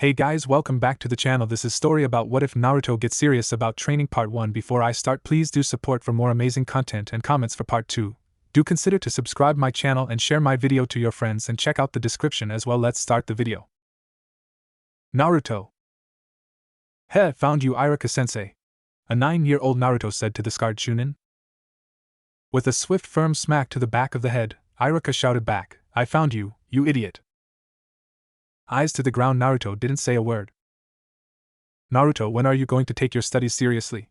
Hey guys, welcome back to the channel. This is story about what if Naruto gets serious about training part 1. Before I start, please do support for more amazing content and comments for part 2. Do consider to subscribe my channel and share my video to your friends and check out the description as well. Let's start the video. Naruto. Heh, found you, Araka-sensei. A 9-year-old Naruto said to the scarred Chunin. With a swift firm smack to the back of the head, Araka shouted back, I found you, you idiot. Eyes to the ground, Naruto didn't say a word. Naruto, when are you going to take your studies seriously?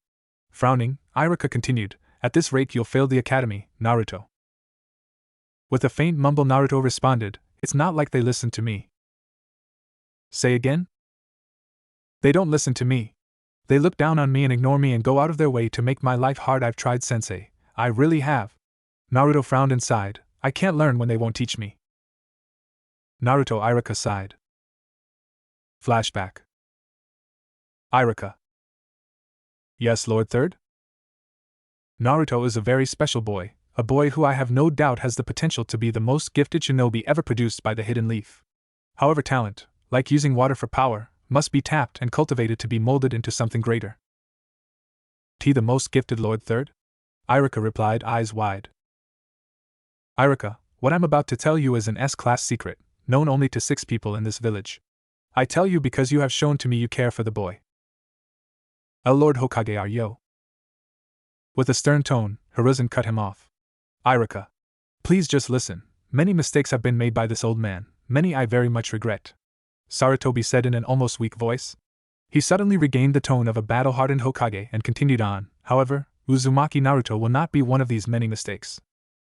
Frowning, Araka continued, at this rate you'll fail the academy, Naruto. With a faint mumble, Naruto responded, it's not like they listen to me. Say again? They don't listen to me. They look down on me and ignore me and go out of their way to make my life hard. I've tried, sensei. I really have. Naruto frowned and sighed, I can't learn when they won't teach me. Naruto. Araka sighed. Flashback. Araka. Yes, Lord Third? Naruto is a very special boy, a boy who I have no doubt has the potential to be the most gifted shinobi ever produced by the Hidden Leaf. However, talent, like using water for power, must be tapped and cultivated to be molded into something greater. The most gifted, Lord Third? Araka replied, eyes wide. Araka, what I'm about to tell you is an S-class secret, known only to 6 people in this village. I tell you because you have shown to me you care for the boy. Lord Hokage, are you? With a stern tone, Hiruzen cut him off. Araka. Please just listen. Many mistakes have been made by this old man, many I very much regret. Sarutobi said in an almost weak voice. He suddenly regained the tone of a battle-hardened Hokage and continued on, however, Uzumaki Naruto will not be one of these many mistakes.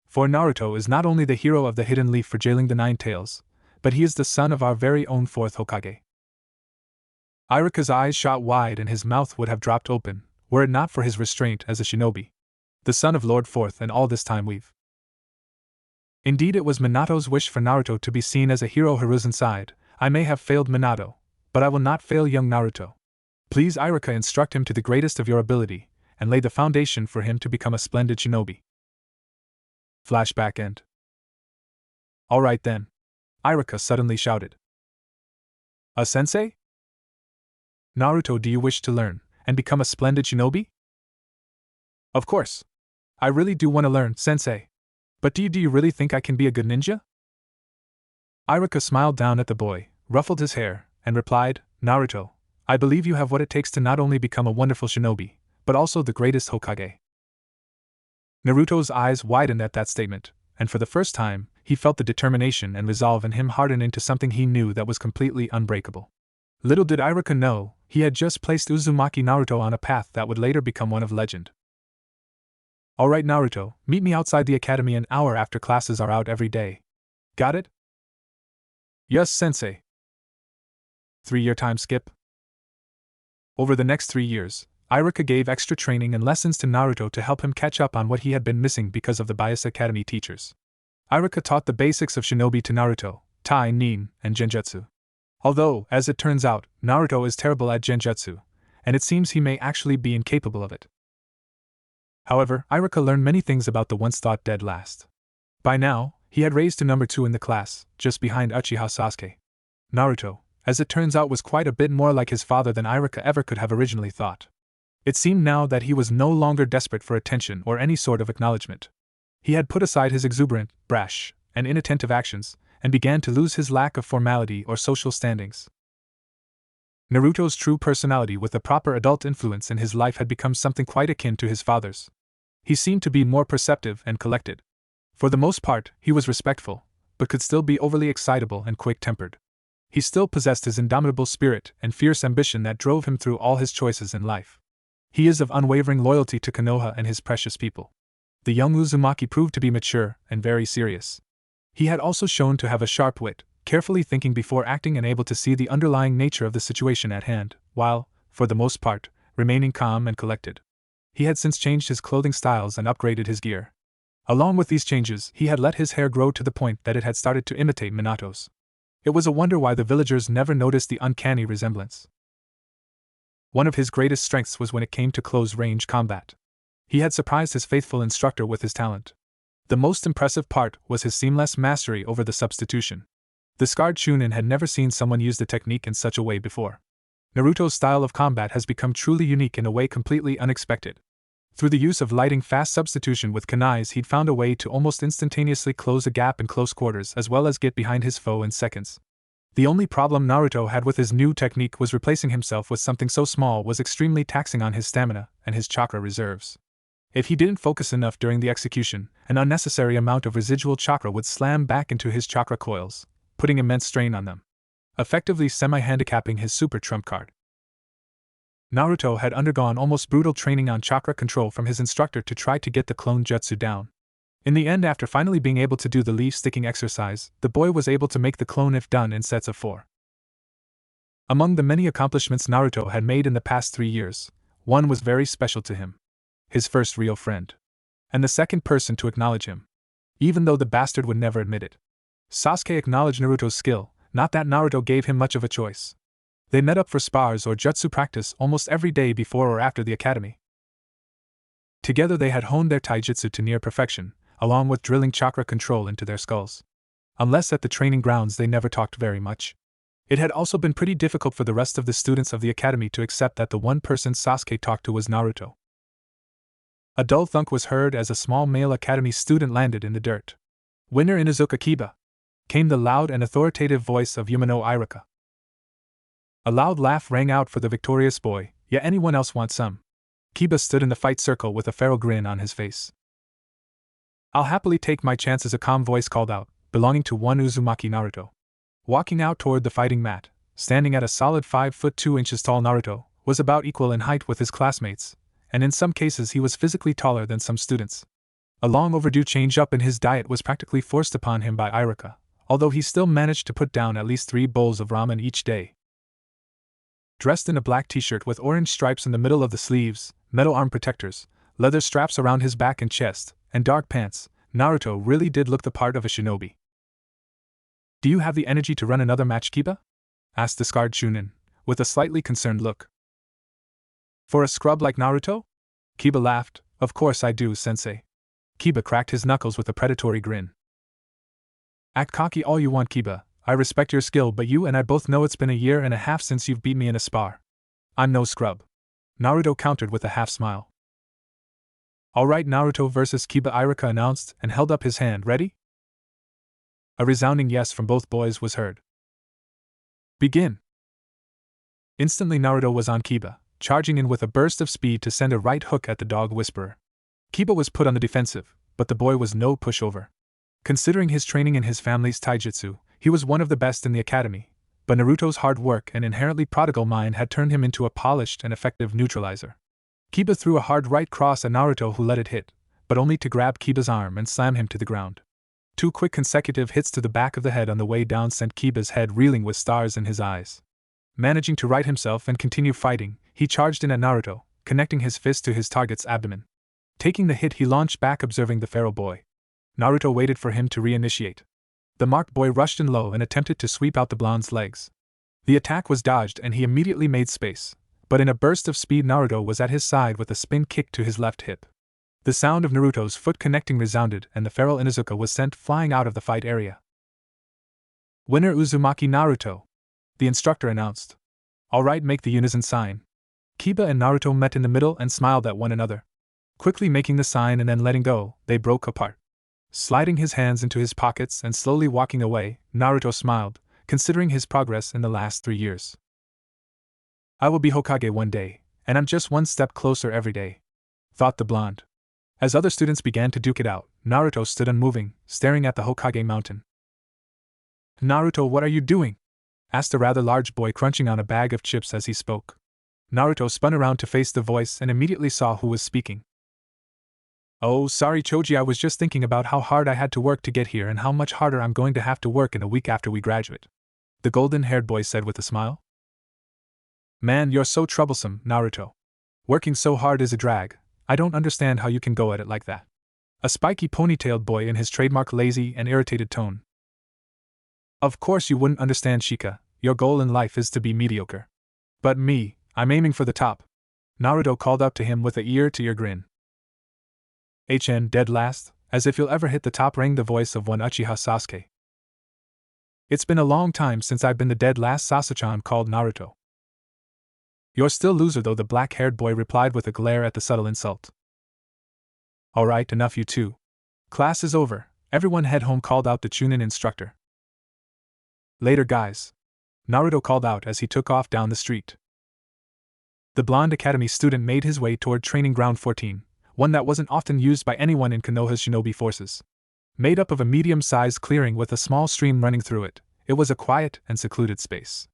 For Naruto is not only the hero of the Hidden Leaf for jailing the 9 tails, but he is the son of our very own 4th Hokage. Araka's eyes shot wide and his mouth would have dropped open, were it not for his restraint as a shinobi. The son of Lord 4th, and all this time we've. Indeed, it was Minato's wish for Naruto to be seen as a hero. Hiruzen sighed, I may have failed Minato, but I will not fail young Naruto. Please, Araka, instruct him to the greatest of your ability, and lay the foundation for him to become a splendid shinobi. Flashback end. Alright then. Araka suddenly shouted. A sensei? Naruto, do you wish to learn, and become a splendid shinobi? Of course. I really do want to learn, sensei. But do you really think I can be a good ninja? Araka smiled down at the boy, ruffled his hair, and replied, Naruto, I believe you have what it takes to not only become a wonderful shinobi, but also the greatest Hokage. Naruto's eyes widened at that statement, and for the first time, he felt the determination and resolve in him harden into something he knew that was completely unbreakable. Little did Araka know, he had just placed Uzumaki Naruto on a path that would later become one of legend. Alright Naruto, meet me outside the academy an hour after classes are out every day. Got it? Yes, sensei. 3-year time skip. Over the next 3 years, Araka gave extra training and lessons to Naruto to help him catch up on what he had been missing because of the Bias Academy teachers. Araka taught the basics of shinobi to Naruto, Tai, Nin, and Genjutsu. Although, as it turns out, Naruto is terrible at Genjutsu, and it seems he may actually be incapable of it. However, Araka learned many things about the once thought dead last. By now, he had raised to number 2 in the class, just behind Uchiha Sasuke. Naruto, as it turns out, was quite a bit more like his father than Araka ever could have originally thought. It seemed now that he was no longer desperate for attention or any sort of acknowledgement. He had put aside his exuberant, brash, and inattentive actions, and began to lose his lack of formality or social standings. Naruto's true personality with a proper adult influence in his life had become something quite akin to his father's. He seemed to be more perceptive and collected. For the most part, he was respectful, but could still be overly excitable and quick-tempered. He still possessed his indomitable spirit and fierce ambition that drove him through all his choices in life. He is of unwavering loyalty to Konoha and his precious people. The young Uzumaki proved to be mature and very serious. He had also shown to have a sharp wit, carefully thinking before acting and able to see the underlying nature of the situation at hand, while, for the most part, remaining calm and collected. He had since changed his clothing styles and upgraded his gear. Along with these changes, he had let his hair grow to the point that it had started to imitate Minato's. It was a wonder why the villagers never noticed the uncanny resemblance. One of his greatest strengths was when it came to close-range combat. He had surprised his faithful instructor with his talent. The most impressive part was his seamless mastery over the substitution. The scarred Chunin had never seen someone use the technique in such a way before. Naruto's style of combat has become truly unique in a way completely unexpected. Through the use of lightning fast substitution with kunais, he'd found a way to almost instantaneously close a gap in close quarters as well as get behind his foe in seconds. The only problem Naruto had with his new technique was replacing himself with something so small was extremely taxing on his stamina and his chakra reserves. If he didn't focus enough during the execution, an unnecessary amount of residual chakra would slam back into his chakra coils, putting immense strain on them, effectively semi-handicapping his super trump card. Naruto had undergone almost brutal training on chakra control from his instructor to try to get the clone jutsu down. In the end, after finally being able to do the leaf-sticking exercise, the boy was able to make the clone if done in sets of 4. Among the many accomplishments Naruto had made in the past 3 years, one was very special to him. His first real friend. And the second person to acknowledge him. Even though the bastard would never admit it. Sasuke acknowledged Naruto's skill, not that Naruto gave him much of a choice. They met up for spars or jutsu practice almost every day before or after the academy. Together they had honed their taijutsu to near perfection, along with drilling chakra control into their skulls. Unless at the training grounds, they never talked very much. It had also been pretty difficult for the rest of the students of the academy to accept that the one person Sasuke talked to was Naruto. A dull thunk was heard as a small male academy student landed in the dirt. "Winner Inuzuka Kiba," came the loud and authoritative voice of Yumano Araka. A loud laugh rang out for the victorious boy. "Yeah, anyone else want some?" Kiba stood in the fight circle with a feral grin on his face. "I'll happily take my chances," a calm voice called out, belonging to one Uzumaki Naruto. Walking out toward the fighting mat, standing at a solid 5 foot 2 inches tall, Naruto was about equal in height with his classmates, and in some cases he was physically taller than some students. A long overdue change-up in his diet was practically forced upon him by Araka, although he still managed to put down at least 3 bowls of ramen each day. Dressed in a black t-shirt with orange stripes in the middle of the sleeves, metal arm protectors, leather straps around his back and chest, and dark pants, Naruto really did look the part of a shinobi. "Do you have the energy to run another match, Kiba?" asked the scarred Chunin, with a slightly concerned look. "For a scrub like Naruto?" Kiba laughed. "Of course I do, sensei." Kiba cracked his knuckles with a predatory grin. "Act cocky all you want, Kiba. I respect your skill, but you and I both know it's been a year and a half since you've beat me in a spar. I'm no scrub." Naruto countered with a half smile. "Alright, Naruto versus Kiba," Araka announced and held up his hand. "Ready?" A resounding yes from both boys was heard. "Begin!" Instantly Naruto was on Kiba, charging in with a burst of speed to send a right hook at the dog whisperer. Kiba was put on the defensive, but the boy was no pushover. Considering his training in his family's taijutsu, he was one of the best in the academy, but Naruto's hard work and inherently prodigal mind had turned him into a polished and effective neutralizer. Kiba threw a hard right cross at Naruto, who let it hit, but only to grab Kiba's arm and slam him to the ground. 2 quick consecutive hits to the back of the head on the way down sent Kiba's head reeling with stars in his eyes. Managing to right himself and continue fighting, he charged in at Naruto, connecting his fist to his target's abdomen. Taking the hit, he launched back, observing the feral boy. Naruto waited for him to reinitiate. The marked boy rushed in low and attempted to sweep out the blonde's legs. The attack was dodged and he immediately made space, but in a burst of speed Naruto was at his side with a spin kick to his left hip. The sound of Naruto's foot connecting resounded and the feral Inuzuka was sent flying out of the fight area. "Winner Uzumaki Naruto," the instructor announced. "Alright, make the unison sign." Kiba and Naruto met in the middle and smiled at one another. Quickly making the sign and then letting go, they broke apart. Sliding his hands into his pockets and slowly walking away, Naruto smiled, considering his progress in the last 3 years. "I will be Hokage one day, and I'm just one step closer every day," thought the blonde. As other students began to duke it out, Naruto stood unmoving, staring at the Hokage mountain. "Naruto, what are you doing?" asked a rather large boy crunching on a bag of chips as he spoke. Naruto spun around to face the voice and immediately saw who was speaking. "Oh, sorry Choji, I was just thinking about how hard I had to work to get here and how much harder I'm going to have to work in a week after we graduate," the golden-haired boy said with a smile. "Man, you're so troublesome, Naruto. Working so hard is a drag. I don't understand how you can go at it like that," a spiky ponytailed boy in his trademark lazy and irritated tone. "Of course you wouldn't understand, Shika. Your goal in life is to be mediocre. But me, I'm aiming for the top," Naruto called up to him with a ear-to-ear grin. "HN, dead last, as if you'll ever hit the top," rang the voice of one Uchiha Sasuke. It's been a long time since I've been the dead last Sasuchan called Naruto. You're still loser though, the black-haired boy replied with a glare at the subtle insult. Alright, enough you two. Class is over, everyone head home, called out the Chunin instructor. Later guys. Naruto called out as he took off down the street. The blonde academy student made his way toward training ground 14, one that wasn't often used by anyone in Konoha's shinobi forces. Made up of a medium-sized clearing with a small stream running through it, it was a quiet and secluded space.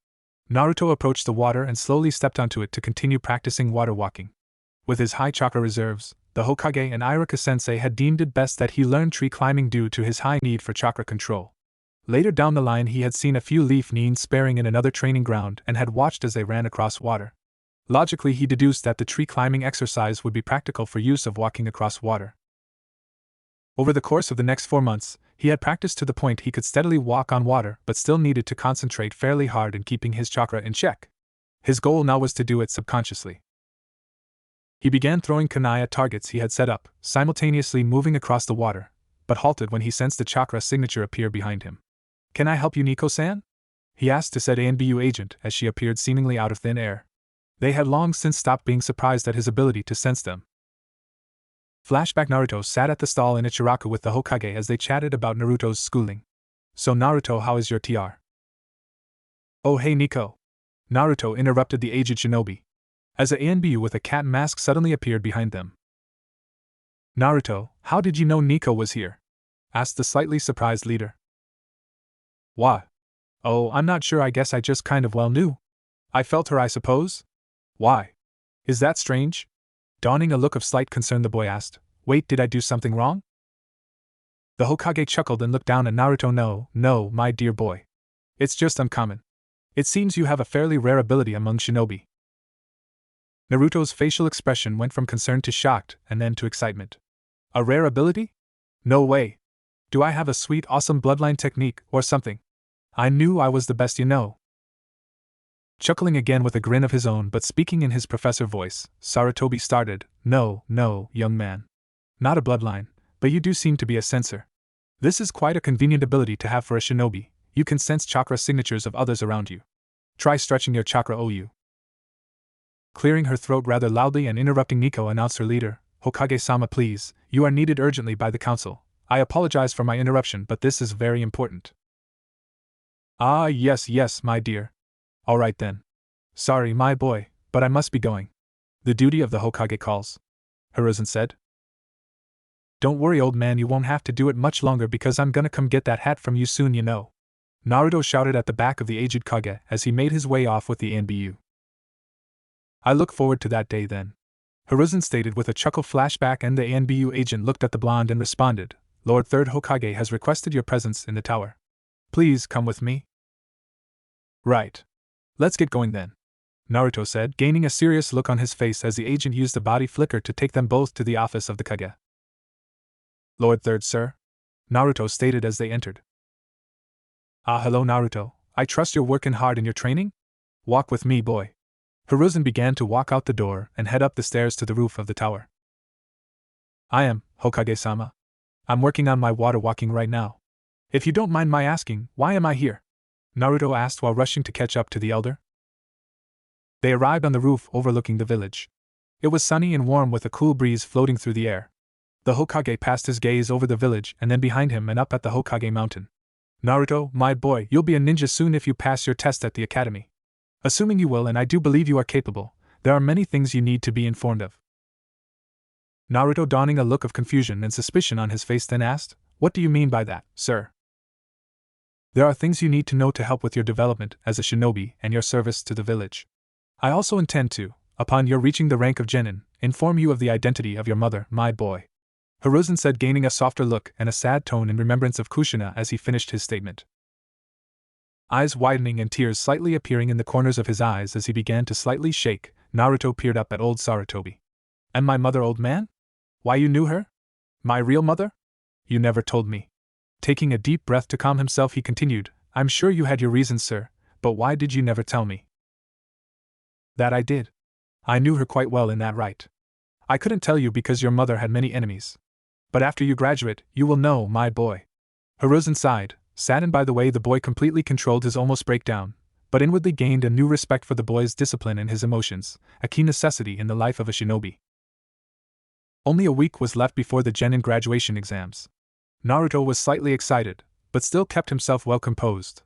Naruto approached the water and slowly stepped onto it to continue practicing water walking. With his high chakra reserves, the Hokage and Araka-sensei had deemed it best that he learn tree climbing due to his high need for chakra control. Later down the line he had seen a few leaf Nin sparring in another training ground and had watched as they ran across water. Logically he deduced that the tree climbing exercise would be practical for use of walking across water. Over the course of the next 4 months, he had practiced to the point he could steadily walk on water but still needed to concentrate fairly hard in keeping his chakra in check. His goal now was to do it subconsciously. He began throwing kunai at targets he had set up, simultaneously moving across the water, but halted when he sensed the chakra signature appear behind him. "Can I help you, Nico-san?" he asked to said ANBU agent as she appeared seemingly out of thin air. They had long since stopped being surprised at his ability to sense them. Flashback: Naruto sat at the stall in Ichiraku with the Hokage as they chatted about Naruto's schooling. "So Naruto, how is your TR?" "Oh hey Nico." Naruto interrupted the aged shinobi, as a ANBU with a cat mask suddenly appeared behind them. "Naruto, how did you know Nico was here?" asked the slightly surprised leader. "What? Oh, I'm not sure, I guess I just kind of well knew. I felt her, I suppose? Why? Is that strange?" Donning a look of slight concern, the boy asked. "Wait, did I do something wrong?" The Hokage chuckled and looked down at Naruto. No, my dear boy. It's just uncommon. It seems you have a fairly rare ability among shinobi." Naruto's facial expression went from concern to shocked, and then to excitement. "A rare ability? No way. Do I have a sweet, awesome bloodline technique, or something? I knew I was the best, you know." Chuckling again with a grin of his own but speaking in his professor voice, Sarutobi started, No, young man. Not a bloodline, but you do seem to be a sensor. This is quite a convenient ability to have for a shinobi. You can sense chakra signatures of others around you. Try stretching your chakra, OU. Clearing her throat rather loudly and interrupting Nico, announced her leader, "Hokage-sama, please, you are needed urgently by the council. I apologize for my interruption, but this is very important." "Ah, yes, my dear. All right then. Sorry, my boy, but I must be going. The duty of the Hokage calls," Hiruzen said. "Don't worry, old man, you won't have to do it much longer because I'm gonna come get that hat from you soon, you know," Naruto shouted at the back of the aged Kage as he made his way off with the ANBU. "I look forward to that day then," Hiruzen stated with a chuckle. Flashback, and the ANBU agent looked at the blonde and responded, "Lord Third Hokage has requested your presence in the tower. Please come with me." "Right. Let's get going then," Naruto said, gaining a serious look on his face as the agent used the body flicker to take them both to the office of the Kage. "Lord Third, sir," Naruto stated as they entered. "Ah, hello Naruto, I trust you're working hard in your training? Walk with me, boy." Hiruzen began to walk out the door and head up the stairs to the roof of the tower. "I am, Hokage-sama. I'm working on my water walking right now. If you don't mind my asking, why am I here?" Naruto asked while rushing to catch up to the elder. They arrived on the roof overlooking the village. It was sunny and warm with a cool breeze floating through the air. The Hokage passed his gaze over the village and then behind him and up at the Hokage mountain. "Naruto, my boy, you'll be a ninja soon if you pass your test at the academy. Assuming you will, and I do believe you are capable, there are many things you need to be informed of." Naruto, donning a look of confusion and suspicion on his face, then asked, "What do you mean by that, sir?" "There are things you need to know to help with your development as a shinobi and your service to the village. I also intend to, upon your reaching the rank of genin, inform you of the identity of your mother, my boy," Hiruzen said, gaining a softer look and a sad tone in remembrance of Kushina as he finished his statement. Eyes widening and tears slightly appearing in the corners of his eyes as he began to slightly shake, Naruto peered up at old Sarutobi. "And my mother, old man? Why, you knew her? My real mother? You never told me." Taking a deep breath to calm himself, he continued, "I'm sure you had your reasons, sir, but why did you never tell me?" "That I did. I knew her quite well in that right. I couldn't tell you because your mother had many enemies. But after you graduate, you will know, my boy." Hiruzen sighed, saddened by the way the boy completely controlled his almost breakdown, but inwardly gained a new respect for the boy's discipline and his emotions, a key necessity in the life of a shinobi. Only a week was left before the genin graduation exams. Naruto was slightly excited, but still kept himself well composed.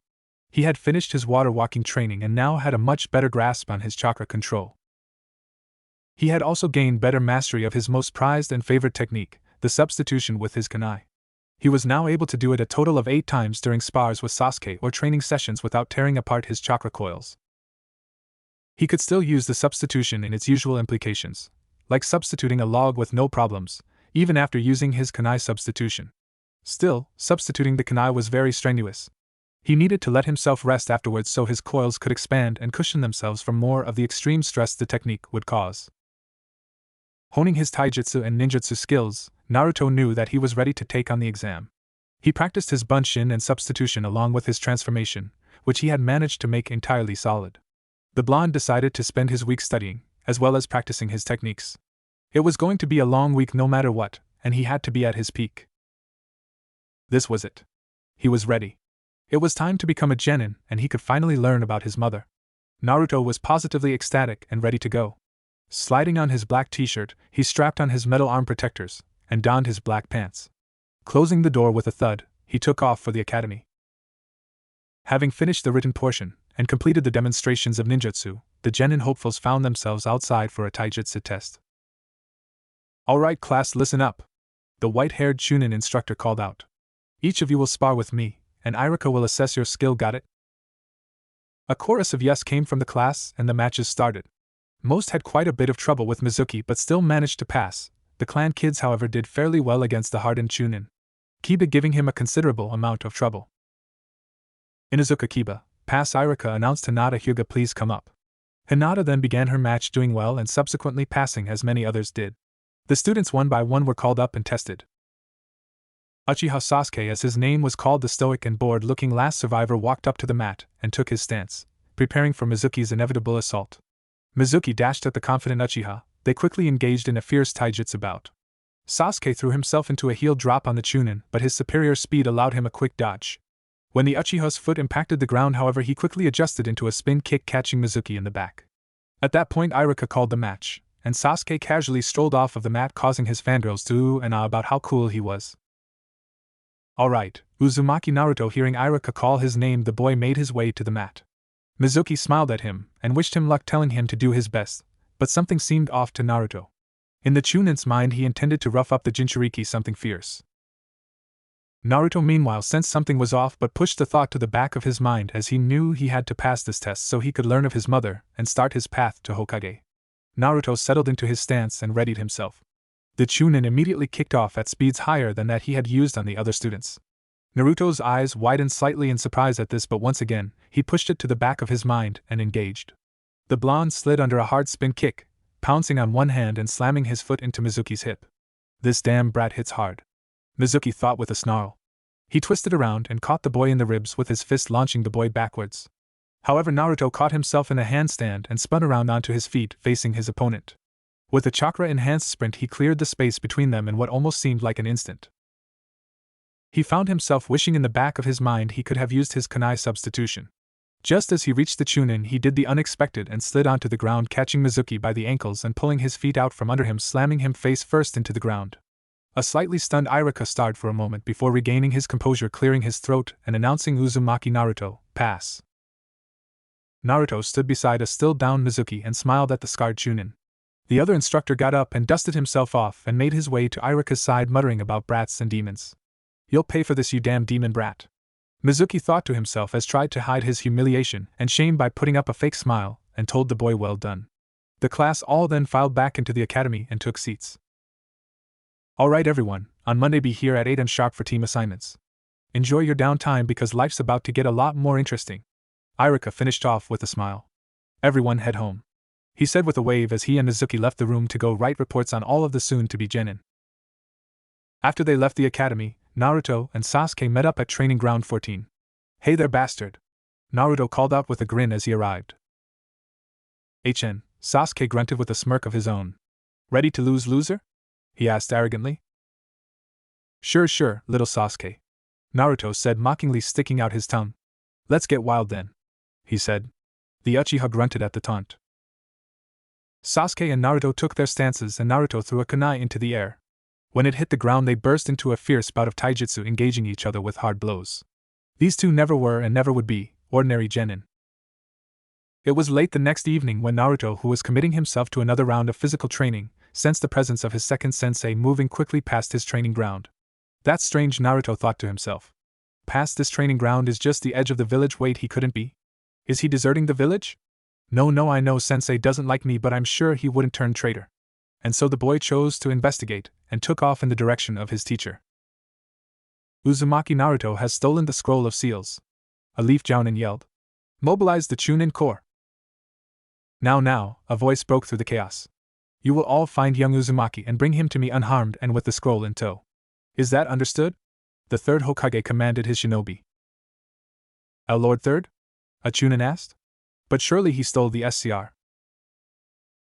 He had finished his water walking training and now had a much better grasp on his chakra control. He had also gained better mastery of his most prized and favorite technique, the substitution with his kunai. He was now able to do it a total of 8 times during spars with Sasuke or training sessions without tearing apart his chakra coils. He could still use the substitution in its usual implications, like substituting a log with no problems, even after using his kunai substitution. Still, substituting the kunai was very strenuous. He needed to let himself rest afterwards so his coils could expand and cushion themselves from more of the extreme stress the technique would cause. Honing his taijutsu and ninjutsu skills, Naruto knew that he was ready to take on the exam. He practiced his bunshin and substitution along with his transformation, which he had managed to make entirely solid. The blonde decided to spend his week studying, as well as practicing his techniques. It was going to be a long week no matter what, and he had to be at his peak. This was it. He was ready. It was time to become a genin, and he could finally learn about his mother. Naruto was positively ecstatic and ready to go. Sliding on his black t-shirt, he strapped on his metal arm protectors, and donned his black pants. Closing the door with a thud, he took off for the academy. Having finished the written portion, and completed the demonstrations of ninjutsu, the genin hopefuls found themselves outside for a taijutsu test. "Alright class, listen up," the white-haired Chunin instructor called out. "Each of you will spar with me, and Araka will assess your skill, got it?" A chorus of yes came from the class, and the matches started. Most had quite a bit of trouble with Mizuki but still managed to pass. The clan kids, however, did fairly well against the hardened Chunin, Kiba giving him a considerable amount of trouble. "Inuzuka Kiba, pass Araka," announced Hinata. "Hyuga, please come up." Hinata then began her match, doing well and subsequently passing as many others did. The students one by one were called up and tested. Uchiha Sasuke, as his name was called, the stoic and bored-looking last survivor, walked up to the mat and took his stance, preparing for Mizuki's inevitable assault. Mizuki dashed at the confident Uchiha. They quickly engaged in a fierce taijutsu bout. Sasuke threw himself into a heel drop on the Chunin, but his superior speed allowed him a quick dodge. When the Uchiha's foot impacted the ground, however, he quickly adjusted into a spin kick, catching Mizuki in the back. At that point, Araka called the match, and Sasuke casually strolled off of the mat, causing his fangirls to ooh and ah about how cool he was. "Alright, Uzumaki." Naruto hearing Araka call his name, the boy made his way to the mat. Mizuki smiled at him and wished him luck, telling him to do his best, but something seemed off to Naruto. In the Chunin's mind, he intended to rough up the Jinchuriki something fierce. Naruto meanwhile sensed something was off but pushed the thought to the back of his mind, as he knew he had to pass this test so he could learn of his mother and start his path to Hokage. Naruto settled into his stance and readied himself. The Chunin immediately kicked off at speeds higher than that he had used on the other students. Naruto's eyes widened slightly in surprise at this, but once again, he pushed it to the back of his mind and engaged. The blonde slid under a hard spin kick, pouncing on one hand and slamming his foot into Mizuki's hip. "This damn brat hits hard," Mizuki thought with a snarl. He twisted around and caught the boy in the ribs with his fist, launching the boy backwards. However, Naruto caught himself in a handstand and spun around onto his feet, facing his opponent. With a chakra-enhanced sprint, he cleared the space between them in what almost seemed like an instant. He found himself wishing in the back of his mind he could have used his kunai substitution. Just as he reached the Chunin, he did the unexpected and slid onto the ground, catching Mizuki by the ankles and pulling his feet out from under him, slamming him face first into the ground. A slightly stunned Araka starred for a moment before regaining his composure, clearing his throat and announcing, "Uzumaki Naruto, pass." Naruto stood beside a still-down Mizuki and smiled at the scarred Chunin. The other instructor got up and dusted himself off and made his way to Araka's side, muttering about brats and demons. "You'll pay for this, you damn demon brat," Mizuki thought to himself, as tried to hide his humiliation and shame by putting up a fake smile, and told the boy well done. The class all then filed back into the academy and took seats. "Alright everyone, on Monday be here at 8 am sharp for team assignments. Enjoy your downtime because life's about to get a lot more interesting." Araka finished off with a smile. "Everyone head home," he said with a wave as he and Mizuki left the room to go write reports on all of the soon-to-be genin. After they left the academy, Naruto and Sasuke met up at Training Ground 14. "Hey there, bastard," Naruto called out with a grin as he arrived. "HN," Sasuke grunted with a smirk of his own. "Ready to lose, loser?" he asked arrogantly. Sure, little Sasuke," Naruto said mockingly, sticking out his tongue. Let's get wild then, he said. The Uchiha grunted at the taunt. Sasuke and Naruto took their stances and Naruto threw a kunai into the air. When it hit the ground they burst into a fierce bout of taijutsu, engaging each other with hard blows. These two never were and never would be ordinary genin. It was late the next evening when Naruto, who was committing himself to another round of physical training, sensed the presence of his second sensei moving quickly past his training ground. That's strange, Naruto thought to himself. Past this training ground is just the edge of the village. Wait, he couldn't be? Is he deserting the village? No, I know sensei doesn't like me, but I'm sure he wouldn't turn traitor. And so the boy chose to investigate, and took off in the direction of his teacher. Uzumaki, Naruto has stolen the scroll of seals. A leaf Jounin yelled. Mobilize the Chunin Corps. Now, a voice broke through the chaos. You will all find young Uzumaki and bring him to me unharmed and with the scroll in tow. Is that understood? The third Hokage commanded his shinobi. Lord Third? A Chunin asked. But surely he stole the SCR.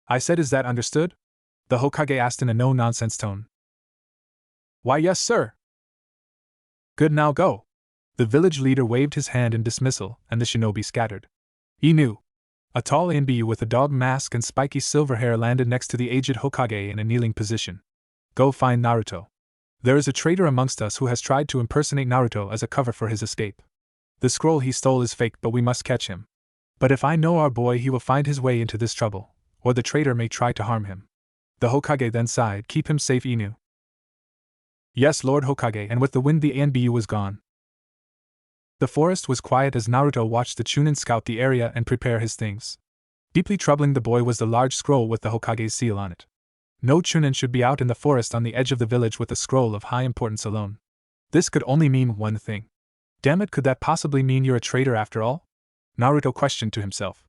I said, is that understood? The Hokage asked in a no-nonsense tone. Why, yes, sir. Good, now go. The village leader waved his hand in dismissal, and the shinobi scattered. Inu. A tall Inbyu with a dog mask and spiky silver hair landed next to the aged Hokage in a kneeling position. Go find Naruto. There is a traitor amongst us who has tried to impersonate Naruto as a cover for his escape. The scroll he stole is fake, but we must catch him. But if I know our boy, he will find his way into this trouble, or the traitor may try to harm him. The Hokage then sighed. Keep him safe, Inu. Yes, Lord Hokage, and with the wind the Anbu was gone. The forest was quiet as Naruto watched the Chunin scout the area and prepare his things. Deeply troubling the boy was the large scroll with the Hokage's seal on it. No Chunin should be out in the forest on the edge of the village with a scroll of high importance alone. This could only mean one thing. Damn it, could that possibly mean you're a traitor after all? Naruto questioned to himself.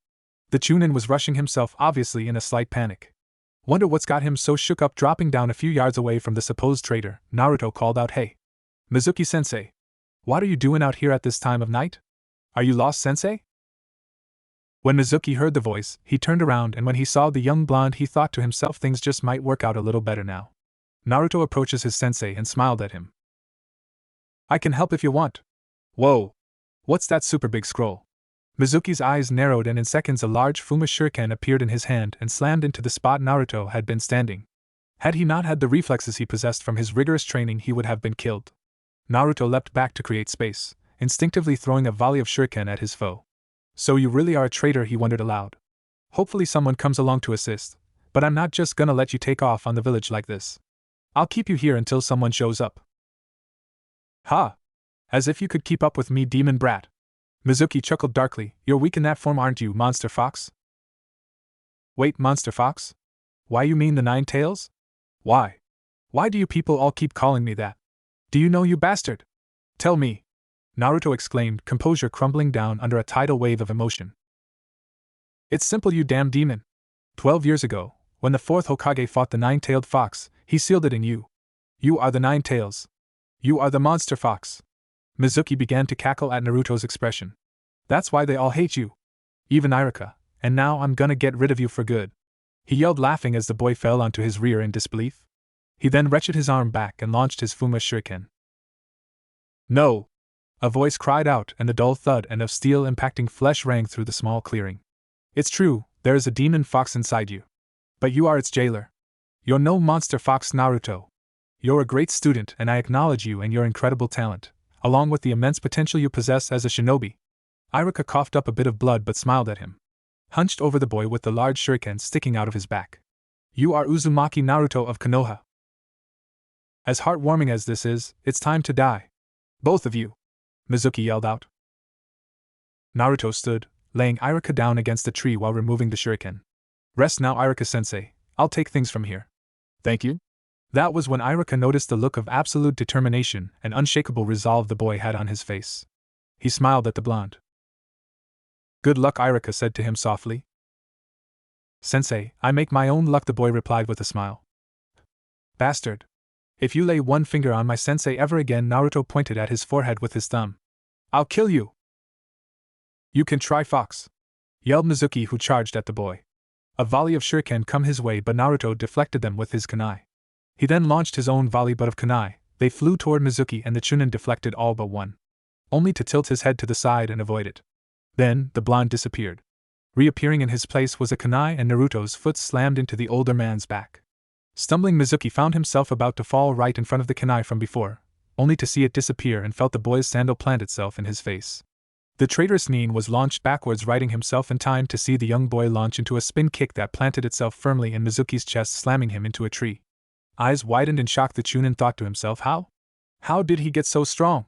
The Chunin was rushing himself, obviously in a slight panic. Wonder what's got him so shook up. Dropping down a few yards away from the supposed traitor, Naruto called out, Hey! Mizuki-sensei! What are you doing out here at this time of night? Are you lost, sensei? When Mizuki heard the voice, he turned around, and when he saw the young blonde he thought to himself, things just might work out a little better now. Naruto approaches his sensei and smiled at him. I can help if you want. Whoa! What's that super big scroll? Mizuki's eyes narrowed, and in seconds a large Fuma shuriken appeared in his hand and slammed into the spot Naruto had been standing. Had he not had the reflexes he possessed from his rigorous training, he would have been killed. Naruto leapt back to create space, instinctively throwing a volley of shuriken at his foe. So you really are a traitor, he wondered aloud. Hopefully someone comes along to assist, but I'm not just gonna let you take off on the village like this. I'll keep you here until someone shows up. Ha! As if you could keep up with me, demon brat. Mizuki chuckled darkly. You're weak in that form, aren't you, monster fox? Wait, monster fox? Why, you mean the Nine Tails? Why? Why do you people all keep calling me that? Do you know, you bastard? Tell me! Naruto exclaimed, composure crumbling down under a tidal wave of emotion. It's simple, you damn demon. 12 years ago, when the fourth Hokage fought the nine-tailed fox, he sealed it in you. You are the Nine Tails. You are the monster fox. Mizuki began to cackle at Naruto's expression. That's why they all hate you. Even Araka, and now I'm gonna get rid of you for good. He yelled, laughing as the boy fell onto his rear in disbelief. He then wrenched his arm back and launched his Fuma shuriken. No! A voice cried out, and the dull thud and of steel impacting flesh rang through the small clearing. It's true, there is a demon fox inside you. But you are its jailer. You're no monster fox, Naruto. You're a great student, and I acknowledge you and your incredible talent, along with the immense potential you possess as a shinobi. Araka coughed up a bit of blood but smiled at him. Hunched over the boy with the large shuriken sticking out of his back. You are Uzumaki Naruto of Konoha. As heartwarming as this is, it's time to die. Both of you! Mizuki yelled out. Naruto stood, laying Araka down against a tree while removing the shuriken. Rest now, Araka-sensei, I'll take things from here. Thank you? That was when Araka noticed the look of absolute determination and unshakable resolve the boy had on his face. He smiled at the blonde. Good luck, Araka said to him softly. Sensei, I make my own luck, the boy replied with a smile. Bastard. If you lay one finger on my sensei ever again, Naruto pointed at his forehead with his thumb. I'll kill you. You can try, fox, yelled Mizuki, who charged at the boy. A volley of shuriken come his way, but Naruto deflected them with his kunai. He then launched his own volley but of kunai, They flew toward Mizuki and the Chunin deflected all but one, only to tilt his head to the side and avoid it. Then, the blonde disappeared. Reappearing in his place was a kunai and Naruto's foot slammed into the older man's back. Stumbling, Mizuki found himself about to fall right in front of the kunai from before, only to see it disappear and felt the boy's sandal plant itself in his face. The traitorous Nin was launched backwards, righting himself in time to see the young boy launch into a spin kick that planted itself firmly in Mizuki's chest, slamming him into a tree. Eyes widened in shock, the Chunin thought to himself, How did he get so strong?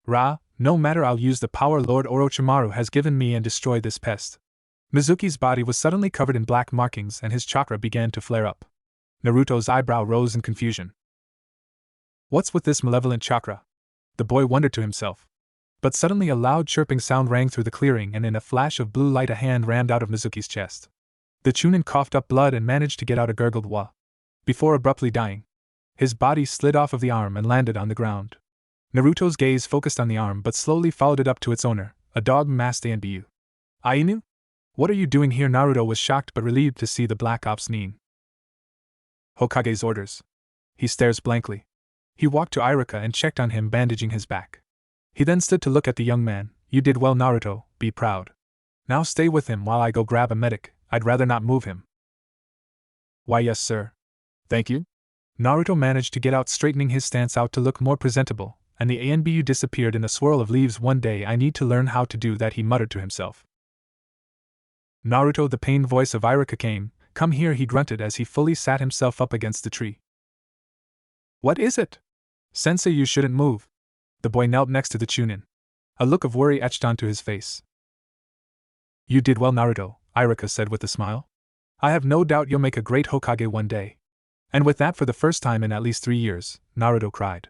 No matter, I'll use the power Lord Orochimaru has given me and destroy this pest. Mizuki's body was suddenly covered in black markings and his chakra began to flare up. Naruto's eyebrow rose in confusion. What's with this malevolent chakra? The boy wondered to himself. But suddenly a loud chirping sound rang through the clearing and in a flash of blue light a hand rammed out of Mizuki's chest. The Chunin coughed up blood and managed to get out a gurgled "Wah" before abruptly dying. His body slid off of the arm and landed on the ground. Naruto's gaze focused on the arm but slowly followed it up to its owner, a dog masked Ainu. Ainu? What are you doing here? Naruto was shocked but relieved to see the Black Ops Nin. Hokage's orders. He stares blankly. He walked to Araka and checked on him, bandaging his back. He then stood to look at the young man. You did well, Naruto, be proud. Now stay with him while I go grab a medic, I'd rather not move him. Why yes sir. Thank you. Naruto managed to get out, straightening his stance out to look more presentable, and the Anbu disappeared in a swirl of leaves. One day I need to learn how to do that, he muttered to himself. Naruto, the pained voice of Araka came. Come here, he grunted as he fully sat himself up against the tree. What is it? Sensei, you shouldn't move. The boy knelt next to the Chunin. A look of worry etched onto his face. You did well, Naruto, Araka said with a smile. I have no doubt you'll make a great Hokage one day. And with that, for the first time in at least 3 years, Naruto cried.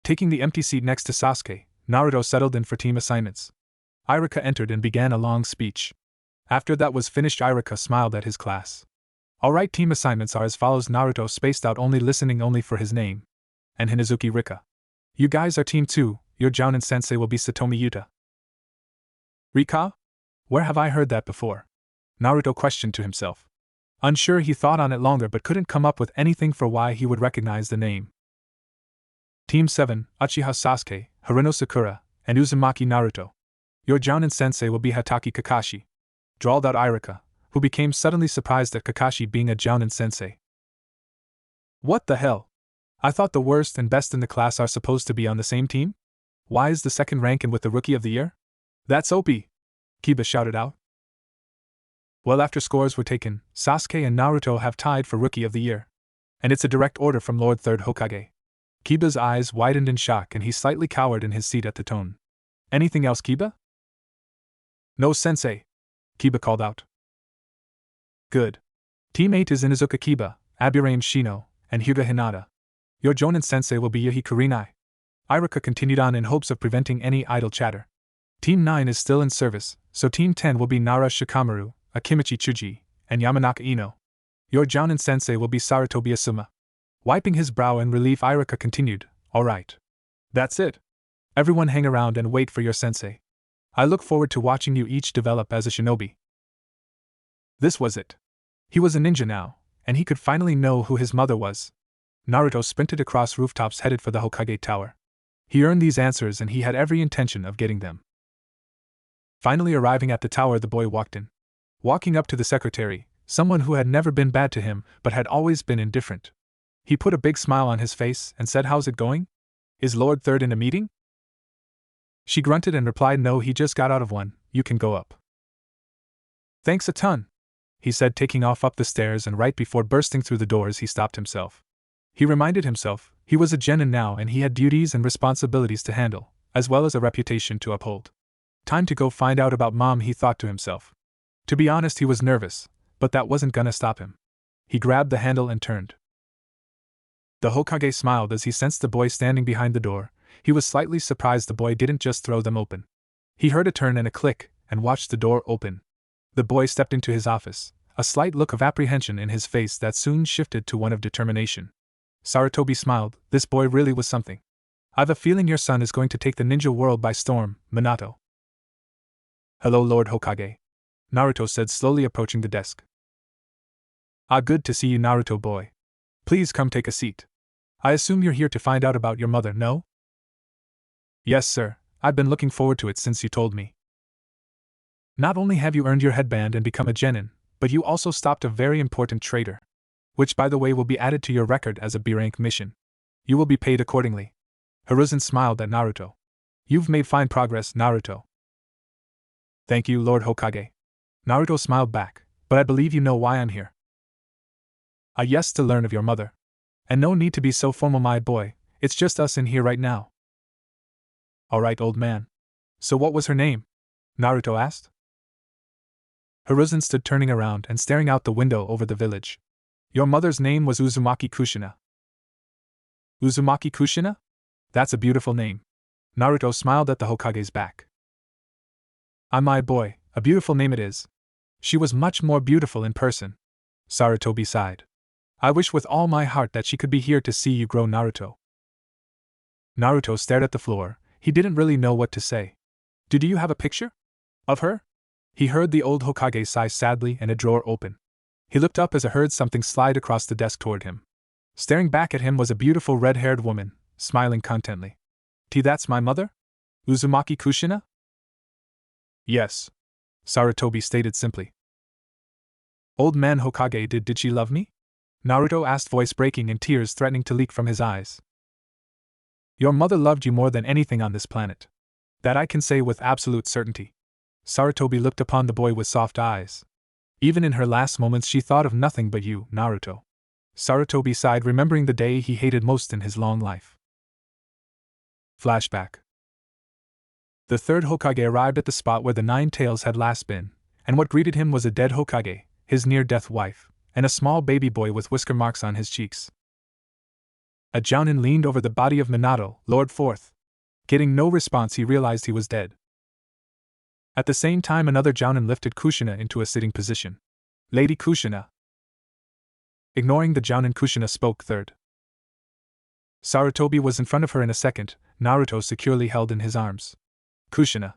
Taking the empty seat next to Sasuke, Naruto settled in for team assignments. Araka entered and began a long speech. After that was finished, Araka smiled at his class. Alright, team assignments are as follows. Naruto spaced out, only listening only for his name. And Hinazuki Rika. You guys are team 2, your Jounin sensei will be Satomi Yuta. Rika? Where have I heard that before? Naruto questioned to himself. Unsure, he thought on it longer but couldn't come up with anything for why he would recognize the name. Team 7, Uchiha Sasuke, Haruno Sakura, and Uzumaki Naruto. Your Jounin sensei will be Hatake Kakashi. Drawled out Araka, who became suddenly surprised at Kakashi being a Jounin sensei. What the hell? I thought the worst and best in the class are supposed to be on the same team? Why is the second rank in with the Rookie of the Year? That's OP! Kiba shouted out. Well, after scores were taken, Sasuke and Naruto have tied for Rookie of the Year. And it's a direct order from Lord Third Hokage. Kiba's eyes widened in shock and he slightly cowered in his seat at the tone. Anything else, Kiba? No, sensei, Kiba called out. Good. Team 8 is Inuzuka Kiba, Aburame Shino, and Hyuga Hinata. Your Jounin sensei will be Yahi Kurinai. Araka continued on in hopes of preventing any idle chatter. Team 9 is still in service, so Team 10 will be Nara Shikamaru, Akimichi Chuji, and Yamanaka Ino. Your Jounin sensei will be Sarutobi Asuma. Wiping his brow in relief, Araka continued, Alright. That's it. Everyone hang around and wait for your sensei. I look forward to watching you each develop as a shinobi. This was it. He was a ninja now, and he could finally know who his mother was. Naruto sprinted across rooftops headed for the Hokage Tower. He earned these answers and he had every intention of getting them. Finally arriving at the tower, the boy walked in. Walking up to the secretary, someone who had never been bad to him but had always been indifferent. He put a big smile on his face and said, How's it going? Is Lord Third in a meeting? She grunted and replied, No, he just got out of one, you can go up. Thanks a ton, he said, taking off up the stairs, and right before bursting through the doors he stopped himself. He reminded himself, he was a genin now and he had duties and responsibilities to handle, as well as a reputation to uphold. Time to go find out about Mom, he thought to himself. To be honest, he was nervous, but that wasn't gonna stop him. He grabbed the handle and turned. The Hokage smiled as he sensed the boy standing behind the door. He was slightly surprised the boy didn't just throw them open. He heard a turn and a click, and watched the door open. The boy stepped into his office, a slight look of apprehension in his face that soon shifted to one of determination. Sarutobi smiled, this boy really was something. I've a feeling your son is going to take the ninja world by storm, Minato. Hello, Lord Hokage. Naruto said, slowly approaching the desk. Ah, good to see you, Naruto boy. Please come take a seat. I assume you're here to find out about your mother, no? Yes, sir, I've been looking forward to it since you told me. Not only have you earned your headband and become a genin, but you also stopped a very important traitor. Which, by the way, will be added to your record as a B-rank mission. You will be paid accordingly. Hiruzen smiled at Naruto. You've made fine progress, Naruto. Thank you, Lord Hokage. Naruto smiled back, but I believe you know why I'm here. Yes, to learn of your mother. And no need to be so formal, my boy, it's just us in here right now. Alright, old man. So what was her name? Naruto asked. Hiruzen stood turning around and staring out the window over the village. Your mother's name was Uzumaki Kushina. Uzumaki Kushina? That's a beautiful name. Naruto smiled at the Hokage's back. My boy, a beautiful name it is. She was much more beautiful in person. Sarutobi sighed. I wish with all my heart that she could be here to see you grow, Naruto. Naruto stared at the floor. He didn't really know what to say. Do you have a picture? Of her? He heard the old Hokage sigh sadly and a drawer open. He looked up as he heard something slide across the desk toward him. Staring back at him was a beautiful red-haired woman, smiling contently. That's my mother? Uzumaki Kushina? Yes. Sarutobi stated simply. Old man Hokage, did she love me? Naruto asked, voice breaking and tears threatening to leak from his eyes. Your mother loved you more than anything on this planet. That I can say with absolute certainty. Sarutobi looked upon the boy with soft eyes. Even in her last moments she thought of nothing but you, Naruto. Sarutobi sighed, remembering the day he hated most in his long life. Flashback. The third Hokage arrived at the spot where the Nine Tails had last been, and what greeted him was a dead Hokage, his near-death wife, and a small baby boy with whisker marks on his cheeks. A Jounin leaned over the body of Minato, Lord Fourth. Getting no response, he realized he was dead. At the same time, another Jounin lifted Kushina into a sitting position. Lady Kushina. Ignoring the Jounin, Kushina spoke third. Sarutobi was in front of her in a second, Naruto securely held in his arms. Kushina.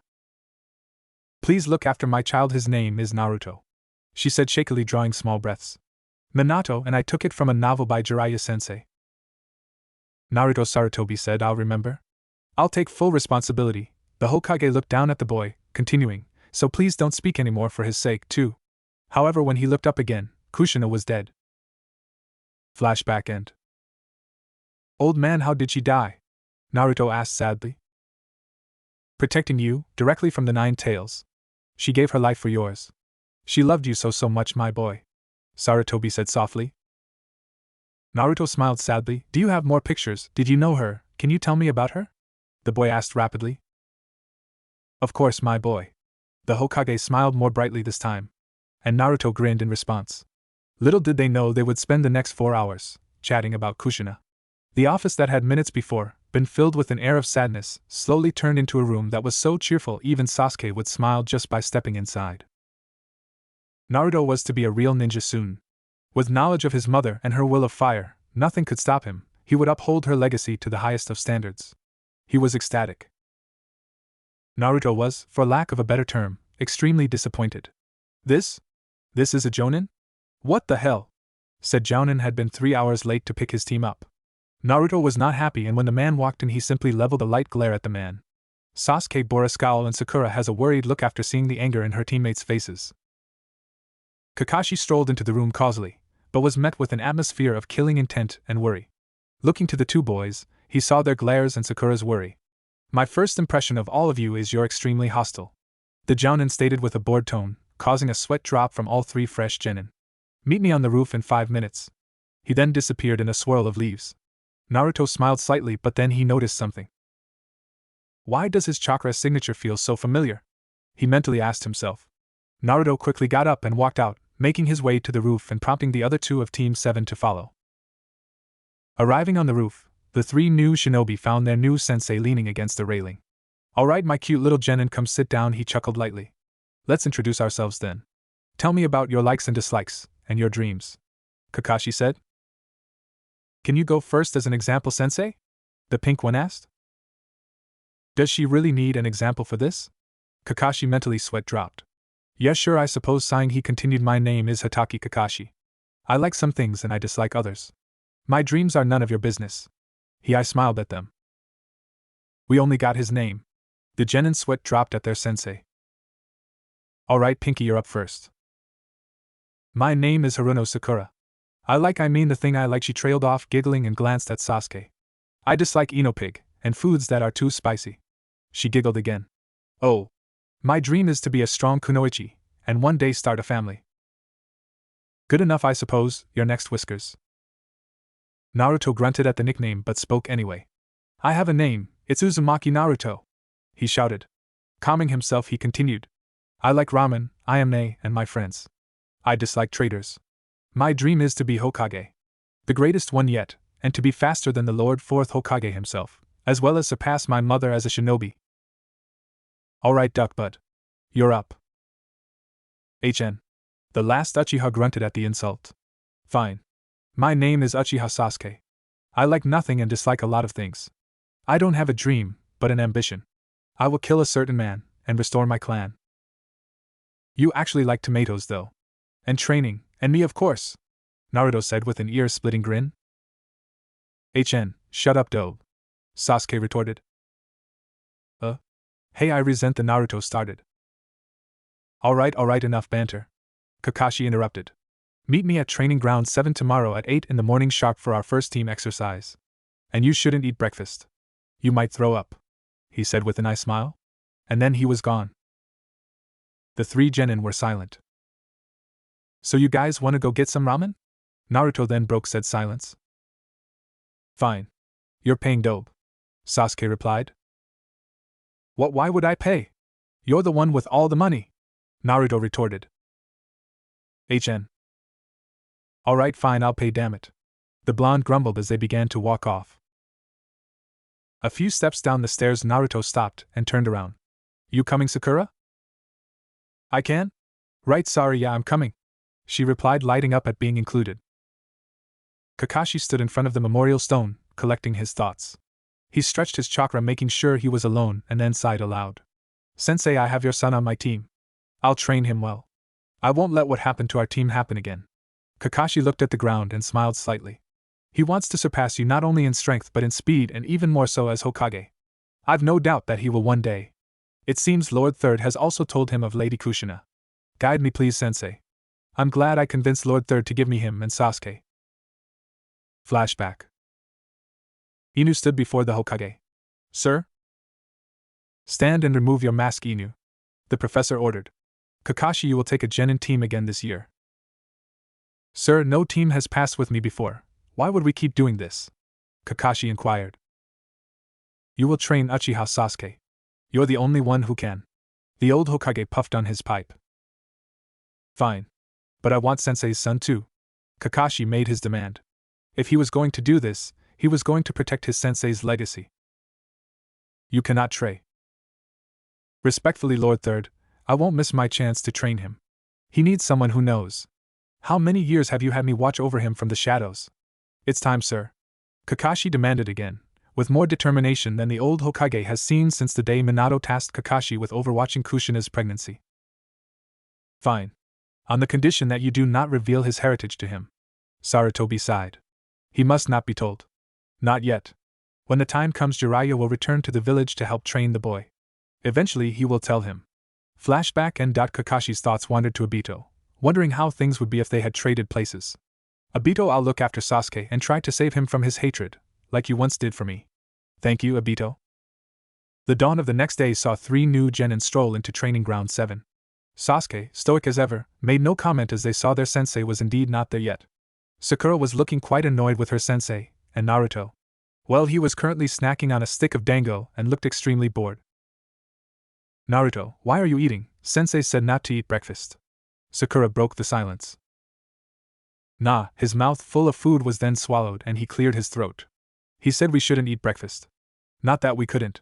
Please look after my child, his name is Naruto. She said shakily, drawing small breaths. Minato, and I took it from a novel by Jiraiya-sensei. Naruto, Sarutobi said, I'll remember. I'll take full responsibility. The Hokage looked down at the boy, continuing, so please don't speak anymore for his sake, too. However, when he looked up again, Kushina was dead. Flashback end. Old man, how did she die? Naruto asked sadly. Protecting you, directly from the Nine Tails. She gave her life for yours. She loved you so much, my boy. Sarutobi said softly. Naruto smiled sadly. Do you have more pictures? Did you know her? Can you tell me about her? The boy asked rapidly. Of course, my boy. The Hokage smiled more brightly this time. And Naruto grinned in response. Little did they know they would spend the next 4 hours, chatting about Kushina. The office that had minutes before been filled with an air of sadness slowly turned into a room that was so cheerful even Sasuke would smile just by stepping inside. Naruto was to be a real ninja soon. With knowledge of his mother and her will of fire, nothing could stop him. He would uphold her legacy to the highest of standards. He was ecstatic. Naruto was, for lack of a better term, extremely disappointed. This is a Jounin? What the hell? Said Jounin had been 3 hours late to pick his team up. Naruto was not happy, and when the man walked in he simply leveled a light glare at the man. Sasuke bore a scowl and Sakura has a worried look after seeing the anger in her teammates' faces. Kakashi strolled into the room causally, but was met with an atmosphere of killing intent and worry. Looking to the two boys, he saw their glares and Sakura's worry. My first impression of all of you is you're extremely hostile. The Jounin stated with a bored tone, causing a sweat drop from all 3 fresh genin. Meet me on the roof in 5 minutes. He then disappeared in a swirl of leaves. Naruto smiled slightly, but then he noticed something. Why does his chakra signature feel so familiar? He mentally asked himself. Naruto quickly got up and walked out, making his way to the roof and prompting the other 2 of Team 7 to follow. Arriving on the roof, the 3 new shinobi found their new sensei leaning against the railing. Alright, my cute little genin, come sit down, he chuckled lightly. Let's introduce ourselves then. Tell me about your likes and dislikes, and your dreams. Kakashi said. Can you go first as an example, sensei? The pink one asked. Does she really need an example for this? Kakashi mentally sweat dropped. Yes, sure, I suppose, sighing he continued. My name is Hatake Kakashi. I like some things and I dislike others. My dreams are none of your business. I smiled at them. We only got his name. The genin's sweat dropped at their sensei. Alright, Pinky, you're up first. My name is Haruno Sakura. I mean the thing I like. She trailed off, giggling, and glanced at Sasuke. I dislike Enopig, and foods that are too spicy. She giggled again. Oh. My dream is to be a strong kunoichi, and one day start a family. Good enough, I suppose. You're next, Whiskers. Naruto grunted at the nickname but spoke anyway. I have a name, it's Uzumaki Naruto. He shouted. Calming himself, he continued. I like ramen, ayame, and my friends. I dislike traitors. My dream is to be Hokage. The greatest one yet, and to be faster than the Lord Fourth Hokage himself, as well as surpass my mother as a shinobi. Alright, Duckbutt. You're up. HN. The last Uchiha grunted at the insult. Fine. My name is Uchiha Sasuke. I like nothing and dislike a lot of things. I don't have a dream, but an ambition. I will kill a certain man, and restore my clan. You actually like tomatoes, though. And training, and me, of course, Naruto said with an ear-splitting grin. HN, shut up, dope, Sasuke retorted. Hey, I resent the Naruto started. Alright, enough banter. Kakashi interrupted. Meet me at Training Ground 7 tomorrow at 8 in the morning sharp for our first team exercise. And you shouldn't eat breakfast. You might throw up, he said with a nice smile. And then he was gone. The three genin were silent. So you guys want to go get some ramen? Naruto then broke said silence. Fine. You're paying dope, Sasuke replied. What? Why would I pay? You're the one with all the money, Naruto retorted. HN. Alright, fine, I'll pay, damn it. The blonde grumbled as they began to walk off. A few steps down the stairs, Naruto stopped and turned around. You coming, Sakura? I can? Right, sorry, yeah, I'm coming, she replied, lighting up at being included. Kakashi stood in front of the memorial stone, collecting his thoughts. He stretched his chakra, making sure he was alone, and then sighed aloud. Sensei, I have your son on my team. I'll train him well. I won't let what happened to our team happen again. Kakashi looked at the ground and smiled slightly. He wants to surpass you not only in strength but in speed, and even more so as Hokage. I've no doubt that he will one day. It seems Lord Third has also told him of Lady Kushina. Guide me, please, Sensei. I'm glad I convinced Lord Third to give me him and Sasuke. Flashback. Inu stood before the Hokage. Sir? Stand and remove your mask, Inu, the professor ordered. Kakashi, you will take a genin team again this year. Sir, no team has passed with me before. Why would we keep doing this? Kakashi inquired. You will train Uchiha Sasuke. You're the only one who can. The old Hokage puffed on his pipe. Fine. But I want Sensei's son too. Kakashi made his demand. If he was going to do this, he was going to protect his sensei's legacy. You cannot train. Respectfully, Lord Third, I won't miss my chance to train him. He needs someone who knows. How many years have you had me watch over him from the shadows? It's time, sir. Kakashi demanded again, with more determination than the old Hokage has seen since the day Minato tasked Kakashi with overwatching Kushina's pregnancy. Fine. On the condition that you do not reveal his heritage to him. Sarutobi sighed. He must not be told. Not yet. When the time comes, Jiraiya will return to the village to help train the boy. Eventually he will tell him. Flashback and Kakashi's thoughts wandered to Obito, wondering how things would be if they had traded places. Obito, I'll look after Sasuke and try to save him from his hatred, like you once did for me. Thank you, Obito. The dawn of the next day saw three new genin stroll into Training Ground 7. Sasuke, stoic as ever, made no comment as they saw their sensei was indeed not there yet. Sakura was looking quite annoyed with her sensei, and Naruto. Well, he was currently snacking on a stick of dango and looked extremely bored. Naruto, why are you eating? Sensei said not to eat breakfast. Sakura broke the silence. Nah, his mouth full of food was then swallowed and he cleared his throat. He said we shouldn't eat breakfast. Not that we couldn't.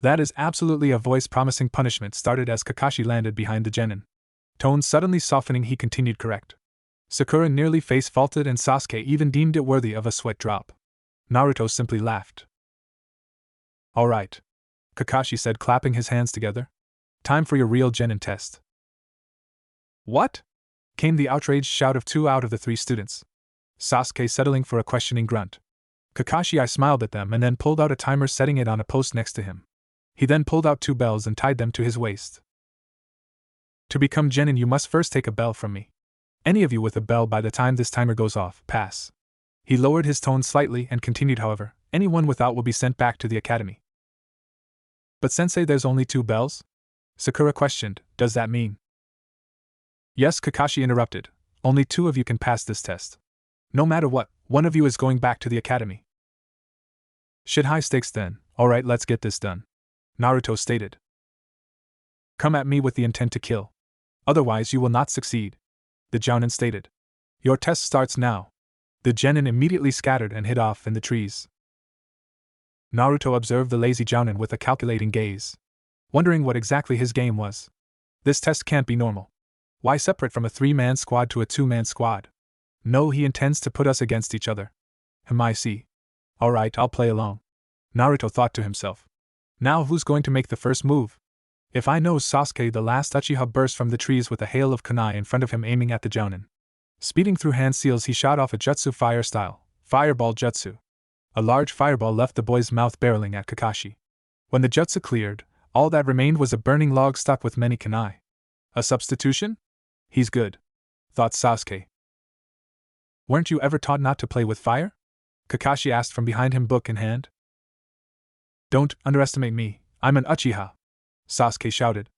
That is absolutely a voice promising punishment started as Kakashi landed behind the genin. Tone suddenly softening, he continued, correct. Sakura nearly face-faulted and Sasuke even deemed it worthy of a sweat drop. Naruto simply laughed. Alright, Kakashi said, clapping his hands together. Time for your real genin test. What? Came the outraged shout of two out of the three students. Sasuke settling for a questioning grunt. Kakashi I smiled at them and then pulled out a timer, setting it on a post next to him. He then pulled out 2 bells and tied them to his waist. To become genin you must first take a bell from me. Any of you with a bell by the time this timer goes off, pass. He lowered his tone slightly and continued, however, anyone without will be sent back to the academy. But sensei, there's only 2 bells? Sakura questioned, does that mean? Yes, Kakashi interrupted, only 2 of you can pass this test. No matter what, one of you is going back to the academy. Shit, high stakes then, alright, let's get this done. Naruto stated. Come at me with the intent to kill. Otherwise you will not succeed. The Jounin stated. Your test starts now. The genin immediately scattered and hid off in the trees. Naruto observed the lazy Jounin with a calculating gaze, wondering what exactly his game was. This test can't be normal. Why separate from a 3-man squad to a 2-man squad? No, he intends to put us against each other. I see. Alright, I'll play along. Naruto thought to himself. Now who's going to make the first move? If I know Sasuke, the last Uchiha burst from the trees with a hail of kunai in front of him aiming at the Jounin. Speeding through hand seals, he shot off a jutsu fire style, fireball jutsu. A large fireball left the boy's mouth barreling at Kakashi. When the jutsu cleared, all that remained was a burning log stuck with many kunai. A substitution? He's good, thought Sasuke. Weren't you ever taught not to play with fire? Kakashi asked from behind him, book in hand. Don't underestimate me, I'm an Uchiha, Sasuke shouted.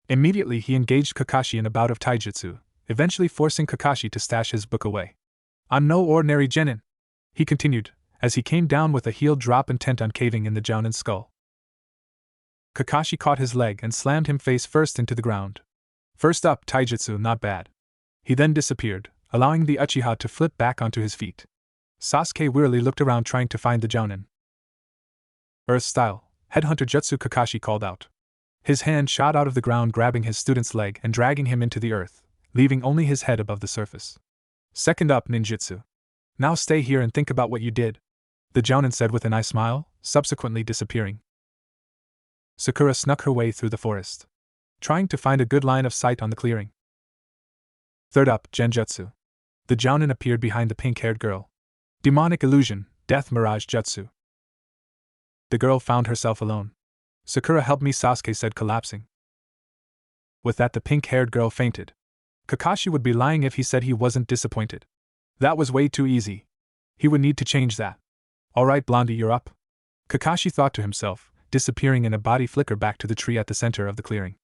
Immediately he engaged Kakashi in a bout of taijutsu, eventually forcing Kakashi to stash his book away. I'm no ordinary genin, he continued, as he came down with a heel drop intent on caving in the Jounin's skull. Kakashi caught his leg and slammed him face first into the ground. First up, taijutsu, not bad. He then disappeared, allowing the Uchiha to flip back onto his feet. Sasuke wearily looked around trying to find the Jounin. Earth style, headhunter jutsu, Kakashi called out. His hand shot out of the ground, grabbing his student's leg and dragging him into the earth, leaving only his head above the surface. Second up, ninjutsu. Now stay here and think about what you did, the Jounin said with an eye smile, subsequently disappearing. Sakura snuck her way through the forest, trying to find a good line of sight on the clearing. Third up, genjutsu. The Jounin appeared behind the pink-haired girl. Demonic illusion, death mirage jutsu. The girl found herself alone. Sakura, help me, Sasuke said, collapsing. With that, the pink-haired girl fainted. Kakashi would be lying if he said he wasn't disappointed. That was way too easy. He would need to change that. Alright, Blondie, you're up, Kakashi thought to himself, disappearing in a body flicker back to the tree at the center of the clearing.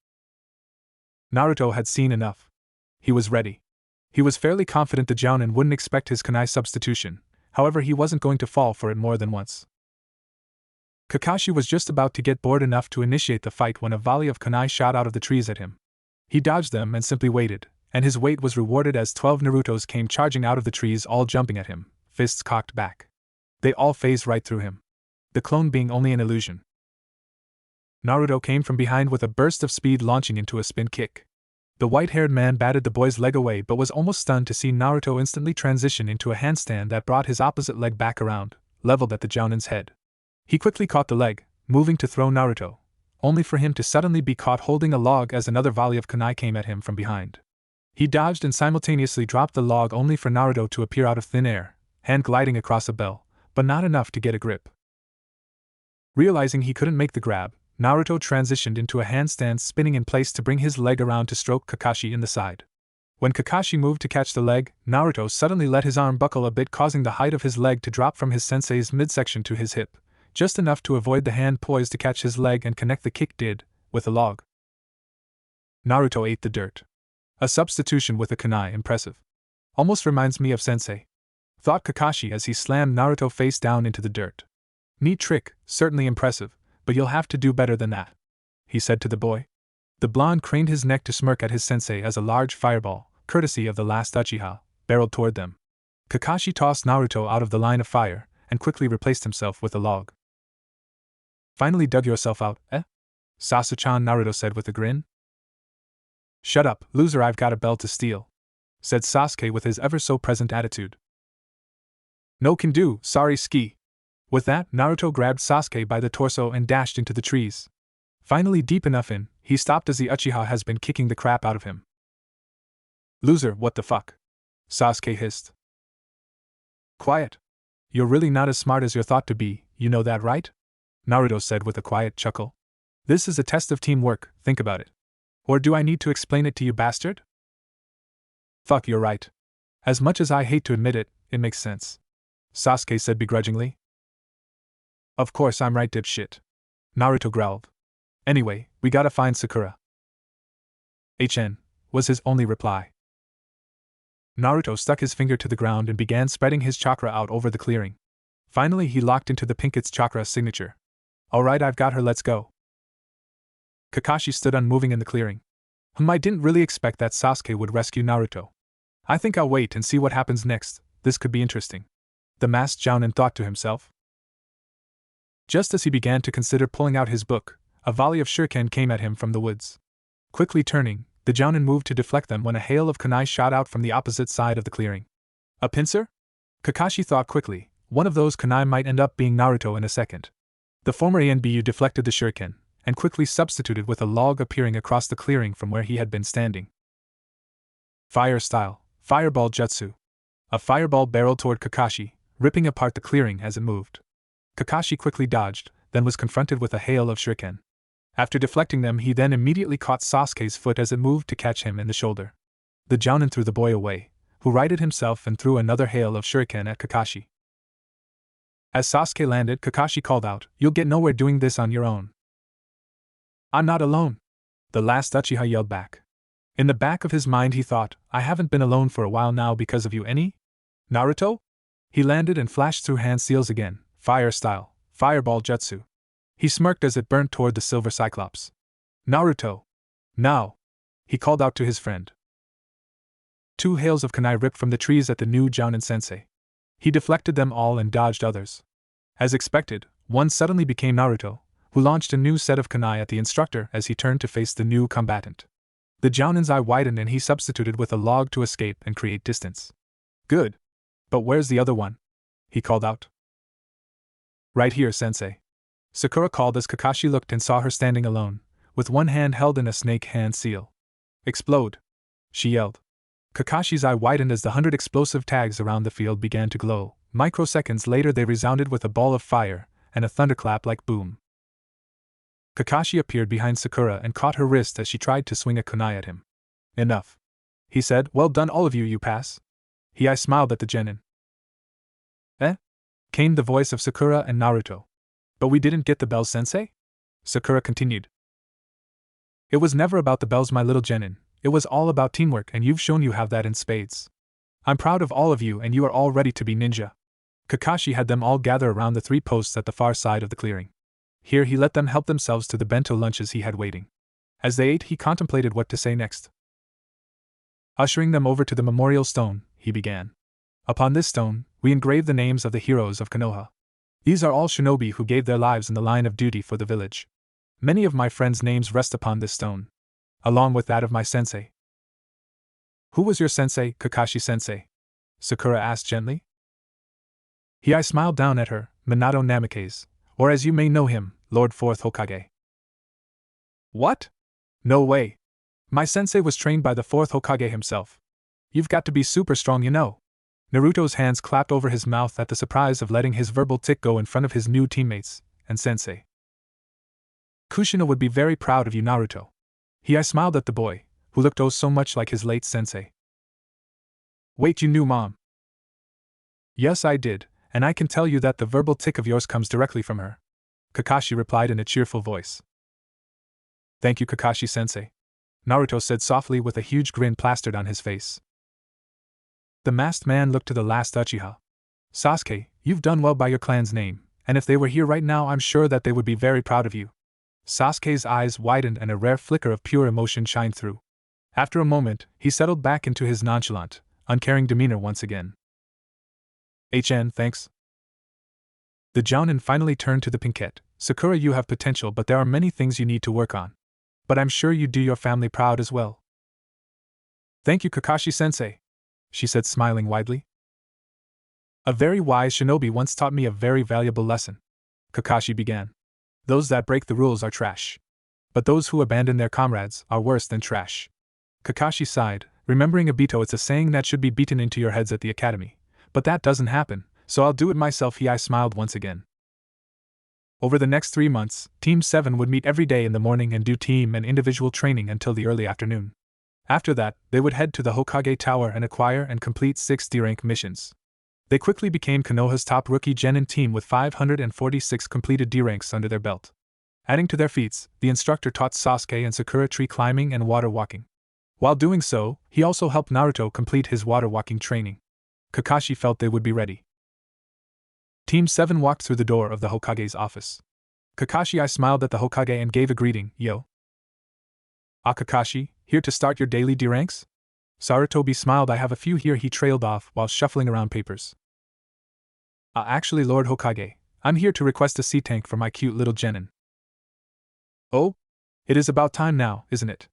Naruto had seen enough. He was ready. He was fairly confident the Jounin wouldn't expect his kunai substitution, however he wasn't going to fall for it more than once. Kakashi was just about to get bored enough to initiate the fight when a volley of kunai shot out of the trees at him. He dodged them and simply waited, and his wait was rewarded as 12 Narutos came charging out of the trees, all jumping at him, fists cocked back. They all phased right through him, the clone being only an illusion. Naruto came from behind with a burst of speed, launching into a spin kick. The white-haired man batted the boy's leg away but was almost stunned to see Naruto instantly transition into a handstand that brought his opposite leg back around, leveled at the Jounin's head. He quickly caught the leg, moving to throw Naruto, only for him to suddenly be caught holding a log as another volley of kunai came at him from behind. He dodged and simultaneously dropped the log, only for Naruto to appear out of thin air, hand gliding across a bell, but not enough to get a grip. Realizing he couldn't make the grab, Naruto transitioned into a handstand, spinning in place to bring his leg around to stroke Kakashi in the side. When Kakashi moved to catch the leg, Naruto suddenly let his arm buckle a bit, causing the height of his leg to drop from his sensei's midsection to his hip, just enough to avoid the hand poised to catch his leg and connect the kick did, with a log. Naruto ate the dirt. A substitution with a kunai, impressive. Almost reminds me of sensei, thought Kakashi as he slammed Naruto face down into the dirt. Neat trick, certainly impressive, but you'll have to do better than that, he said to the boy. The blonde craned his neck to smirk at his sensei as a large fireball, courtesy of the last Uchiha, barreled toward them. Kakashi tossed Naruto out of the line of fire and quickly replaced himself with a log. Finally dug yourself out, eh? Sasuchan, Naruto said with a grin. Shut up, loser, I've got a bell to steal, said Sasuke with his ever-so-present attitude. No can do, sorry ski. With that, Naruto grabbed Sasuke by the torso and dashed into the trees. Finally deep enough in, he stopped as the Uchiha has been kicking the crap out of him. Loser, what the fuck? Sasuke hissed. Quiet. You're really not as smart as you're thought to be, you know that, right? Naruto said with a quiet chuckle. This is a test of teamwork, think about it. Or do I need to explain it to you, bastard? Fuck, you're right. As much as I hate to admit it, it makes sense. Sasuke said begrudgingly. Of course I'm right, dipshit. Naruto growled. Anyway, we gotta find Sakura. HN, was his only reply. Naruto stuck his finger to the ground and began spreading his chakra out over the clearing. Finally he locked into the Pinket's chakra signature. Alright, I've got her, let's go. Kakashi stood unmoving in the clearing. I didn't really expect that Sasuke would rescue Naruto. I think I'll wait and see what happens next, this could be interesting. The masked Jounin thought to himself. Just as he began to consider pulling out his book, a volley of shuriken came at him from the woods. Quickly turning, the Jounin moved to deflect them when a hail of kunai shot out from the opposite side of the clearing. A pincer? Kakashi thought quickly, one of those kunai might end up being Naruto in a second. The former ANBU deflected the shuriken, and quickly substituted with a log appearing across the clearing from where he had been standing. Fire style, fireball jutsu. A fireball barreled toward Kakashi, ripping apart the clearing as it moved. Kakashi quickly dodged, then was confronted with a hail of shuriken. After deflecting them, he then immediately caught Sasuke's foot as it moved to catch him in the shoulder. The Jounin threw the boy away, who righted himself and threw another hail of shuriken at Kakashi. As Sasuke landed, Kakashi called out, "You'll get nowhere doing this on your own." "I'm not alone," the last Uchiha yelled back. In the back of his mind he thought, I haven't been alone for a while now because of you, any? Naruto? He landed and flashed through hand seals again, fire style, fireball jutsu. He smirked as it burnt toward the silver cyclops. Naruto! Now! He called out to his friend. Two hails of kunai ripped from the trees at the new Jounin sensei. He deflected them all and dodged others. As expected, one suddenly became Naruto, who launched a new set of kunai at the instructor as he turned to face the new combatant. The Jounin's eye widened and he substituted with a log to escape and create distance. Good. But where's the other one? He called out. Right here, sensei. Sakura called as Kakashi looked and saw her standing alone, with one hand held in a snake hand seal. Explode! She yelled. Kakashi's eye widened as the 100 explosive tags around the field began to glow. Microseconds later they resounded with a ball of fire, and a thunderclap like boom. Kakashi appeared behind Sakura and caught her wrist as she tried to swing a kunai at him. Enough. He said, well done all of you, you pass. I smiled at the genin. Eh? Came the voice of Sakura and Naruto. But we didn't get the bells, sensei? Sakura continued. It was never about the bells, my little genin. It was all about teamwork, and you've shown you have that in spades. I'm proud of all of you, and you are all ready to be ninja. Kakashi had them all gather around the 3 posts at the far side of the clearing. Here he let them help themselves to the bento lunches he had waiting. As they ate, he contemplated what to say next. Ushering them over to the memorial stone, he began. Upon this stone, we engrave the names of the heroes of Konoha. These are all shinobi who gave their lives in the line of duty for the village. Many of my friends' names rest upon this stone, along with that of my sensei. Who was your sensei, Kakashi-sensei? Sakura asked gently. I smiled down at her, Minato Namikaze, or as you may know him, Lord 4th Hokage. What? No way. My sensei was trained by the 4th Hokage himself. You've got to be super strong, you know. Naruto's hands clapped over his mouth at the surprise of letting his verbal tick go in front of his new teammates, and sensei. Kushina would be very proud of you, Naruto. I smiled at the boy, who looked oh so much like his late sensei. Wait, you knew Mom? Yes, I did, and I can tell you that the verbal tick of yours comes directly from her. Kakashi replied in a cheerful voice. Thank you, Kakashi-sensei. Naruto said softly with a huge grin plastered on his face. The masked man looked to the last Uchiha. Sasuke, you've done well by your clan's name, and if they were here right now I'm sure that they would be very proud of you. Sasuke's eyes widened and a rare flicker of pure emotion shined through. After a moment, he settled back into his nonchalant, uncaring demeanor once again. HN, thanks. The Jounin finally turned to the Pinkette. Sakura, you have potential, but there are many things you need to work on. But I'm sure you do your family proud as well. Thank you, Kakashi-sensei, she said, smiling widely. A very wise shinobi once taught me a very valuable lesson. Kakashi began. Those that break the rules are trash. But those who abandon their comrades are worse than trash. Kakashi sighed, remembering Obito. It's a saying that should be beaten into your heads at the academy. But that doesn't happen, so I'll do it myself. I smiled once again. Over the next 3 months, Team 7 would meet every day in the morning and do team and individual training until the early afternoon. After that, they would head to the Hokage Tower and acquire and complete 6 D-rank missions. They quickly became Konoha's top rookie genin team with 546 completed D-ranks under their belt. Adding to their feats, the instructor taught Sasuke and Sakura tree climbing and water walking. While doing so, he also helped Naruto complete his water walking training. Kakashi felt they would be ready. Team 7 walked through the door of the Hokage's office. Kakashi smiled at the Hokage and gave a greeting. Yo. Kakashi, here to start your daily D-ranks? Sarutobi smiled. I have a few here. He trailed off while shuffling around papers. Actually, Lord Hokage, I'm here to request a sea tank for my cute little genin. Oh? It is about time now, isn't it?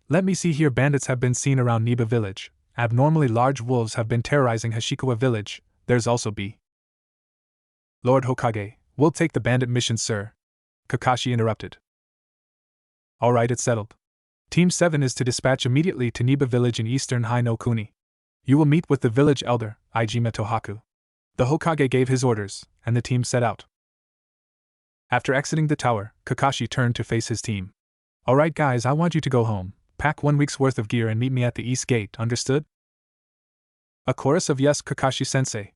Let me see here. Bandits have been seen around Niba village. Abnormally large wolves have been terrorizing Hashikawa village. There's also B. Lord Hokage, we'll take the bandit mission, sir. Kakashi interrupted. Alright, it's settled. Team 7 is to dispatch immediately to Niba village in eastern Hai-no-Kuni. You will meet with the village elder, Ijima Tohaku. The Hokage gave his orders, and the team set out. After exiting the tower, Kakashi turned to face his team. Alright guys, I want you to go home, pack 1 week's worth of gear and meet me at the east gate, understood? A chorus of yes, Kakashi-sensei,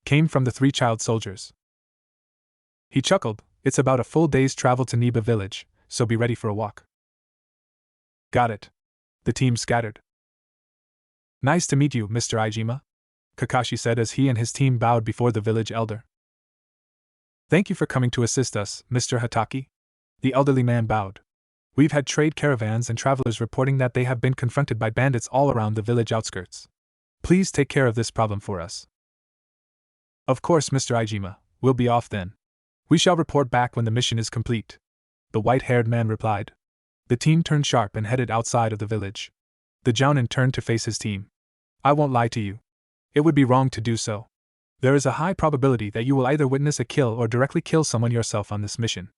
came from the 3 child soldiers. He chuckled. It's about a full day's travel to Niba village, so be ready for a walk. Got it. The team scattered. Nice to meet you, Mr. Ijima, Kakashi said as he and his team bowed before the village elder. Thank you for coming to assist us, Mr. Hataki. The elderly man bowed. We've had trade caravans and travelers reporting that they have been confronted by bandits all around the village outskirts. Please take care of this problem for us. Of course, Mr. Ijima, we'll be off then. We shall report back when the mission is complete, the white-haired man replied. The team turned sharp and headed outside of the village. The Jounin turned to face his team. I won't lie to you. It would be wrong to do so. There is a high probability that you will either witness a kill or directly kill someone yourself on this mission.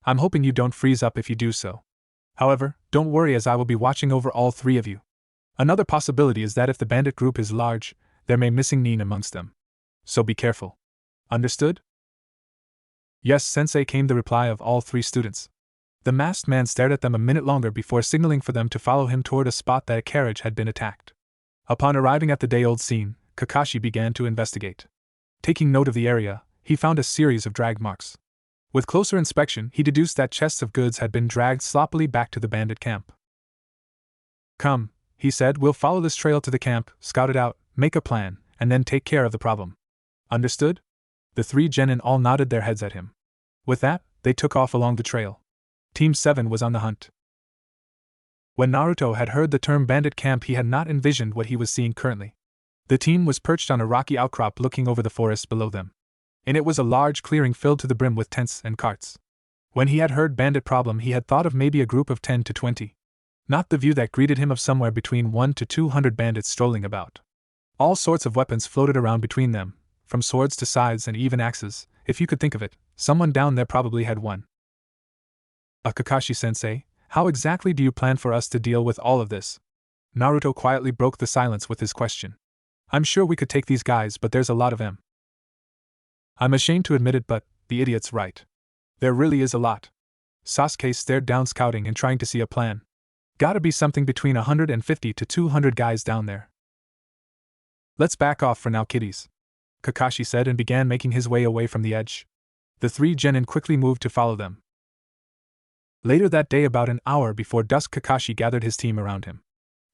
I'm hoping you don't freeze up if you do so. However, don't worry as I will be watching over all 3 of you. Another possibility is that if the bandit group is large, there may be missing nin amongst them. So be careful. Understood? Yes, sensei, came the reply of all 3 students. The masked man stared at them a minute longer before signaling for them to follow him toward a spot that a carriage had been attacked. Upon arriving at the day-old scene, Kakashi began to investigate. Taking note of the area, he found a series of drag marks. With closer inspection, he deduced that chests of goods had been dragged sloppily back to the bandit camp. Come, he said, we'll follow this trail to the camp, scout it out, make a plan, and then take care of the problem. Understood? The 3 genin all nodded their heads at him. With that, they took off along the trail. Team 7 was on the hunt. When Naruto had heard the term bandit camp, he had not envisioned what he was seeing currently. The team was perched on a rocky outcrop looking over the forest below them. In it was a large clearing filled to the brim with tents and carts. When he had heard bandit problem, he had thought of maybe a group of 10 to 20. Not the view that greeted him of somewhere between 1 to 200 bandits strolling about. All sorts of weapons floated around between them, from swords to scythes and even axes. If you could think of it, someone down there probably had one. Kakashi-sensei, how exactly do you plan for us to deal with all of this? Naruto quietly broke the silence with his question. I'm sure we could take these guys, but there's a lot of them. I'm ashamed to admit it, but the idiot's right. There really is a lot. Sasuke stared down, scouting and trying to see a plan. Gotta be something between 150 to 200 guys down there. Let's back off for now, kiddies, Kakashi said and began making his way away from the edge. The 3 genin quickly moved to follow them. Later that day, about an hour before dusk, Kakashi gathered his team around him.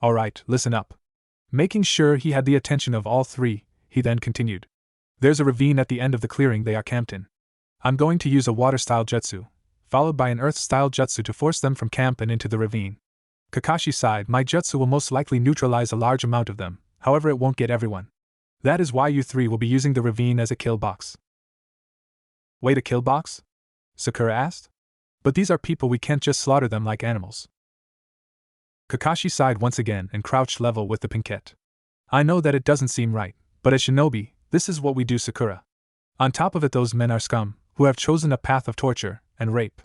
Alright, listen up. Making sure he had the attention of all 3, he then continued. There's a ravine at the end of the clearing they are camped in. I'm going to use a water-style jutsu, followed by an earth-style jutsu to force them from camp and into the ravine. Kakashi sighed. My jutsu will most likely neutralize a large amount of them, however it won't get everyone. That is why you 3 will be using the ravine as a kill box. Wait, a kill box? Sakura asked. But these are people, we can't just slaughter them like animals. Kakashi sighed once again and crouched level with the pinkette. I know that it doesn't seem right, but as shinobi, this is what we do, Sakura. On top of it, those men are scum, who have chosen a path of torture and rape,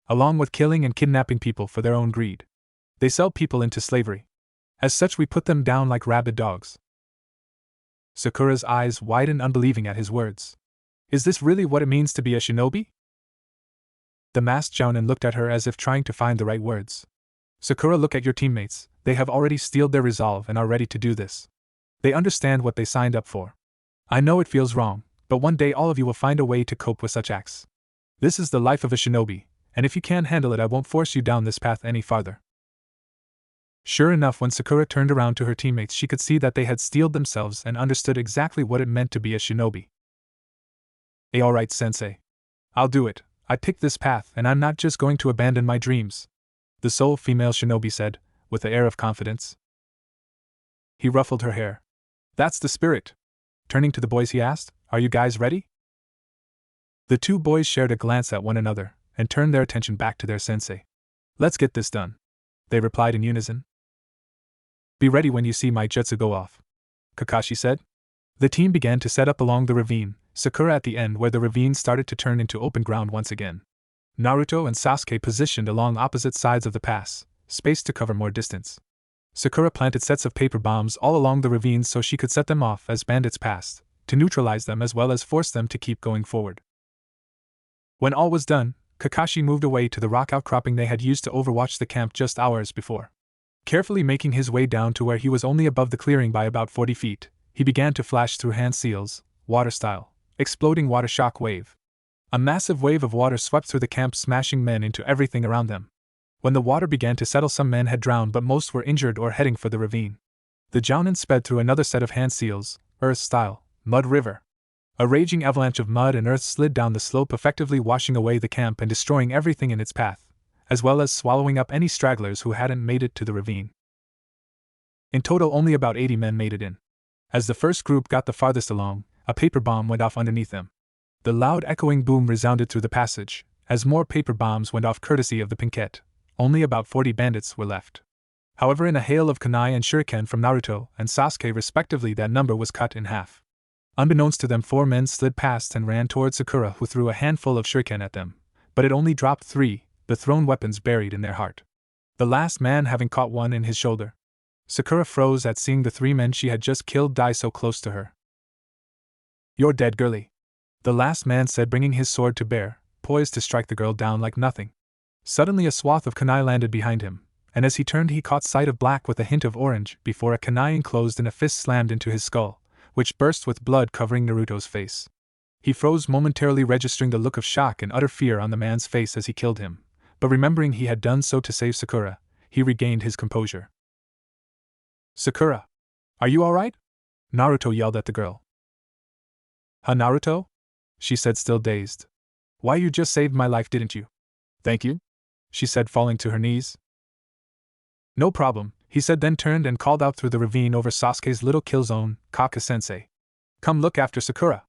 along with killing and kidnapping people for their own greed. They sell people into slavery. As such, we put them down like rabid dogs. Sakura's eyes widened unbelieving at his words. Is this really what it means to be a shinobi? The masked Jounin looked at her as if trying to find the right words. Sakura, look at your teammates, they have already steeled their resolve and are ready to do this. They understand what they signed up for. I know it feels wrong, but one day all of you will find a way to cope with such acts. This is the life of a shinobi, and if you can't handle it, I won't force you down this path any farther. Sure enough, when Sakura turned around to her teammates, she could see that they had steeled themselves and understood exactly what it meant to be a shinobi. Hey, alright, sensei. I'll do it. I picked this path, and I'm not just going to abandon my dreams, the sole female shinobi said, with an air of confidence. He ruffled her hair. That's the spirit. Turning to the boys, he asked, Are you guys ready? The two boys shared a glance at one another and turned their attention back to their sensei. Let's get this done, they replied in unison. Be ready when you see my jutsu go off, Kakashi said. The team began to set up along the ravine, Sakura at the end where the ravine started to turn into open ground once again. Naruto and Sasuke positioned along opposite sides of the pass, spaced to cover more distance. Sakura planted sets of paper bombs all along the ravine so she could set them off as bandits passed, to neutralize them as well as force them to keep going forward. When all was done, Kakashi moved away to the rock outcropping they had used to overwatch the camp just hours before. Carefully making his way down to where he was only above the clearing by about 40 feet, he began to flash through hand seals, water style, exploding water shock wave. A massive wave of water swept through the camp, smashing men into everything around them. When the water began to settle, some men had drowned, but most were injured or heading for the ravine. The Jounin sped through another set of hand seals, earth style, mud river. A raging avalanche of mud and earth slid down the slope, effectively washing away the camp and destroying everything in its path, as well as swallowing up any stragglers who hadn't made it to the ravine. In total, only about 80 men made it in. As the first group got the farthest along, a paper bomb went off underneath them. The loud echoing boom resounded through the passage. As more paper bombs went off courtesy of the Pinkette, only about 40 bandits were left. However, in a hail of kunai and shuriken from Naruto and Sasuke respectively, that number was cut in half. Unbeknownst to them, 4 men slid past and ran toward Sakura, who threw a handful of shuriken at them, but it only dropped 3, the thrown weapons buried in their heart. The last man having caught one in his shoulder. Sakura froze at seeing the 3 men she had just killed die so close to her. You're dead, girlie, the last man said, bringing his sword to bear, poised to strike the girl down like nothing. Suddenly a swath of kunai landed behind him, and as he turned he caught sight of black with a hint of orange before a kunai enclosed in a fist slammed into his skull, which burst with blood covering Naruto's face. He froze momentarily, registering the look of shock and utter fear on the man's face as he killed him, but remembering he had done so to save Sakura, he regained his composure. Sakura, are you alright? Naruto yelled at the girl. Huh, Naruto? She said, still dazed. Why, you just saved my life, didn't you? Thank you, she said, falling to her knees. No problem, he said, then turned and called out through the ravine over Sasuke's little kill zone, Kaka-sensei. Come look after Sakura.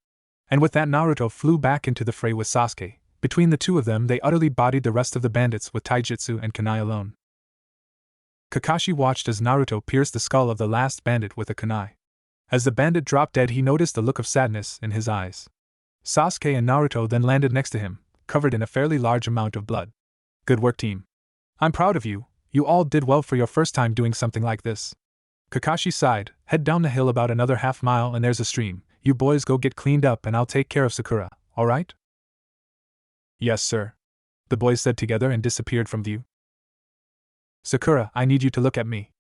And with that, Naruto flew back into the fray with Sasuke. Between the two of them, they utterly bodied the rest of the bandits with taijutsu and kunai alone. Kakashi watched as Naruto pierced the skull of the last bandit with a kunai. As the bandit dropped dead, he noticed a look of sadness in his eyes. Sasuke and Naruto then landed next to him, covered in a fairly large amount of blood. Good work, team. I'm proud of you. You all did well for your first time doing something like this. Kakashi sighed. Head down the hill about another half mile and there's a stream. You boys go get cleaned up and I'll take care of Sakura, alright? Yes, sir, the boys said together and disappeared from view. Sakura, I need you to look at me.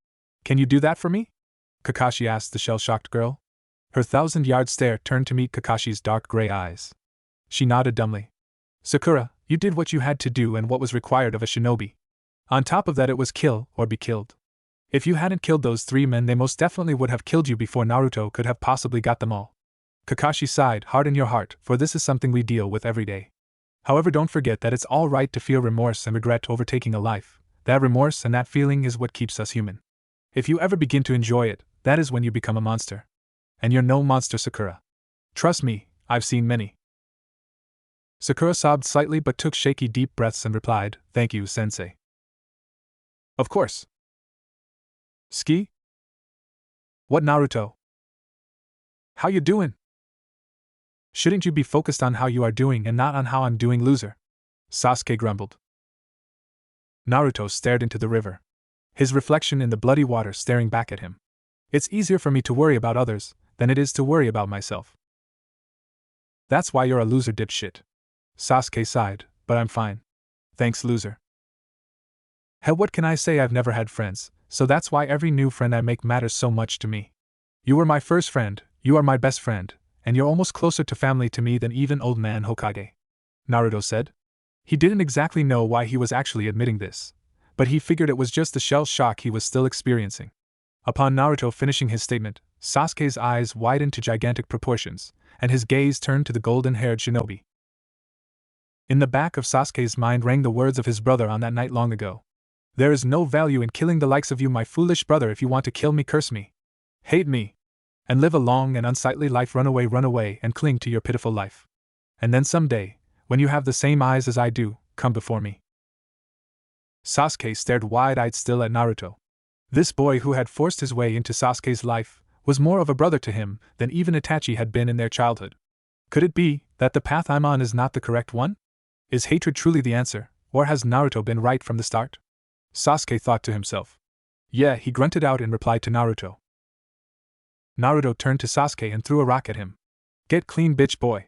Can you do that for me? Kakashi asked the shell-shocked girl. Her 1,000-yard stare turned to meet Kakashi's dark gray eyes. She nodded dumbly. Sakura, you did what you had to do and what was required of a shinobi. On top of that, it was kill or be killed. If you hadn't killed those 3 men, they most definitely would have killed you before Naruto could have possibly got them all. Kakashi sighed. Harden your heart, for this is something we deal with every day. However, don't forget that it's all right to feel remorse and regret over taking a life. That remorse and that feeling is what keeps us human. If you ever begin to enjoy it, that is when you become a monster. And you're no monster, Sakura. Trust me, I've seen many. Sakura sobbed slightly but took shaky deep breaths and replied, Thank you, sensei. Of course. Ski? What, Naruto? How you doing? Shouldn't you be focused on how you are doing and not on how I'm doing, loser? Sasuke grumbled. Naruto stared into the river, his reflection in the bloody water staring back at him. It's easier for me to worry about others, than it is to worry about myself. That's why you're a loser, dipshit. Sasuke sighed, but I'm fine. Thanks, loser. Hell, what can I say? I've never had friends, so that's why every new friend I make matters so much to me. You were my first friend, you are my best friend, and you're almost closer to family to me than even old man Hokage. Naruto said. He didn't exactly know why he was actually admitting this, but he figured it was just the shell shock he was still experiencing. Upon Naruto finishing his statement, Sasuke's eyes widened to gigantic proportions, and his gaze turned to the golden-haired shinobi. In the back of Sasuke's mind rang the words of his brother on that night long ago. There is no value in killing the likes of you, my foolish brother. If you want to kill me, curse me. Hate me. And live a long and unsightly life. Run away, and cling to your pitiful life. And then someday, when you have the same eyes as I do, come before me. Sasuke stared wide-eyed still at Naruto. This boy who had forced his way into Sasuke's life was more of a brother to him than even Itachi had been in their childhood. Could it be that the path I'm on is not the correct one? Is hatred truly the answer, or has Naruto been right from the start? Sasuke thought to himself. Yeah, he grunted out in reply to Naruto. Naruto turned to Sasuke and threw a rock at him. Get clean, bitch boy,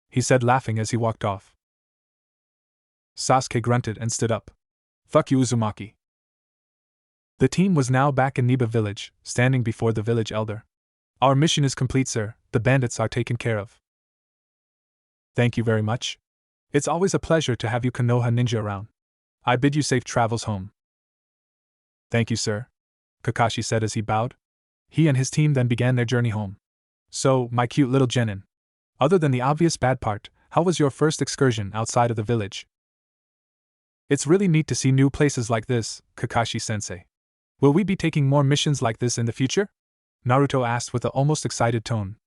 he said, laughing as he walked off. Sasuke grunted and stood up. Fuck you, Uzumaki. The team was now back in Niba village, standing before the village elder. Our mission is complete, sir. The bandits are taken care of. Thank you very much. It's always a pleasure to have you Konoha ninja around. I bid you safe travels home. Thank you, sir, Kakashi said as he bowed. He and his team then began their journey home. So, my cute little genin. Other than the obvious bad part, how was your first excursion outside of the village? It's really neat to see new places like this, Kakashi-sensei. Will we be taking more missions like this in the future? Naruto asked with an almost excited tone.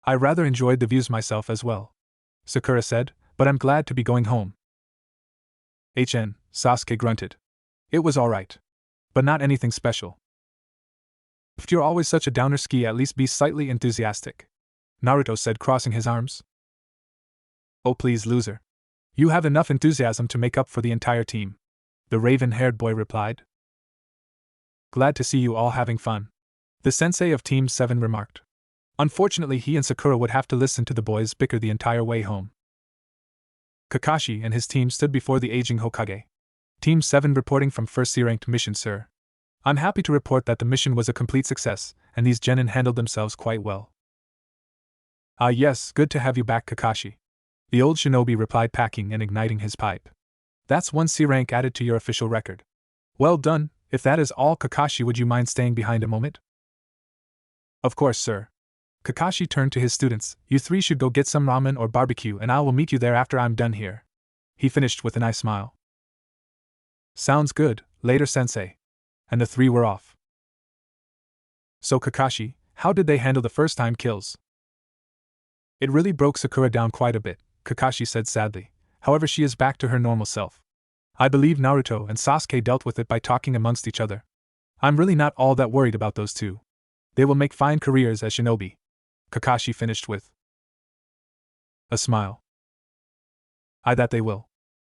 I rather enjoyed the views myself as well, Sakura said, but I'm glad to be going home. Sasuke grunted. It was alright. But not anything special. If you're always such a downer ski, at least be slightly enthusiastic, Naruto said, crossing his arms. Oh please, loser. You have enough enthusiasm to make up for the entire team, the raven-haired boy replied. Glad to see you all having fun, the sensei of Team 7 remarked. Unfortunately, he and Sakura would have to listen to the boys bicker the entire way home. Kakashi and his team stood before the aging Hokage. Team 7 reporting from first C-ranked mission, sir. I'm happy to report that the mission was a complete success, and these genin handled themselves quite well. Ah yes, good to have you back, Kakashi, the old shinobi replied, packing and igniting his pipe. That's one C-rank added to your official record. Well done. If that is all, Kakashi, would you mind staying behind a moment? Of course, sir. Kakashi turned to his students. You three should go get some ramen or barbecue, and I will meet you there after I'm done here. He finished with a nice smile. Sounds good, later, sensei. And the three were off. So Kakashi, how did they handle the first-time kills? It really broke Sakura down quite a bit, Kakashi said sadly. However, she is back to her normal self. I believe Naruto and Sasuke dealt with it by talking amongst each other. I'm really not all that worried about those two. They will make fine careers as shinobi, Kakashi finished with a smile. Aye, that they will,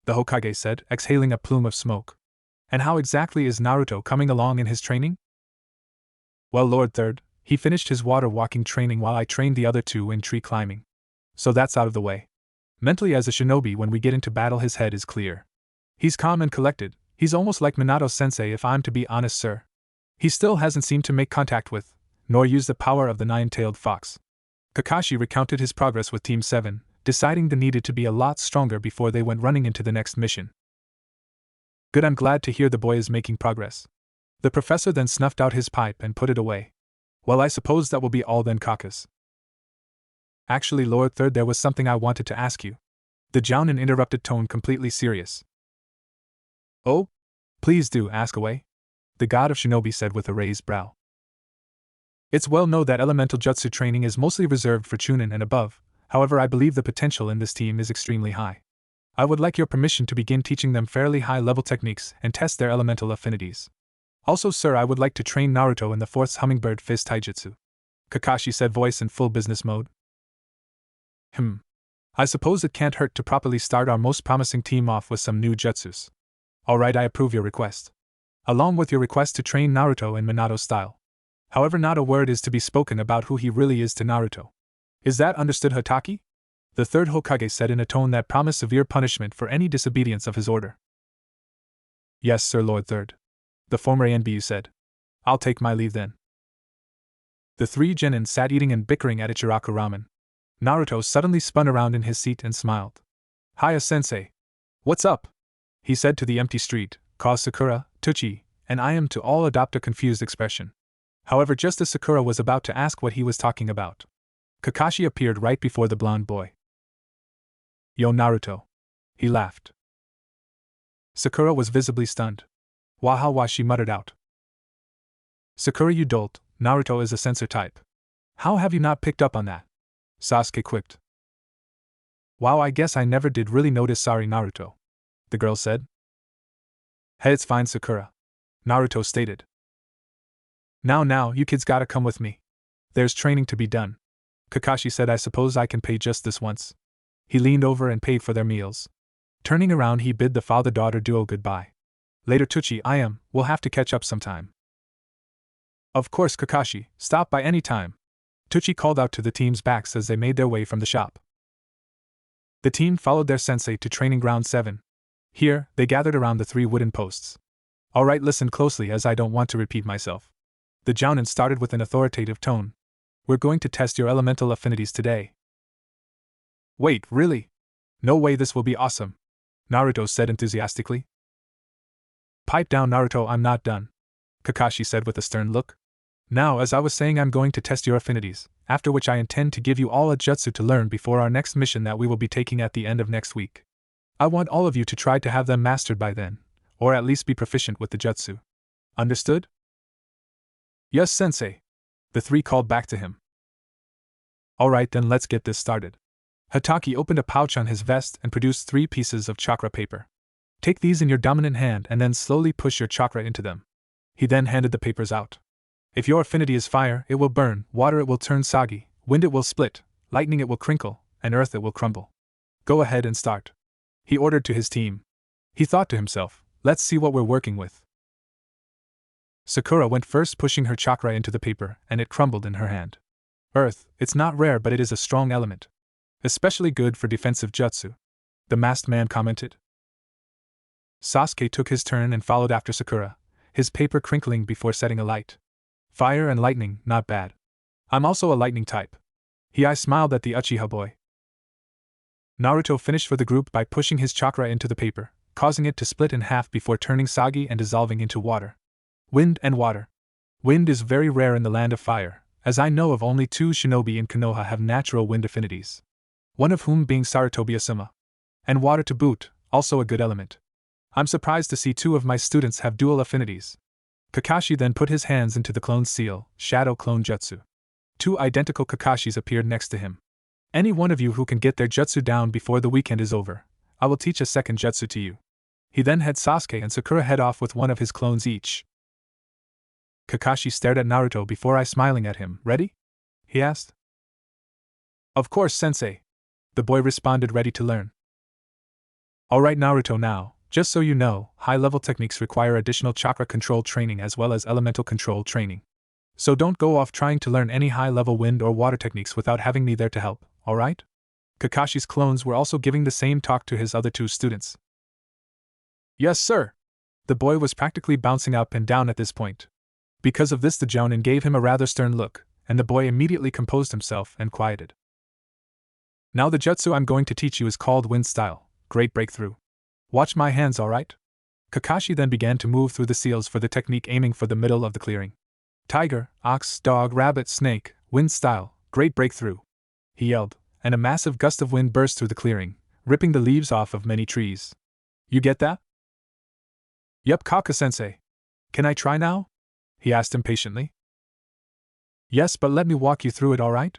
the Hokage said, exhaling a plume of smoke. And how exactly is Naruto coming along in his training? Well, Lord Third, he finished his water walking training while I trained the other two in tree climbing. So that's out of the way. Mentally, as a shinobi, when we get into battle, his head is clear. He's calm and collected. He's almost like Minato-sensei, if I'm to be honest, sir. He still hasn't seemed to make contact with, nor use the power of the nine-tailed fox. Kakashi recounted his progress with Team 7, deciding they needed to be a lot stronger before they went running into the next mission. Good, I'm glad to hear the boy is making progress. The professor then snuffed out his pipe and put it away. Well, I suppose that will be all then, Kakas. Actually, Lord Third, there was something I wanted to ask you. The Jounin interrupted, tone completely serious. Oh? Please do ask away, the god of shinobi said with a raised brow. It's well known that elemental jutsu training is mostly reserved for Chunin and above, however I believe the potential in this team is extremely high. I would like your permission to begin teaching them fairly high-level techniques and test their elemental affinities. Also, sir, I would like to train Naruto in the fourth hummingbird fist taijutsu, Kakashi said, voice in full business mode. I suppose it can't hurt to properly start our most promising team off with some new jutsus. Alright, I approve your request. Along with your request to train Naruto in Minato style. However, not a word is to be spoken about who he really is to Naruto. Is that understood, Hatake? The third Hokage said in a tone that promised severe punishment for any disobedience of his order. Yes, Sir Lord Third. The former ANBU said. I'll take my leave then. The three genin sat eating and bickering at Ichiraku ramen. Naruto suddenly spun around in his seat and smiled. Hiya sensei. What's up? He said to the empty street, cause Sakura, Tuchi, and I am to all adopt a confused expression. However, just as Sakura was about to ask what he was talking about, Kakashi appeared right before the blonde boy. Yo Naruto. He laughed. Sakura was visibly stunned. Wahawa, she muttered out. Sakura, you dolt, Naruto is a censor type. How have you not picked up on that? Sasuke quipped. Wow, I guess I never did really notice, sorry Naruto. The girl said. Hey, it's fine Sakura. Naruto stated. Now, you kids gotta come with me. There's training to be done. Kakashi said, I suppose I can pay just this once. He leaned over and paid for their meals. Turning around, he bid the father-daughter duo goodbye. Later Tuchi, we'll have to catch up sometime. Of course Kakashi, stop by any time. Tuchi called out to the team's backs as they made their way from the shop. The team followed their sensei to Training Ground 7. Here, they gathered around the 3 wooden posts. Alright, listen closely as I don't want to repeat myself. The Jounin started with an authoritative tone. We're going to test your elemental affinities today. Wait, really? No way, this will be awesome. Naruto said enthusiastically. Pipe down Naruto, I'm not done. Kakashi said with a stern look. Now, as I was saying, I'm going to test your affinities, after which I intend to give you all a jutsu to learn before our next mission that we will be taking at the end of next week. I want all of you to try to have them mastered by then, or at least be proficient with the jutsu. Understood? Yes, sensei. The 3 called back to him. Alright then, let's get this started. Hatake opened a pouch on his vest and produced 3 pieces of chakra paper. Take these in your dominant hand and then slowly push your chakra into them. He then handed the papers out. If your affinity is fire, it will burn, water it will turn soggy, wind it will split, lightning it will crinkle, and earth it will crumble. Go ahead and start. He ordered to his team. He thought to himself, let's see what we're working with. Sakura went first, pushing her chakra into the paper, and it crumbled in her hand. Earth, it's not rare but it is a strong element. Especially good for defensive jutsu. The masked man commented. Sasuke took his turn and followed after Sakura, his paper crinkling before setting alight. Fire and lightning, not bad. I'm also a lightning type. I smiled at the Uchiha boy. Naruto finished for the group by pushing his chakra into the paper, causing it to split in half before turning soggy and dissolving into water. Wind and water. Wind is very rare in the land of fire, as I know of only 2 shinobi in Konoha have natural wind affinities. One of whom being Sarutobi Asuma. And water to boot, also a good element. I'm surprised to see 2 of my students have dual affinities. Kakashi then put his hands into the clone seal, shadow clone jutsu. 2 identical Kakashis appeared next to him. Any one of you who can get their jutsu down before the weekend is over, I will teach a second jutsu to you. He then had Sasuke and Sakura head off with one of his clones each. Kakashi stared at Naruto before smiling at him. Ready? He asked. Of course, sensei. The boy responded, ready to learn. Alright Naruto, now, just so you know, high-level techniques require additional chakra control training as well as elemental control training. So don't go off trying to learn any high-level wind or water techniques without having me there to help, alright? Kakashi's clones were also giving the same talk to his other 2 students. Yes, sir. The boy was practically bouncing up and down at this point. Because of this, the Jounin gave him a rather stern look, and the boy immediately composed himself and quieted. Now the jutsu I'm going to teach you is called Wind Style, Great Breakthrough. Watch my hands, alright? Kakashi then began to move through the seals for the technique, aiming for the middle of the clearing. Tiger, ox, dog, rabbit, snake, wind style, great breakthrough. He yelled, and a massive gust of wind burst through the clearing, ripping the leaves off of many trees. You get that? Yup, Kaka-sensei. Can I try now? He asked impatiently. Yes, but let me walk you through it, alright?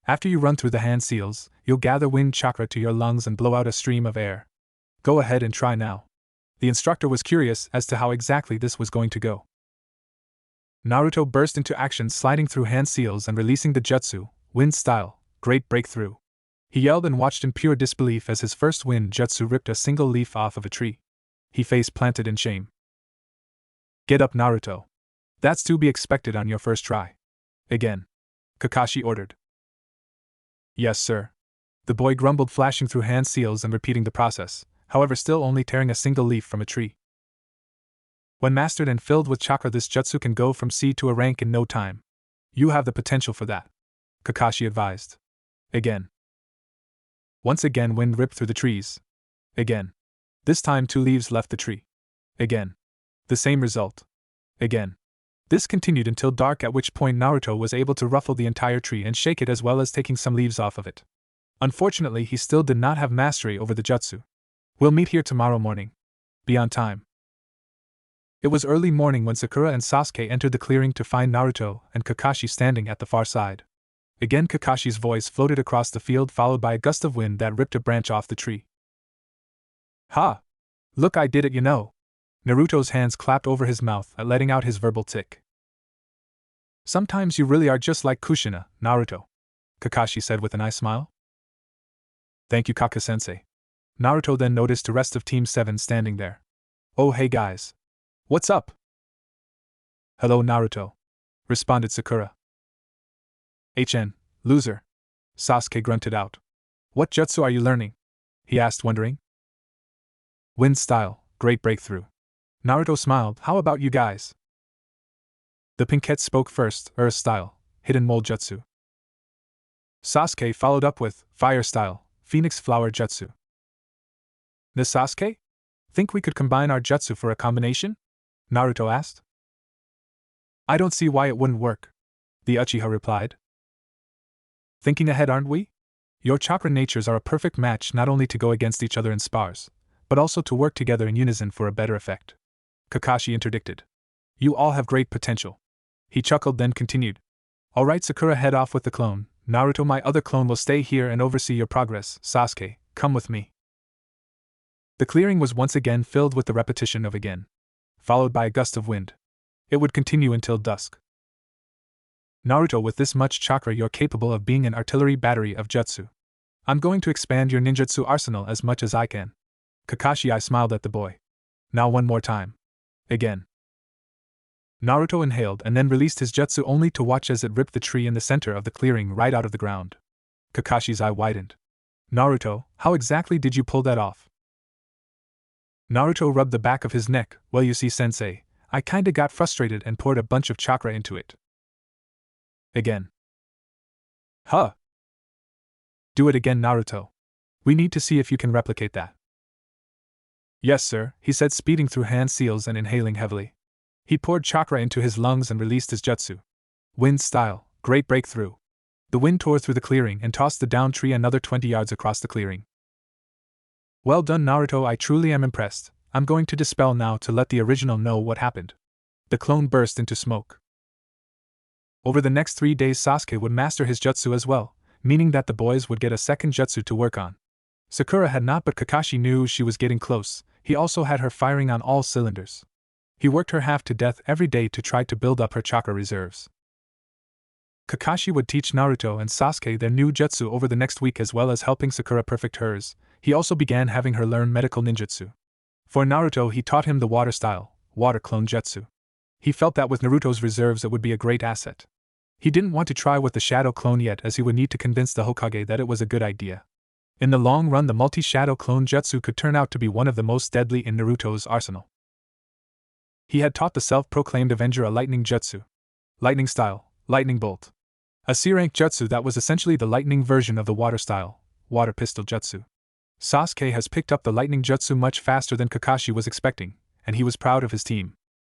After you run through the hand seals, you'll gather wind chakra to your lungs and blow out a stream of air. Go ahead and try now. The instructor was curious as to how exactly this was going to go. Naruto burst into action, sliding through hand seals and releasing the jutsu, Wind Style, Great Breakthrough. He yelled and watched in pure disbelief as his first wind jutsu ripped a single leaf off of a tree. He face planted in shame. Get up, Naruto. That's to be expected on your first try. Again. Kakashi ordered. Yes, sir. The boy grumbled, flashing through hand seals and repeating the process, however still only tearing a single leaf from a tree. When mastered and filled with chakra, this jutsu can go from C to a rank in no time. You have the potential for that, Kakashi advised. Again. Once again, wind ripped through the trees. Again. This time 2 leaves left the tree. Again. The same result. Again. This continued until dark, at which point Naruto was able to ruffle the entire tree and shake it, as well as taking some leaves off of it. Unfortunately, he still did not have mastery over the jutsu. We'll meet here tomorrow morning. Be on time. It was early morning when Sakura and Sasuke entered the clearing to find Naruto and Kakashi standing at the far side. Again, Kakashi's voice floated across the field, followed by a gust of wind that ripped a branch off the tree. Ha! Look, I did it, you know. Naruto's hands clapped over his mouth, letting out his verbal tick. Sometimes you really are just like Kushina, Naruto, Kakashi said with an eye smile. Thank you, Kaka-sensei. Naruto then noticed the rest of Team 7 standing there. Oh, hey guys. What's up? Hello, Naruto, responded Sakura. Loser. Sasuke grunted out. What jutsu are you learning? He asked, wondering. Wind style, great breakthrough. Naruto smiled. How about you guys? The Pinkette spoke first. Earth style, hidden mold jutsu. Sasuke followed up with fire style, phoenix flower jutsu. Sasuke? Think we could combine our jutsu for a combination? Naruto asked. I don't see why it wouldn't work, the Uchiha replied. Thinking ahead, aren't we? Your chakra natures are a perfect match, not only to go against each other in spars, but also to work together in unison for a better effect. Kakashi interdicted. You all have great potential. He chuckled, then continued. Alright, Sakura, head off with the clone. Naruto, my other clone, will stay here and oversee your progress. Sasuke, come with me. The clearing was once again filled with the repetition of again, followed by a gust of wind. It would continue until dusk. Naruto, with this much chakra, you're capable of being an artillery battery of jutsu. I'm going to expand your ninjutsu arsenal as much as I can. Kakashi, I smiled at the boy. Now one more time. Again. Naruto inhaled and then released his jutsu, only to watch as it ripped the tree in the center of the clearing right out of the ground. Kakashi's eye widened. Naruto, how exactly did you pull that off? Naruto rubbed the back of his neck. Well, you see, sensei, I kinda got frustrated and poured a bunch of chakra into it. Again. Huh. Do it again, Naruto. We need to see if you can replicate that. Yes, sir, he said, speeding through hand seals and inhaling heavily. He poured chakra into his lungs and released his jutsu. Wind style, great breakthrough. The wind tore through the clearing and tossed the downed tree another 20 yards across the clearing. Well done, Naruto, I truly am impressed. I'm going to dispel now to let the original know what happened. The clone burst into smoke. Over the next 3 days, Sasuke would master his jutsu as well, meaning that the boys would get a second jutsu to work on. Sakura had not, but Kakashi knew she was getting close. He also had her firing on all cylinders. He worked her half to death every day to try to build up her chakra reserves. Kakashi would teach Naruto and Sasuke their new jutsu over the next week, as well as helping Sakura perfect hers. He also began having her learn medical ninjutsu. For Naruto, he taught him the water style, water clone jutsu. He felt that with Naruto's reserves it would be a great asset. He didn't want to try with the shadow clone yet, as he would need to convince the Hokage that it was a good idea. In the long run, the multi-shadow clone jutsu could turn out to be one of the most deadly in Naruto's arsenal. He had taught the self-proclaimed Avenger a lightning jutsu. Lightning style, lightning bolt. A C-rank jutsu that was essentially the lightning version of the water style, water pistol jutsu. Sasuke has picked up the lightning jutsu much faster than Kakashi was expecting, and he was proud of his team.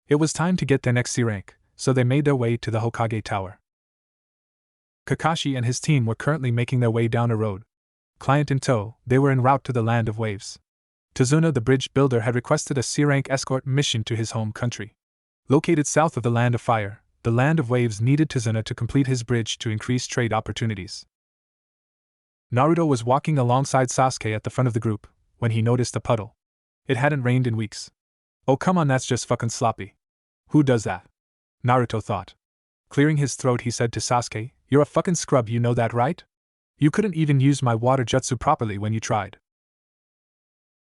It was time to get their next C-rank, so they made their way to the Hokage Tower. Kakashi and his team were currently making their way down a road. Client in tow, they were en route to the Land of Waves. Suna, the bridge builder, had requested a C-rank escort mission to his home country. Located south of the Land of Fire, the Land of Waves needed Suna to complete his bridge to increase trade opportunities. Naruto was walking alongside Sasuke at the front of the group when he noticed a puddle. It hadn't rained in weeks. Oh come on, that's just fucking sloppy. Who does that? Naruto thought. Clearing his throat, he said to Sasuke, "You're a fucking scrub, you know that, right? You couldn't even use my water jutsu properly when you tried."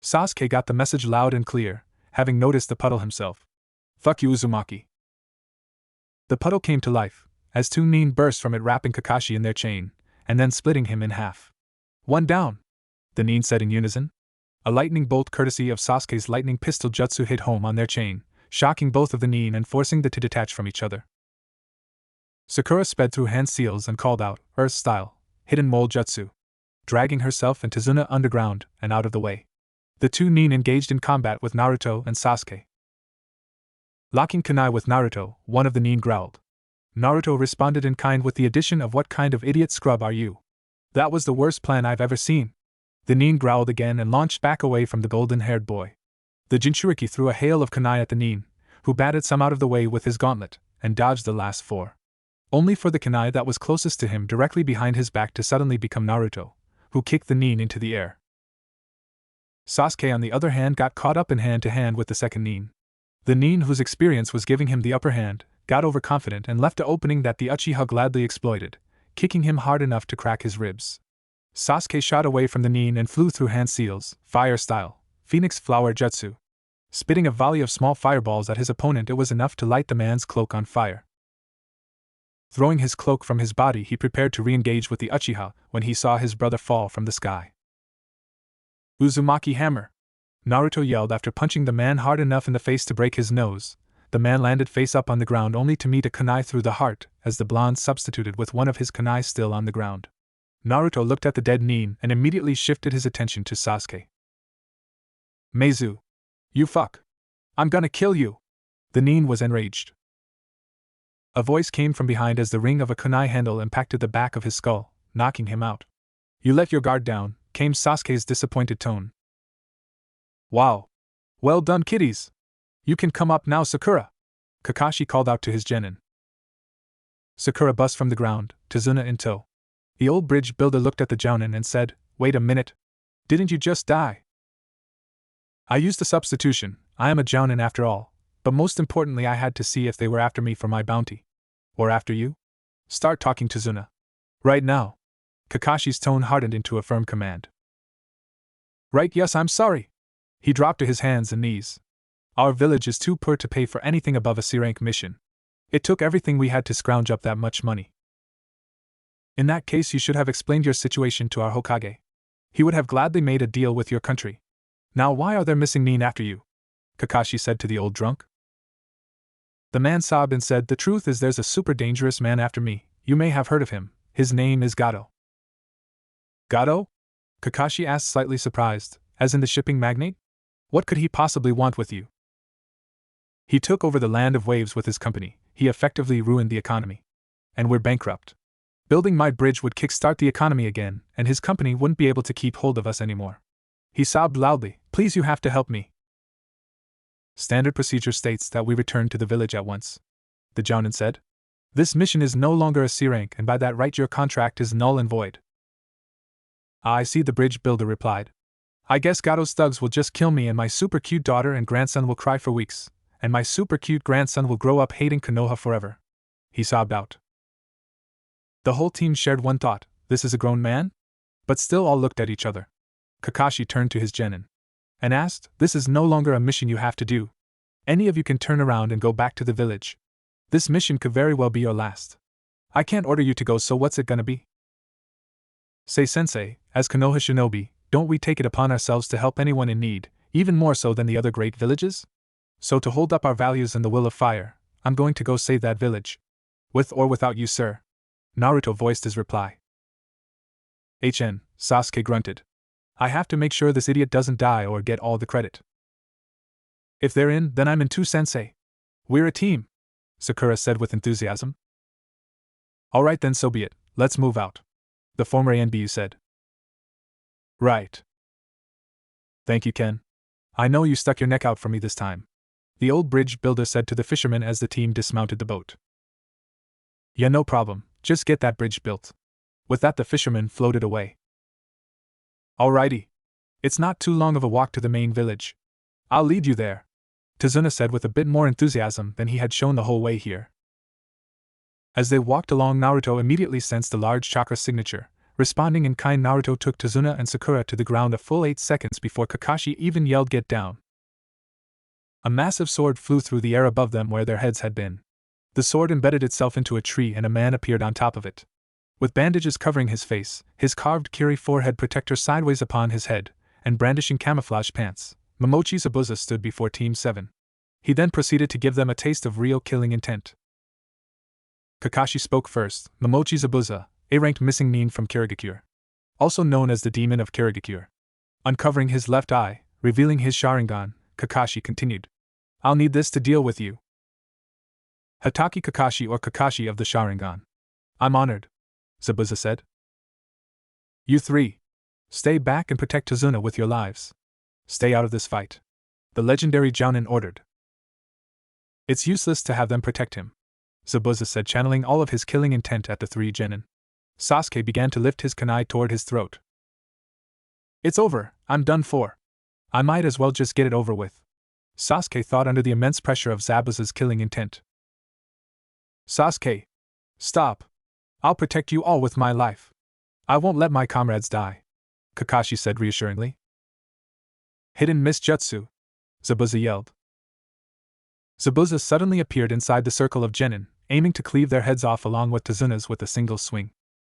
Sasuke got the message loud and clear, having noticed the puddle himself. "Fuck you, Uzumaki." The puddle came to life, as two nin burst from it, wrapping Kakashi in their chain, and then splitting him in half. "One down!" the nin said in unison. A lightning bolt courtesy of Sasuke's lightning pistol jutsu hit home on their chain, shocking both of the nin and forcing them to detach from each other. Sakura sped through hand seals and called out, Earth style, hidden mole jutsu, dragging herself and Tazuna underground and out of the way. The two nin engaged in combat with Naruto and Sasuke. Locking kunai with Naruto, one of the nin growled. Naruto responded in kind with the addition of "What kind of idiot scrub are you? That was the worst plan I've ever seen." The nin growled again and launched back away from the golden-haired boy. The Jinchuriki threw a hail of kunai at the nin, who batted some out of the way with his gauntlet, and dodged the last four. Only for the kunai that was closest to him directly behind his back to suddenly become Naruto, who kicked the nin into the air. Sasuke, on the other hand, got caught up in hand-to-hand with the second nin. The nin, whose experience was giving him the upper hand, got overconfident and left an opening that the Uchiha gladly exploited, kicking him hard enough to crack his ribs. Sasuke shot away from the nin and flew through hand seals, fire style, Phoenix Flower Jutsu. Spitting a volley of small fireballs at his opponent, it was enough to light the man's cloak on fire. Throwing his cloak from his body, he prepared to re-engage with the Uchiha when he saw his brother fall from the sky. "Uzumaki hammer!" Naruto yelled after punching the man hard enough in the face to break his nose. The man landed face up on the ground only to meet a kunai through the heart, as the blonde substituted with one of his kunai still on the ground. Naruto looked at the dead nin and immediately shifted his attention to Sasuke. "Meizu! You fuck! I'm gonna kill you!" The nin was enraged. A voice came from behind as the ring of a kunai handle impacted the back of his skull, knocking him out. "You let your guard down," came Sasuke's disappointed tone. "Wow! Well done, kiddies! You can come up now, Sakura!" Kakashi called out to his genin. Sakura bust from the ground, Tazuna in tow. The old bridge builder looked at the jounin and said, "Wait a minute. Didn't you just die?" "I used a substitution, I am a jounin after all, but most importantly I had to see if they were after me for my bounty. Or after you? Start talking, Tazuna. Right now." Kakashi's tone hardened into a firm command. "Right, yes, I'm sorry." He dropped to his hands and knees. "Our village is too poor to pay for anything above a C-rank mission. It took everything we had to scrounge up that much money." "In that case, you should have explained your situation to our Hokage. He would have gladly made a deal with your country. Now why are there missing nin after you?" Kakashi said to the old drunk. The man sobbed and said, "The truth is there's a super dangerous man after me. You may have heard of him. His name is Gato." "Gato?" Kakashi asked, slightly surprised. "As in the shipping magnate? What could he possibly want with you?" "He took over the land of waves with his company. He effectively ruined the economy. And we're bankrupt. Building my bridge would kickstart the economy again, and his company wouldn't be able to keep hold of us anymore." He sobbed loudly. "Please, you have to help me." "Standard procedure states that we return to the village at once," the jounin said. "This mission is no longer a C-rank, and by that right your contract is null and void." "I see," the bridge builder replied. "I guess Gato's thugs will just kill me, and my super cute daughter and grandson will cry for weeks, and my super cute grandson will grow up hating Konoha forever." He sobbed out. The whole team shared one thought: this is a grown man? But still all looked at each other. Kakashi turned to his genin and asked, "This is no longer a mission you have to do. Any of you can turn around and go back to the village. This mission could very well be your last. I can't order you to go, so what's it gonna be?" "Say, Sensei, as Konoha shinobi, don't we take it upon ourselves to help anyone in need, even more so than the other great villages? So to hold up our values and the will of fire, I'm going to go save that village. With or without you, sir," Naruto voiced his reply. Sasuke grunted. "I have to make sure this idiot doesn't die or get all the credit." "If they're in, then I'm in too, Sensei. We're a team," Sakura said with enthusiasm. "Alright then, so be it, let's move out," the former NBU said. "Right. Thank you, Ken. I know you stuck your neck out for me this time," the old bridge builder said to the fisherman as the team dismounted the boat. "Yeah, no problem, just get that bridge built." With that, the fisherman floated away. "Alrighty. It's not too long of a walk to the main village. I'll lead you there," Tazuna said with a bit more enthusiasm than he had shown the whole way here. As they walked along, Naruto immediately sensed the large chakra signature. Responding in kind, Naruto took Tazuna and Sakura to the ground a full 8 seconds before Kakashi even yelled, "Get down!" A massive sword flew through the air above them where their heads had been. The sword embedded itself into a tree and a man appeared on top of it. With bandages covering his face, his carved kiri forehead protector sideways upon his head, and brandishing camouflage pants, Momochi Zabuza stood before Team 7. He then proceeded to give them a taste of real killing intent. Kakashi spoke first. Momochi Zabuza, A-ranked missing nin from Kirigakure, also known as the Demon of Kirigakure. Uncovering his left eye, revealing his Sharingan, Kakashi continued. I'll need this to deal with you. Hatake Kakashi or Kakashi of the Sharingan. I'm honored, Zabuza said. You three. Stay back and protect Tazuna with your lives. Stay out of this fight. The legendary Jounin ordered. It's useless to have them protect him, Zabuza said, channeling all of his killing intent at the three genin. Sasuke began to lift his kunai toward his throat. It's over, I'm done for. I might as well just get it over with, Sasuke thought under the immense pressure of Zabuza's killing intent. Sasuke! Stop! I'll protect you all with my life. I won't let my comrades die, Kakashi said reassuringly. Hidden Mist Jutsu! Zabuza yelled. Zabuza suddenly appeared inside the circle of genin, aiming to cleave their heads off along with Tazuna's with a single swing.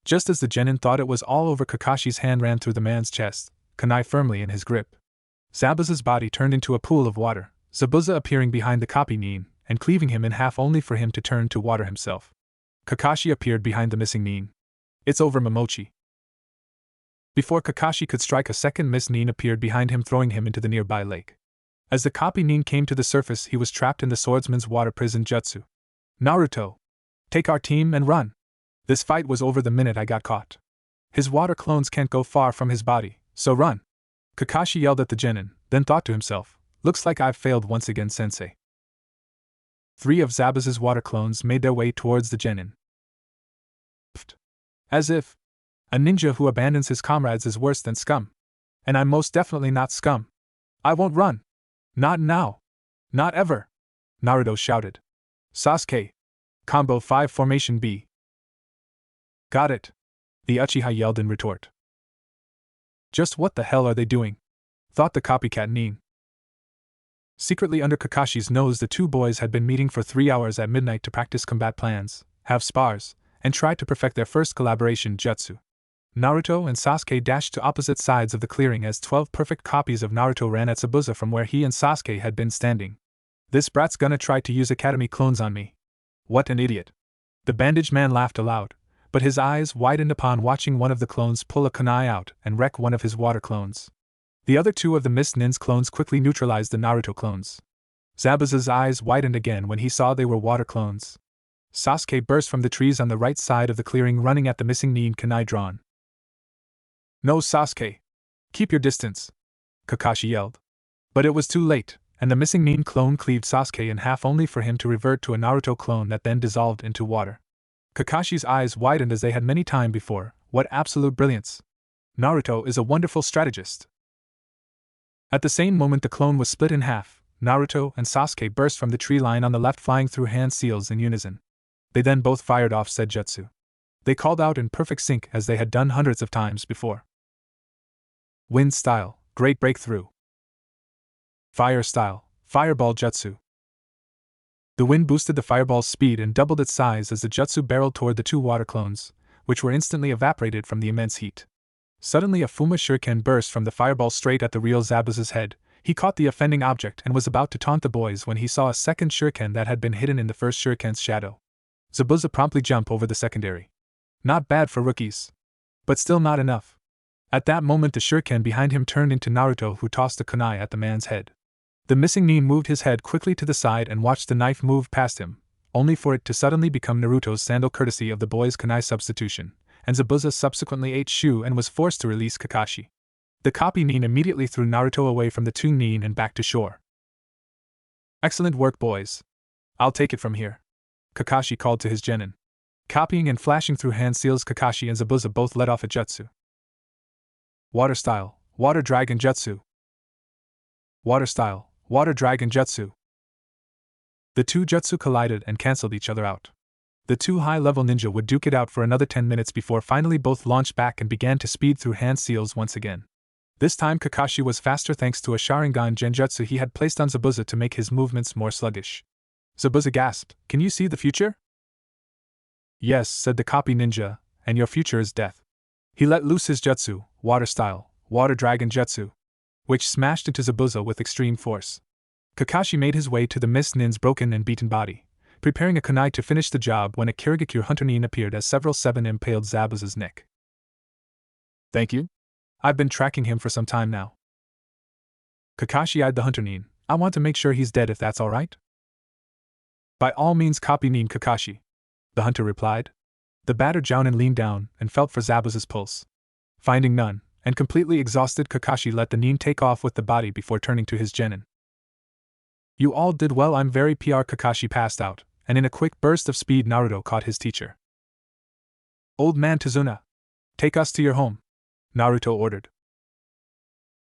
Just as the genin thought it was all over, Kakashi's hand ran through the man's chest, kunai firmly in his grip. Zabuza's body turned into a pool of water, Zabuza appearing behind the copy nin, and cleaving him in half only for him to turn to water himself. Kakashi appeared behind the missing nin. It's over, Momochi. Before Kakashi could strike, a second missed nin appeared behind him, throwing him into the nearby lake. As the copy nin came to the surface, he was trapped in the swordsman's water prison jutsu. Naruto! Take our team and run! This fight was over the minute I got caught. His water clones can't go far from his body, so run! Kakashi yelled at the genin, then thought to himself, looks like I've failed once again, sensei. 3 of Zabuza's water clones made their way towards the genin. As if a ninja who abandons his comrades is worse than scum. And I'm most definitely not scum. I won't run. Not now. Not ever. Naruto shouted. Sasuke! Combo 5 Formation B. Got it. The Uchiha yelled in retort. Just what the hell are they doing? Thought the copycat nin. Secretly under Kakashi's nose, the two boys had been meeting for 3 hours at midnight to practice combat plans, have spars, and try to perfect their first collaboration jutsu. Naruto and Sasuke dashed to opposite sides of the clearing as 12 perfect copies of Naruto ran at Zabuza from where he and Sasuke had been standing. This brat's gonna try to use Academy clones on me. What an idiot. The bandaged man laughed aloud, but his eyes widened upon watching one of the clones pull a kunai out and wreck one of his water clones. The other 2 of the Mist Nin's clones quickly neutralized the Naruto clones. Zabuza's eyes widened again when he saw they were water clones. Sasuke burst from the trees on the right side of the clearing, running at the missing nin kunai drawn. No, Sasuke! Keep your distance! Kakashi yelled. But it was too late, and the missing nin clone cleaved Sasuke in half only for him to revert to a Naruto clone that then dissolved into water. Kakashi's eyes widened as they had many times before. What absolute brilliance! Naruto is a wonderful strategist. At the same moment the clone was split in half. Naruto and Sasuke burst from the tree line on the left, flying through hand seals in unison. They then both fired off said jutsu. They called out in perfect sync as they had done hundreds of times before. Wind style, great breakthrough. Fire style, fireball jutsu. The wind boosted the fireball's speed and doubled its size as the jutsu barreled toward the 2 water clones, which were instantly evaporated from the immense heat. Suddenly a Fuma shuriken burst from the fireball straight at the real Zabuza's head. He caught the offending object and was about to taunt the boys when he saw a second shuriken that had been hidden in the first shuriken's shadow. Zabuza promptly jumped over the secondary. Not bad for rookies. But still not enough. At that moment the shuriken behind him turned into Naruto, who tossed a kunai at the man's head. The missing nin moved his head quickly to the side and watched the knife move past him, only for it to suddenly become Naruto's sandal courtesy of the boy's kunai substitution, and Zabuza subsequently ate shoe and was forced to release Kakashi. The copy nin immediately threw Naruto away from the 2 nin and back to shore. Excellent work, boys. I'll take it from here, Kakashi called to his genin. Copying and flashing through hand seals, Kakashi and Zabuza both let off a jutsu. Water style, water dragon jutsu. Water style, water dragon jutsu. The 2 jutsu collided and cancelled each other out. The 2 high-level ninja would duke it out for another 10 minutes before finally both launched back and began to speed through hand seals once again. This time Kakashi was faster thanks to a Sharingan genjutsu he had placed on Zabuza to make his movements more sluggish. Zabuza gasped, can you see the future? Yes, said the copy ninja, and your future is death. He let loose his jutsu, water style, water dragon jutsu, which smashed into Zabuza with extreme force. Kakashi made his way to the Mist Nin's broken and beaten body, preparing a kunai to finish the job when a Kirigakure Hunter Nin appeared as several seven impaled Zabuza's neck. Thank you? I've been tracking him for some time now. Kakashi eyed the Hunter Nin. I want to make sure he's dead if that's alright. By all means copy Nin Kakashi, the hunter replied. The battered Jounin leaned down and felt for Zabuza's pulse. Finding none, and completely exhausted, Kakashi let the Nin take off with the body before turning to his genin. You all did well, I'm very PR. Kakashi passed out, and in a quick burst of speed Naruto caught his teacher. Old man Tazuna, take us to your home, Naruto ordered.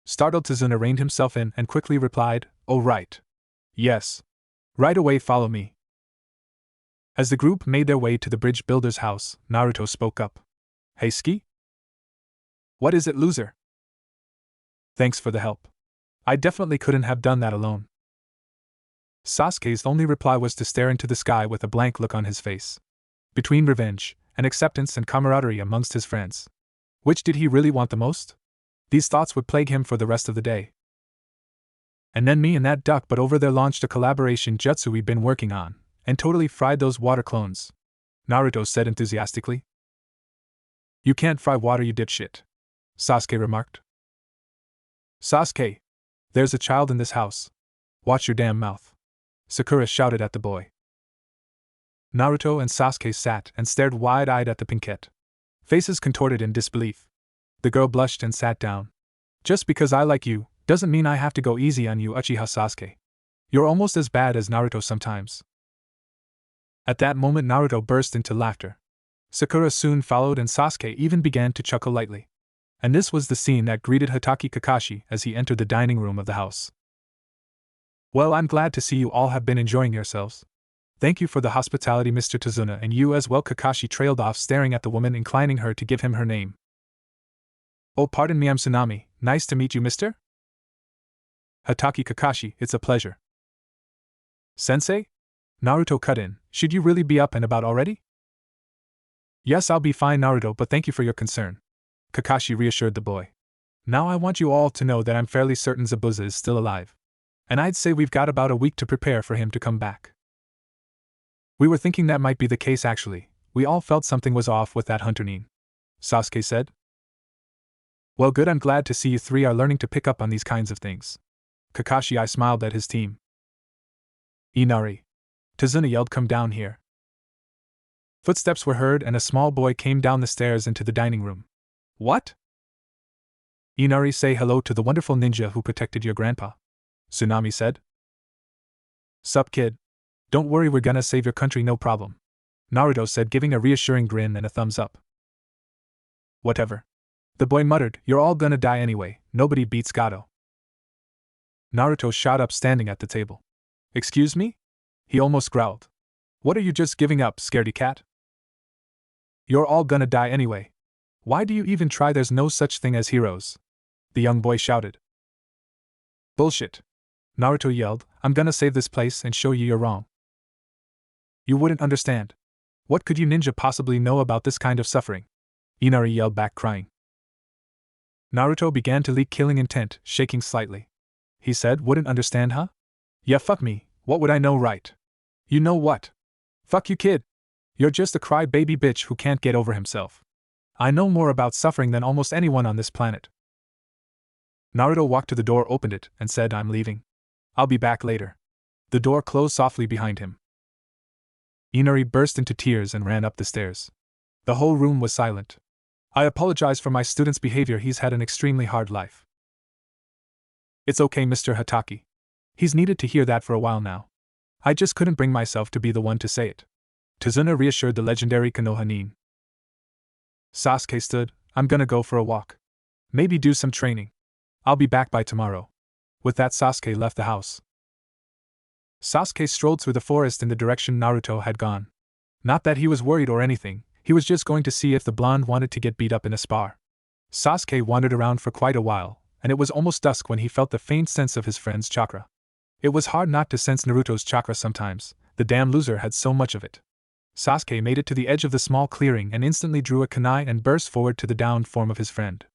Startled, Tazuna reined himself in and quickly replied, oh right. Yes. Right away, follow me. As the group made their way to the bridge builder's house, Naruto spoke up. Hey Ski? What is it, loser? Thanks for the help. I definitely couldn't have done that alone. Sasuke's only reply was to stare into the sky with a blank look on his face. Between revenge, and acceptance and camaraderie amongst his friends, which did he really want the most? These thoughts would plague him for the rest of the day. And then me and that duck but over there launched a collaboration jutsu we'd been working on, and totally fried those water clones, Naruto said enthusiastically. You can't fry water, you dipshit, Sasuke remarked. Sasuke, there's a child in this house. Watch your damn mouth, Sakura shouted at the boy. Naruto and Sasuke sat and stared wide-eyed at the pinkette, faces contorted in disbelief. The girl blushed and sat down. Just because I like you doesn't mean I have to go easy on you, Uchiha Sasuke. You're almost as bad as Naruto sometimes. At that moment Naruto burst into laughter. Sakura soon followed and Sasuke even began to chuckle lightly. And this was the scene that greeted Hatake Kakashi as he entered the dining room of the house. Well, I'm glad to see you all have been enjoying yourselves. Thank you for the hospitality, Mr. Tazuna, and you as well. Kakashi trailed off, staring at the woman, inclining her to give him her name. Oh, pardon me, I'm Tsunami. Nice to meet you, mister? Hatake Kakashi, it's a pleasure. Sensei? Naruto cut in, should you really be up and about already? Yes, I'll be fine, Naruto, but thank you for your concern, Kakashi reassured the boy. Now I want you all to know that I'm fairly certain Zabuza is still alive. And I'd say we've got about a week to prepare for him to come back. We were thinking that might be the case actually. We all felt something was off with that Hunter Nin, Sasuke said. Well, good, I'm glad to see you three are learning to pick up on these kinds of things. Kakashi smiled at his team. Inari, Tazuna yelled, come down here. Footsteps were heard and a small boy came down the stairs into the dining room. What? Inari, say hello to the wonderful ninja who protected your grandpa, Tsunami said. Sup, kid? Don't worry, we're gonna save your country, no problem, Naruto said, giving a reassuring grin and a thumbs up. Whatever, the boy muttered, you're all gonna die anyway, nobody beats Gato. Naruto shot up, standing at the table. Excuse me? He almost growled. What are you just giving up, scaredy cat? You're all gonna die anyway. Why do you even try? There's no such thing as heroes, the young boy shouted. Bullshit, Naruto yelled, I'm gonna save this place and show you you're wrong. You wouldn't understand. What could you ninja possibly know about this kind of suffering? Inari yelled back, crying. Naruto began to leak killing intent, shaking slightly. He said, wouldn't understand, huh? Yeah, fuck me, what would I know, right? You know what? Fuck you, kid. You're just a cry-baby bitch who can't get over himself. I know more about suffering than almost anyone on this planet. Naruto walked to the door, opened it, and said, I'm leaving. I'll be back later. The door closed softly behind him. Inari burst into tears and ran up the stairs. The whole room was silent. I apologize for my student's behavior, he's had an extremely hard life. It's okay, Mr. Hatake. He's needed to hear that for a while now. I just couldn't bring myself to be the one to say it, Tazuna reassured the legendary Konoha Nin. Sasuke stood, I'm gonna go for a walk. Maybe do some training. I'll be back by tomorrow. With that, Sasuke left the house. Sasuke strolled through the forest in the direction Naruto had gone. Not that he was worried or anything, he was just going to see if the blonde wanted to get beat up in a spar. Sasuke wandered around for quite a while, and it was almost dusk when he felt the faint sense of his friend's chakra. It was hard not to sense Naruto's chakra sometimes, The damn loser had so much of it. Sasuke made it to the edge of the small clearing and instantly drew a kunai and burst forward to the downed form of his friend,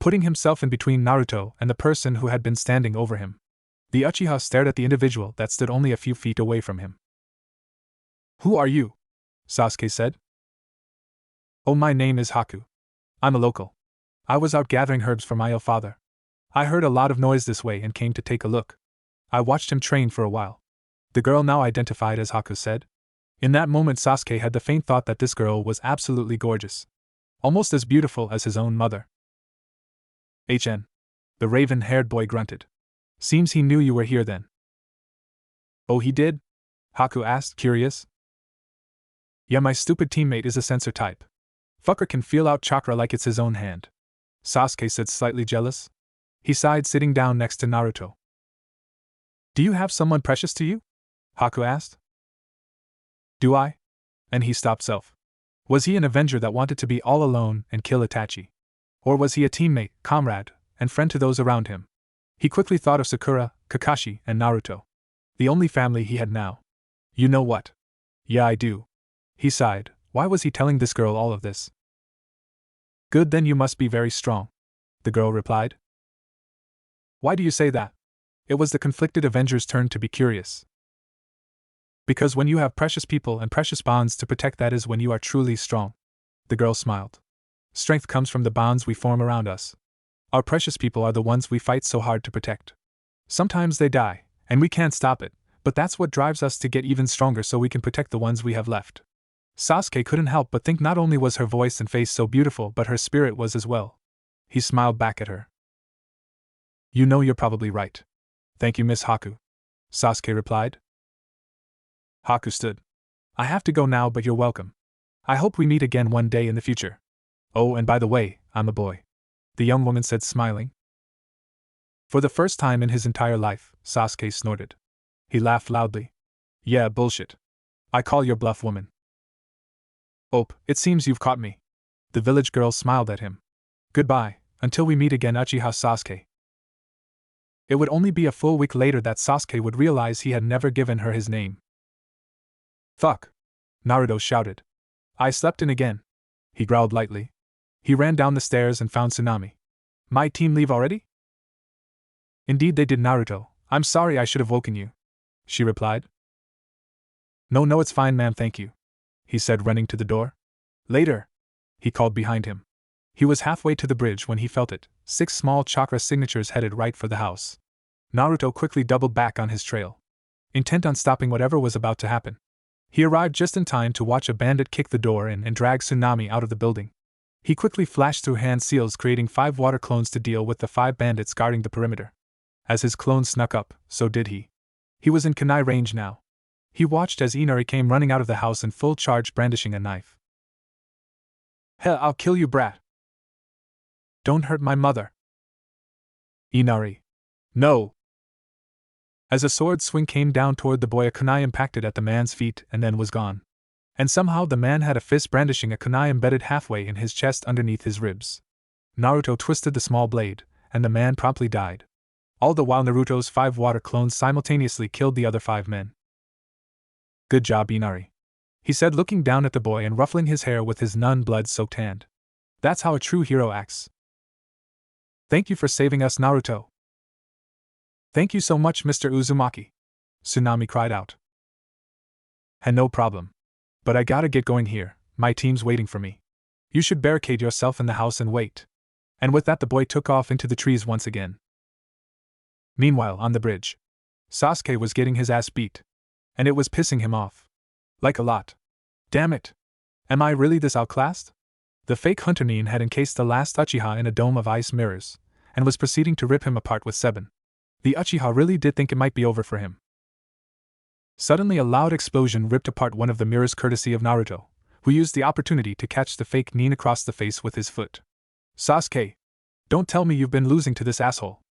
putting himself in between Naruto and the person who had been standing over him. The Uchiha stared at the individual that stood only a few feet away from him. "Who are you?" Sasuke said. "Oh, my name is Haku. I'm a local. I was out gathering herbs for my ill father. I heard a lot of noise this way and came to take a look. I watched him train for a while." The girl now identified as Haku said. In that moment Sasuke had the faint thought that this girl was absolutely gorgeous. Almost as beautiful as his own mother. "HN." The raven-haired boy grunted. "Seems he knew you were here then." "Oh, he did?" Haku asked, curious. "Yeah, my stupid teammate is a sensor type. Fucker can feel out chakra like it's his own hand," Sasuke said, slightly jealous. He sighed, sitting down next to Naruto. "Do you have someone precious to you?" Haku asked. "Do I?" And he stopped self. Was he an avenger that wanted to be all alone and kill Itachi? Or was he a teammate, comrade, and friend to those around him? He quickly thought of Sakura, Kakashi, and Naruto. The only family he had now. "You know what? Yeah, I do." He sighed. Why was he telling this girl all of this? "Good, then you must be very strong," the girl replied. "Why do you say that?" It was the conflicted Avenger's turn to be curious. "Because when you have precious people and precious bonds to protect, that is when you are truly strong." The girl smiled. "Strength comes from the bonds we form around us. Our precious people are the ones we fight so hard to protect. Sometimes they die, and we can't stop it, but that's what drives us to get even stronger so we can protect the ones we have left." Sasuke couldn't help but think not only was her voice and face so beautiful, but her spirit was as well. He smiled back at her. "You know, you're probably right. Thank you, Miss Haku," Sasuke replied. Haku stood. "I have to go now, but you're welcome. I hope we meet again one day in the future. Oh, and by the way, I'm a boy," the young woman said, smiling. For the first time in his entire life, Sasuke snorted. He laughed loudly. "Yeah, bullshit. I call your bluff, woman." "Oh, it seems you've caught me." The village girl smiled at him. "Goodbye, until we meet again, Uchiha Sasuke." It would only be a full week later that Sasuke would realize he had never given her his name. "Fuck!" Naruto shouted. "I slept in again," he growled lightly. He ran down the stairs and found Tsunami. "My team leave already?" "Indeed they did, Naruto. I'm sorry, I should have woken you," she replied. No, it's fine, ma'am, thank you," he said, running to the door. "Later," he called behind him. He was halfway to the bridge when he felt it. 6 small chakra signatures headed right for the house. Naruto quickly doubled back on his trail, intent on stopping whatever was about to happen. He arrived just in time to watch a bandit kick the door in and drag Tsunami out of the building. He quickly flashed through hand seals, creating 5 water clones to deal with the 5 bandits guarding the perimeter. As his clone snuck up, so did he. He was in kunai range now. He watched as Inari came running out of the house in full charge, brandishing a knife. "Hell, I'll kill you, brat. Don't hurt my mother." Inari. "No!" As a sword swing came down toward the boy, a kunai impacted at the man's feet and then was gone. And somehow the man had a fist brandishing a kunai embedded halfway in his chest underneath his ribs. Naruto twisted the small blade, and the man promptly died. All the while Naruto's 5 water clones simultaneously killed the other 5 men. "Good job, Inari," he said, looking down at the boy and ruffling his hair with his blood-soaked hand. "That's how a true hero acts." "Thank you for saving us, Naruto." "Thank you so much, Mr. Uzumaki," Tsunami cried out. "And no problem. But I gotta get going here, my team's waiting for me. You should barricade yourself in the house and wait." And with that the boy took off into the trees once again. Meanwhile, on the bridge, Sasuke was getting his ass beat. And it was pissing him off. Like a lot. Damn it! Am I really this outclassed? The fake Hunter Nin had encased the last Uchiha in a dome of ice mirrors, and was proceeding to rip him apart with 7. The Uchiha really did think it might be over for him. Suddenly a loud explosion ripped apart one of the mirrors courtesy of Naruto, who used the opportunity to catch the fake Nin across the face with his foot. "Sasuke! Don't tell me you've been losing to this asshole."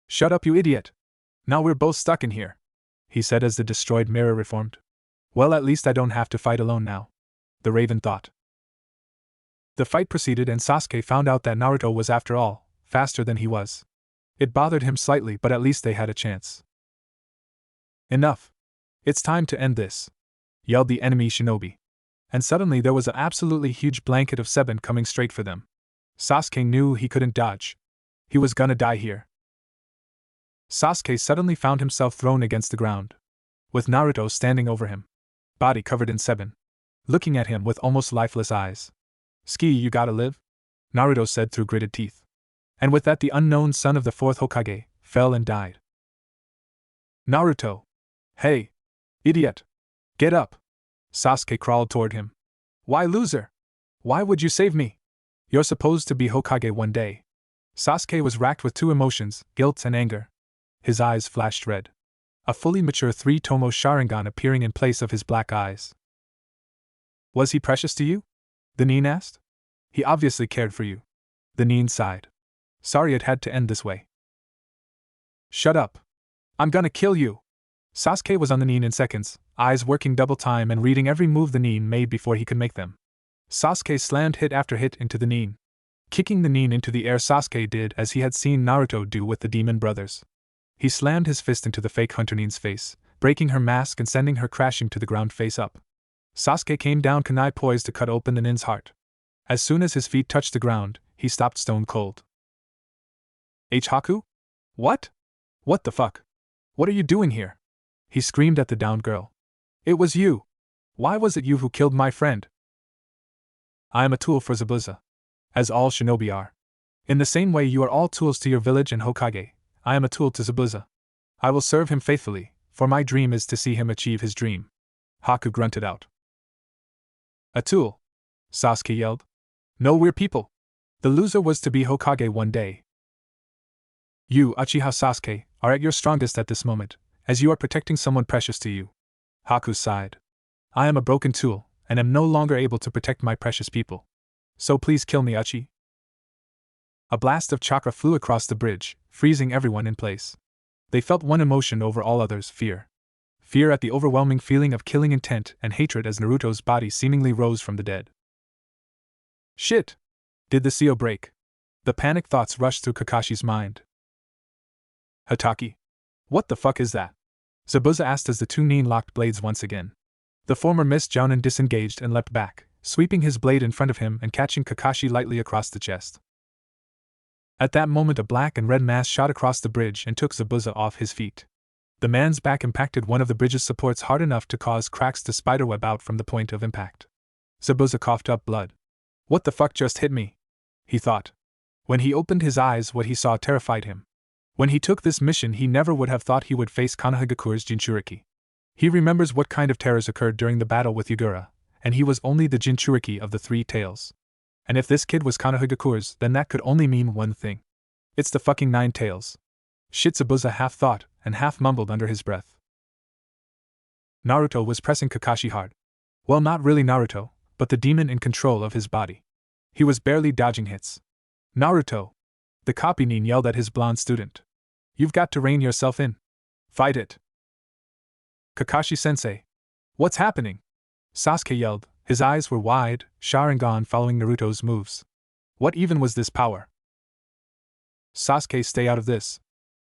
"Shut up, you idiot! Now we're both stuck in here," he said as the destroyed mirror reformed. "Well, at least I don't have to fight alone now," the Raven thought. The fight proceeded and Sasuke found out that Naruto was, after all, faster than he was. It bothered him slightly, but at least they had a chance. "Enough. It's time to end this, yelled the enemy shinobi. And suddenly there was an absolutely huge blanket of Seven coming straight for them. Sasuke knew he couldn't dodge. He was gonna die here. Sasuke suddenly found himself thrown against the ground, with Naruto standing over him, body covered in Seven, looking at him with almost lifeless eyes. "Ski, you gotta live?" Naruto said through gritted teeth. And with that the unknown son of the fourth Hokage fell and died. "Naruto! Hey! Idiot! Get up!" Sasuke crawled toward him. "Why, loser? Why would you save me? You're supposed to be Hokage one day." Sasuke was racked with two emotions, guilt and anger. His eyes flashed red, a fully mature three-tomo Sharingan appearing in place of his black eyes. "Was he precious to you?" the Nin asked. "He obviously cared for you." The Nin sighed. "Sorry it had to end this way." "Shut up. I'm gonna kill you." Sasuke was on the Nin in seconds, eyes working double time and reading every move the Nin made before he could make them. Sasuke slammed hit after hit into the Nin. Kicking the Nin into the air, Sasuke did as he had seen Naruto do with the demon brothers. He slammed his fist into the fake Hunter Nin's face, breaking her mask and sending her crashing to the ground face up. Sasuke came down, kunai poised to cut open the Nin's heart. As soon as his feet touched the ground, he stopped stone cold. "Haku? What? What the fuck? What are you doing here?" he screamed at the downed girl. "It was you. Why was it you who killed my friend?" "I am a tool for Zabuza, as all shinobi are. In the same way you are all tools to your village and Hokage, I am a tool to Zabuza. I will serve him faithfully, for my dream is to see him achieve his dream." Haku grunted out. "A tool?" Sasuke yelled. "No, we're people. The loser was to be Hokage one day. You, Uchiha Sasuke, are at your strongest at this moment, as you are protecting someone precious to you." Haku sighed. "I am a broken tool, and am no longer able to protect my precious people. So please kill me, Uchi." A blast of chakra flew across the bridge, freezing everyone in place. They felt one emotion over all others, fear. Fear at the overwhelming feeling of killing intent and hatred as Naruto's body seemingly rose from the dead. Shit! Did the seal break? The panic thoughts rushed through Kakashi's mind. "Hataki? What the fuck is that?" Zabuza asked as the two Nin locked blades once again. The former Miss Jounin disengaged and leapt back, sweeping his blade in front of him and catching Kakashi lightly across the chest. At that moment a black and red mass shot across the bridge and took Zabuza off his feet. The man's back impacted one of the bridge's supports hard enough to cause cracks to spiderweb out from the point of impact. Zabuza coughed up blood. "What the fuck just hit me?" he thought. When he opened his eyes, what he saw terrified him. When he took this mission, he never would have thought he would face Konohagakure's Jinchuriki. He remembers what kind of terrors occurred during the battle with Yagura, and he was only the Jinchuriki of the Three Tails. And if this kid was Konohagakure's, then that could only mean one thing. It's the fucking Nine Tails. Shit, Zabuza half thought, and half mumbled under his breath. Naruto was pressing Kakashi hard. Well, not really Naruto, but the demon in control of his body. He was barely dodging hits. "Naruto!" the copy Nin yelled at his blonde student. "You've got to rein yourself in. Fight it." "Kakashi-sensei! What's happening?" Sasuke yelled. His eyes were wide, Sharingan following Naruto's moves. What even was this power? "Sasuke, stay out of this.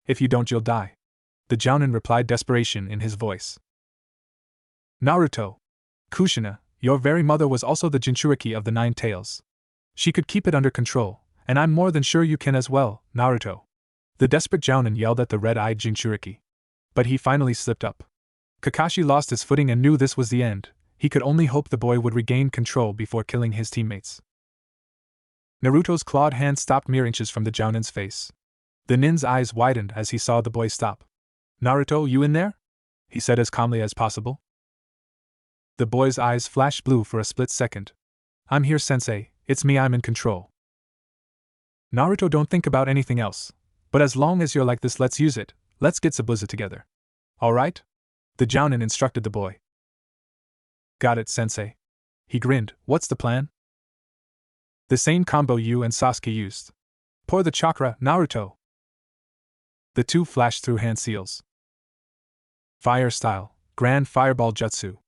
If you don't, you'll die," the Jounin replied, desperation in his voice. "Naruto! Kushina, your very mother was also the Jinchuriki of the Nine Tails. She could keep it under control, and I'm more than sure you can as well, Naruto." The desperate Jounin yelled at the red-eyed Jinchuriki. But he finally slipped up. Kakashi lost his footing and knew this was the end. He could only hope the boy would regain control before killing his teammates. Naruto's clawed hand stopped mere inches from the Jounin's face. The Nin's eyes widened as he saw the boy stop. "Naruto, you in there?" he said as calmly as possible. The boy's eyes flashed blue for a split second. "I'm here, sensei, it's me, I'm in control." "Naruto, don't think about anything else. But as long as you're like this, let's use it. Let's get Zabuza together. Alright?" the Jounin instructed the boy. "Got it, sensei." He grinned. "What's the plan?" "The same combo you and Sasuke used. Pour the chakra, Naruto." The two flashed through hand seals. Fire style, Grand Fireball Jutsu.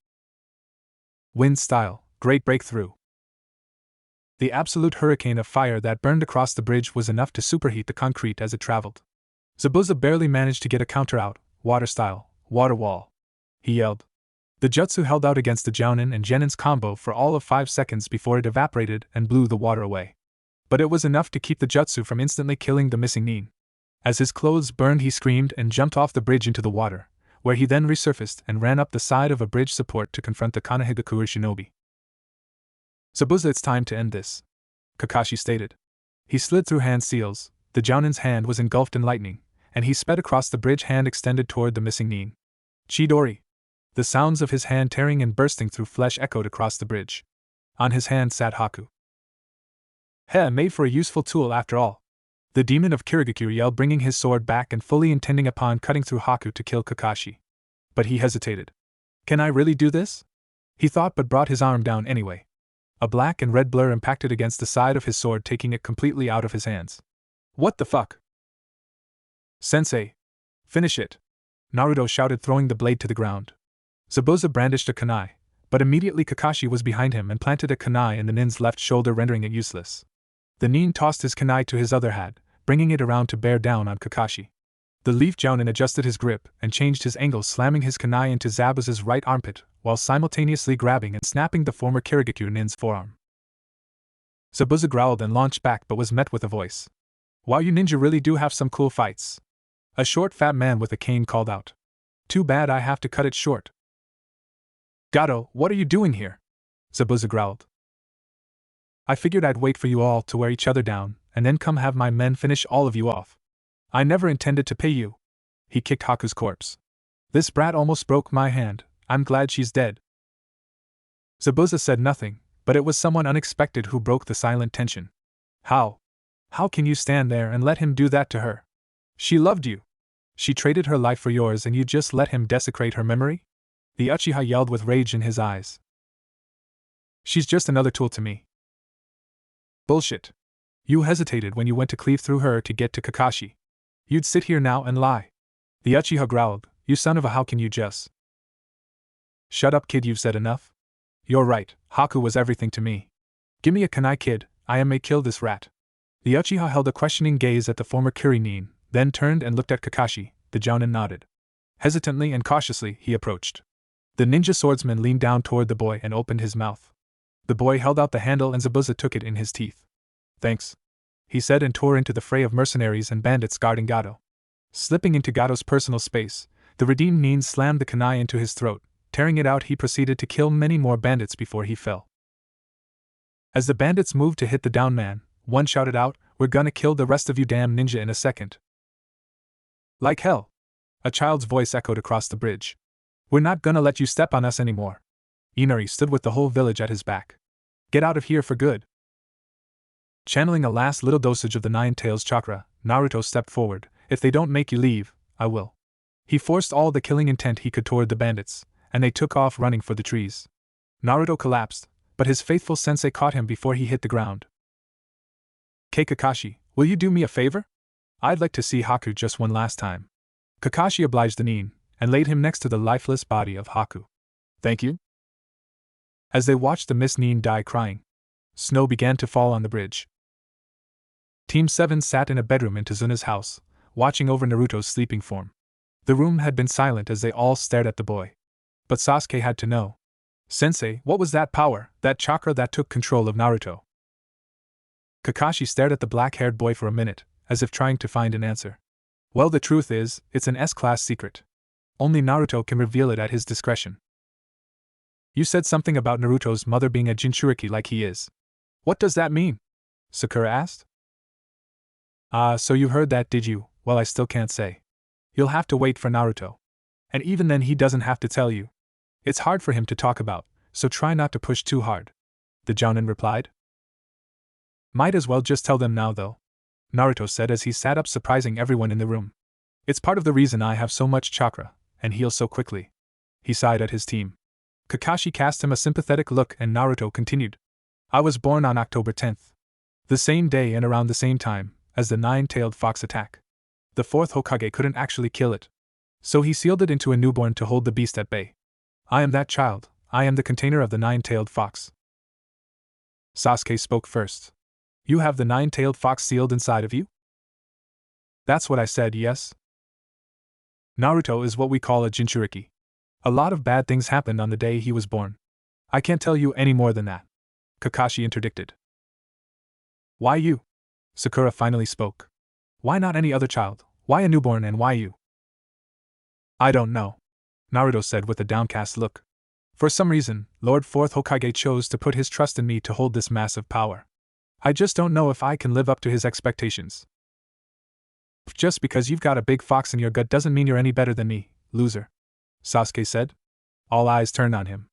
Wind style, Great Breakthrough. The absolute hurricane of fire that burned across the bridge was enough to superheat the concrete as it traveled. Zabuza barely managed to get a counter out. Water style, Water Wall. he yelled. The jutsu held out against the Jounin and Genin's combo for all of 5 seconds before it evaporated and blew the water away. But it was enough to keep the jutsu from instantly killing the missing nin. As his clothes burned, he screamed and jumped off the bridge into the water, where he then resurfaced and ran up the side of a bridge support to confront the Kanehigakure shinobi. Zabuza, it's time to end this, Kakashi stated. He slid through hand seals, the Jounin's hand was engulfed in lightning, and he sped across the bridge, hand extended toward the missing nin. Chidori! The sounds of his hand tearing and bursting through flesh echoed across the bridge. On his hand sat Haku. Heh, made for a useful tool after all. The demon of Kirigakure yelled, bringing his sword back and fully intending upon cutting through Haku to kill Kakashi. But he hesitated. Can I really do this? He thought, but brought his arm down anyway. A black and red blur impacted against the side of his sword, taking it completely out of his hands. What the fuck? Sensei! Finish it! Naruto shouted, throwing the blade to the ground. Zabuza brandished a kunai, but immediately Kakashi was behind him and planted a kunai in the nin's left shoulder, rendering it useless. The nin tossed his kunai to his other hand, bringing it around to bear down on Kakashi. The leaf Jounin adjusted his grip and changed his angle, slamming his kunai into Zabuza's right armpit, while simultaneously grabbing and snapping the former Kirigakure nin's forearm. Zabuza growled and launched back, but was met with a voice. Wow, you ninja really do have some cool fights. A short fat man with a cane called out. Too bad I have to cut it short. Gato, what are you doing here? Zabuza growled. I figured I'd wait for you all to wear each other down, and then come have my men finish all of you off. I never intended to pay you. He kicked Haku's corpse. This brat almost broke my hand, I'm glad she's dead. Zabuza said nothing, but it was someone unexpected who broke the silent tension. How? How can you stand there and let him do that to her? She loved you. She traded her life for yours and you just let him desecrate her memory? The Uchiha yelled with rage in his eyes. She's just another tool to me. Bullshit. You hesitated when you went to cleave through her to get to Kakashi. You'd sit here now and lie. The Uchiha growled, you son of a, how can you just? Shut up, kid, you've said enough. You're right, Haku was everything to me. Gimme a kunai, kid, I may kill this rat. The Uchiha held a questioning gaze at the former Kuri-nin, then turned and looked at Kakashi. The Jounin nodded. Hesitantly and cautiously, he approached. The ninja swordsman leaned down toward the boy and opened his mouth. The boy held out the handle and Zabuza took it in his teeth. Thanks, he said, and tore into the fray of mercenaries and bandits guarding Gato. Slipping into Gato's personal space, the redeemed nin slammed the kunai into his throat. Tearing it out, he proceeded to kill many more bandits before he fell. As the bandits moved to hit the down man, one shouted out, "We're gonna kill the rest of you damn ninja in a second." Like hell! A child's voice echoed across the bridge. "We're not gonna let you step on us anymore." Inari stood with the whole village at his back. "Get out of here for good." Channeling a last little dosage of the Nine Tails chakra, Naruto stepped forward. "If they don't make you leave, I will." He forced all the killing intent he could toward the bandits, and they took off running for the trees. Naruto collapsed, but his faithful sensei caught him before he hit the ground. Kakashi, will you do me a favor? I'd like to see Haku just one last time." Kakashi obliged the nin, and laid him next to the lifeless body of Haku. "Thank you." As they watched the Miss Nin die crying, snow began to fall on the bridge. Team 7 sat in a bedroom in Tazuna's house, watching over Naruto's sleeping form. The room had been silent as they all stared at the boy. But Sasuke had to know. "Sensei, what was that power, that chakra that took control of Naruto?" Kakashi stared at the black-haired boy for a minute, as if trying to find an answer. "Well, the truth is, it's an S-class secret. Only Naruto can reveal it at his discretion." "You said something about Naruto's mother being a Jinchuriki like he is. What does that mean?" Sakura asked. "Ah, so you heard that, did you? Well, I still can't say. You'll have to wait for Naruto. And even then he doesn't have to tell you. It's hard for him to talk about, so try not to push too hard," the Jounin replied. "Might as well just tell them now, though," Naruto said as he sat up, surprising everyone in the room. "It's part of the reason I have so much chakra, and heal so quickly." He sighed at his team. Kakashi cast him a sympathetic look and Naruto continued. "I was born on October 10th. The same day and around the same time as the nine-tailed fox attack. The fourth Hokage couldn't actually kill it, so he sealed it into a newborn to hold the beast at bay. I am that child, I am the container of the nine-tailed fox." Sasuke spoke first. "You have the nine-tailed fox sealed inside of you?" "That's what I said, yes." "Naruto is what we call a Jinchuriki. A lot of bad things happened on the day he was born. I can't tell you any more than that. Kakashi interdicted. Why you? Sakura finally spoke. Why not any other child? Why a newborn and why you? I don't know, Naruto said with a downcast look. For some reason, Lord Fourth Hokage chose to put his trust in me to hold this massive power. I just don't know if I can live up to his expectations. Just because you've got a big fox in your gut doesn't mean you're any better than me, loser, Sasuke said. All eyes turned on him.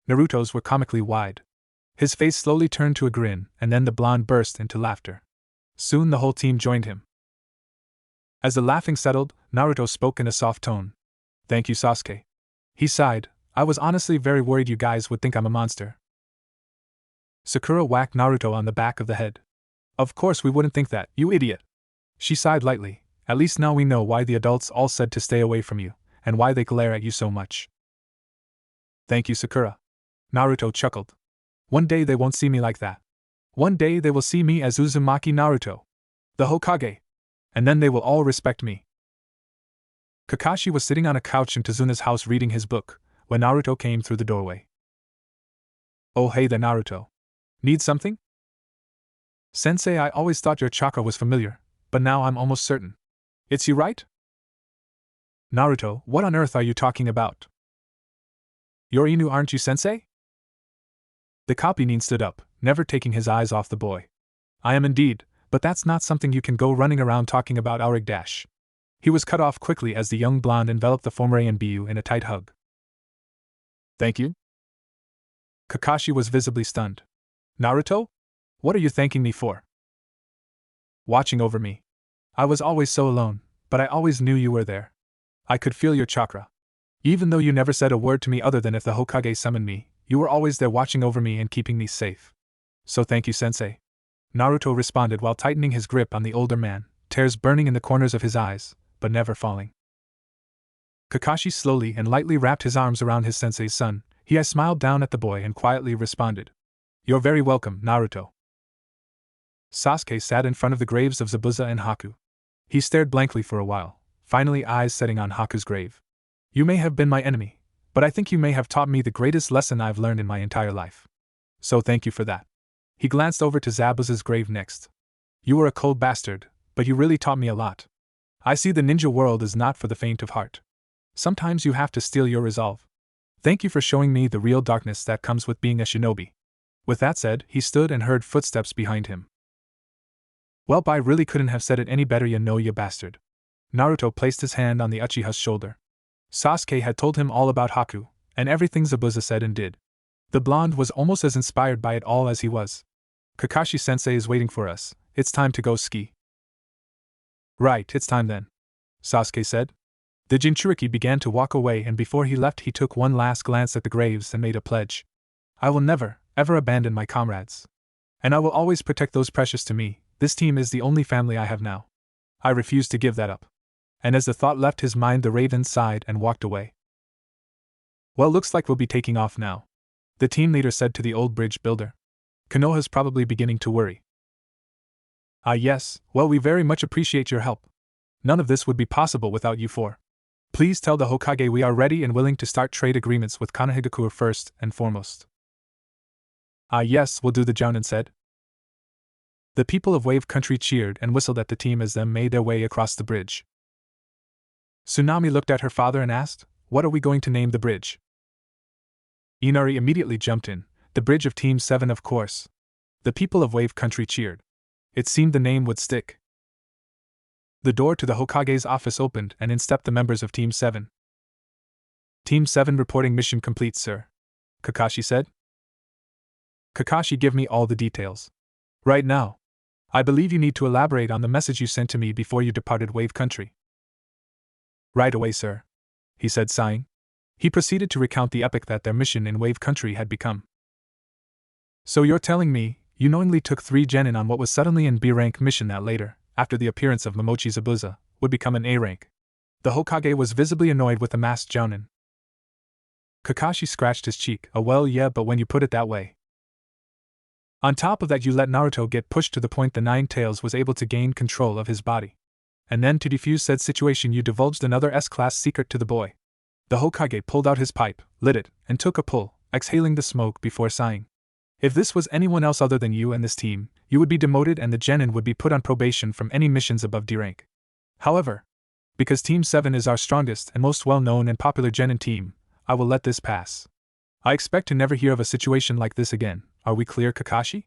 Naruto's were comically wide. His face slowly turned to a grin, and then the blonde burst into laughter. Soon the whole team joined him. As the laughing settled, Naruto spoke in a soft tone. Thank you, Sasuke. He sighed. I was honestly very worried you guys would think I'm a monster. Sakura whacked Naruto on the back of the head. Of course we wouldn't think that, you idiot. She sighed lightly. At least now we know why the adults all said to stay away from you, and why they glare at you so much. Thank you, Sakura. Naruto chuckled. One day they won't see me like that. One day they will see me as Uzumaki Naruto, the Hokage. And then they will all respect me. Kakashi was sitting on a couch in Tezuna's house reading his book, when Naruto came through the doorway. Oh hey there, Naruto. Need something? Sensei, I always thought your chakra was familiar, but now I'm almost certain. It's you, right? Naruto, what on earth are you talking about? You're Inu, aren't you, Sensei? The copy-nin stood up, never taking his eyes off the boy. I am indeed, but that's not something you can go running around talking about, Auric Dash. He was cut off quickly as the young blonde enveloped the former Anbu in a tight hug. Thank you? Kakashi was visibly stunned. Naruto? What are you thanking me for? Watching over me. I was always so alone, but I always knew you were there. I could feel your chakra. Even though you never said a word to me other than if the Hokage summoned me, you were always there watching over me and keeping me safe. So thank you, Sensei. Naruto responded while tightening his grip on the older man, tears burning in the corners of his eyes, but never falling. Kakashi slowly and lightly wrapped his arms around his sensei's son. He smiled down at the boy and quietly responded. You're very welcome, Naruto. Sasuke sat in front of the graves of Zabuza and Haku. He stared blankly for a while, finally eyes setting on Haku's grave. You may have been my enemy, but I think you may have taught me the greatest lesson I've learned in my entire life. So thank you for that. He glanced over to Zabuza's grave next. You were a cold bastard, but you really taught me a lot. I see the ninja world is not for the faint of heart. Sometimes you have to steel your resolve. Thank you for showing me the real darkness that comes with being a shinobi. With that said, he stood and heard footsteps behind him. Welp, I really couldn't have said it any better, you bastard. Naruto placed his hand on the Uchiha's shoulder. Sasuke had told him all about Haku, and everything Zabuza said and did. The blonde was almost as inspired by it all as he was. Kakashi-sensei is waiting for us. It's time to go ski. Right, it's time then, Sasuke said. The Jinchuriki began to walk away, and before he left he took one last glance at the graves and made a pledge. I will never, ever abandon my comrades. And I will always protect those precious to me. This team is the only family I have now. I refuse to give that up. And as the thought left his mind, the raven sighed and walked away. Well, looks like we'll be taking off now, the team leader said to the old bridge builder. Konoha's probably beginning to worry. Ah yes, well, we very much appreciate your help. None of this would be possible without you four. Please tell the Hokage we are ready and willing to start trade agreements with Konohagakure first and foremost. Ah yes, will do, the Jounin said. The people of Wave Country cheered and whistled at the team as them made their way across the bridge. Tsunami looked at her father and asked, what are we going to name the bridge? Inari immediately jumped in, the bridge of Team 7, of course. The people of Wave Country cheered. It seemed the name would stick. The door to the Hokage's office opened and in stepped the members of Team 7. Team 7 reporting mission complete, sir, Kakashi said. Kakashi, give me all the details. Right now. I believe you need to elaborate on the message you sent to me before you departed Wave Country. Right away, sir, he said, sighing. He proceeded to recount the epic that their mission in Wave Country had become. So you're telling me, you knowingly took 3 genin on what was suddenly an B-rank mission that later, after the appearance of Momochi Zabuza, would become an A rank. The Hokage was visibly annoyed with the masked Jounin. Kakashi scratched his cheek. Oh well, yeah, but when you put it that way. On top of that, you let Naruto get pushed to the point the Nine Tails was able to gain control of his body. And then to defuse said situation, you divulged another S-class secret to the boy. The Hokage pulled out his pipe, lit it, and took a pull, exhaling the smoke before sighing. If this was anyone else other than you and this team, you would be demoted and the genin would be put on probation from any missions above D rank. However, because Team 7 is our strongest and most well-known and popular genin team, I will let this pass. I expect to never hear of a situation like this again. Are we clear, Kakashi?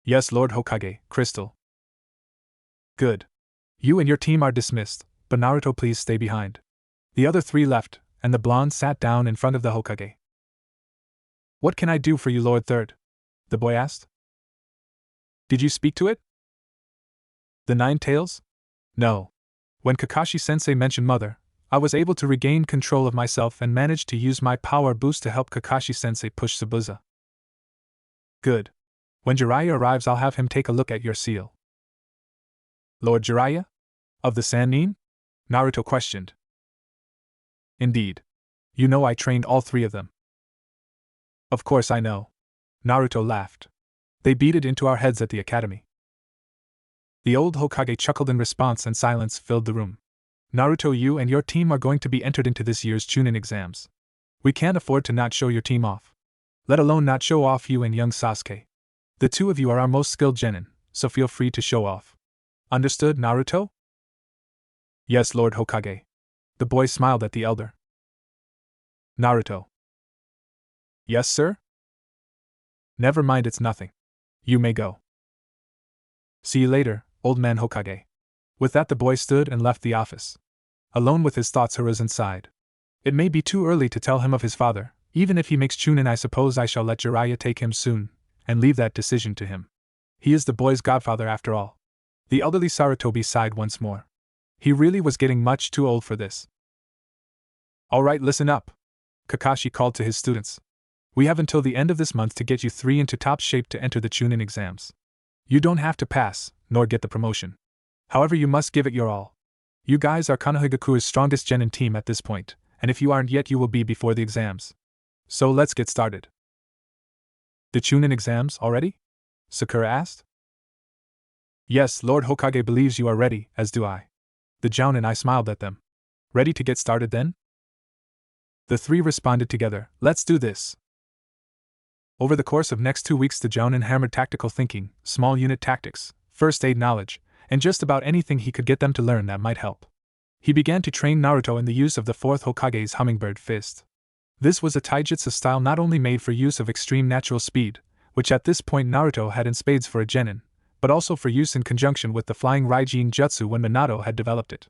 Yes, Lord Hokage, Crystal. Good. You and your team are dismissed, but Naruto, please stay behind. The other three left, and the blonde sat down in front of the Hokage. What can I do for you, Lord Third? The boy asked. Did you speak to it? The Nine Tails? No. When Kakashi-sensei mentioned Mother, I was able to regain control of myself and managed to use my power boost to help Kakashi-sensei push Zabuza. Good. When Jiraiya arrives, I'll have him take a look at your seal. Lord Jiraiya? Of the Sannin? Naruto questioned. Indeed. You know I trained all three of them. Of course I know. Naruto laughed. They beat it into our heads at the academy. The old Hokage chuckled in response and silence filled the room. Naruto, you and your team are going to be entered into this year's Chunin exams. We can't afford to not show your team off. Let alone not show off you and young Sasuke. The two of you are our most skilled genin, so feel free to show off. Understood, Naruto? Yes, Lord Hokage. The boy smiled at the elder. Naruto. Yes, sir? Never mind, it's nothing. You may go. See you later, old man Hokage. With that, the boy stood and left the office. Alone with his thoughts, Hiruzen sighed. It may be too early to tell him of his father. Even if he makes Chunin, I suppose I shall let Jiraiya take him soon, and leave that decision to him. He is the boy's godfather after all. The elderly Sarutobi sighed once more. He really was getting much too old for this. All right, listen up. Kakashi called to his students. We have until the end of this month to get you three into top shape to enter the Chunin exams. You don't have to pass, nor get the promotion. However, you must give it your all. You guys are Konohagaku's strongest genin team at this point, and if you aren't yet, you will be before the exams. So let's get started. The Chunin exams already? Sakura asked. Yes, Lord Hokage believes you are ready, as do I. The Jounin and I smiled at them. Ready to get started then? The three responded together, let's do this. Over the course of next 2 weeks, the Jounin hammered tactical thinking, small unit tactics, first aid knowledge, and just about anything he could get them to learn that might help. He began to train Naruto in the use of the fourth Hokage's hummingbird fist. This was a taijutsu style not only made for use of extreme natural speed, which at this point Naruto had in spades for a genin, but also for use in conjunction with the flying Raijin jutsu when Minato had developed it.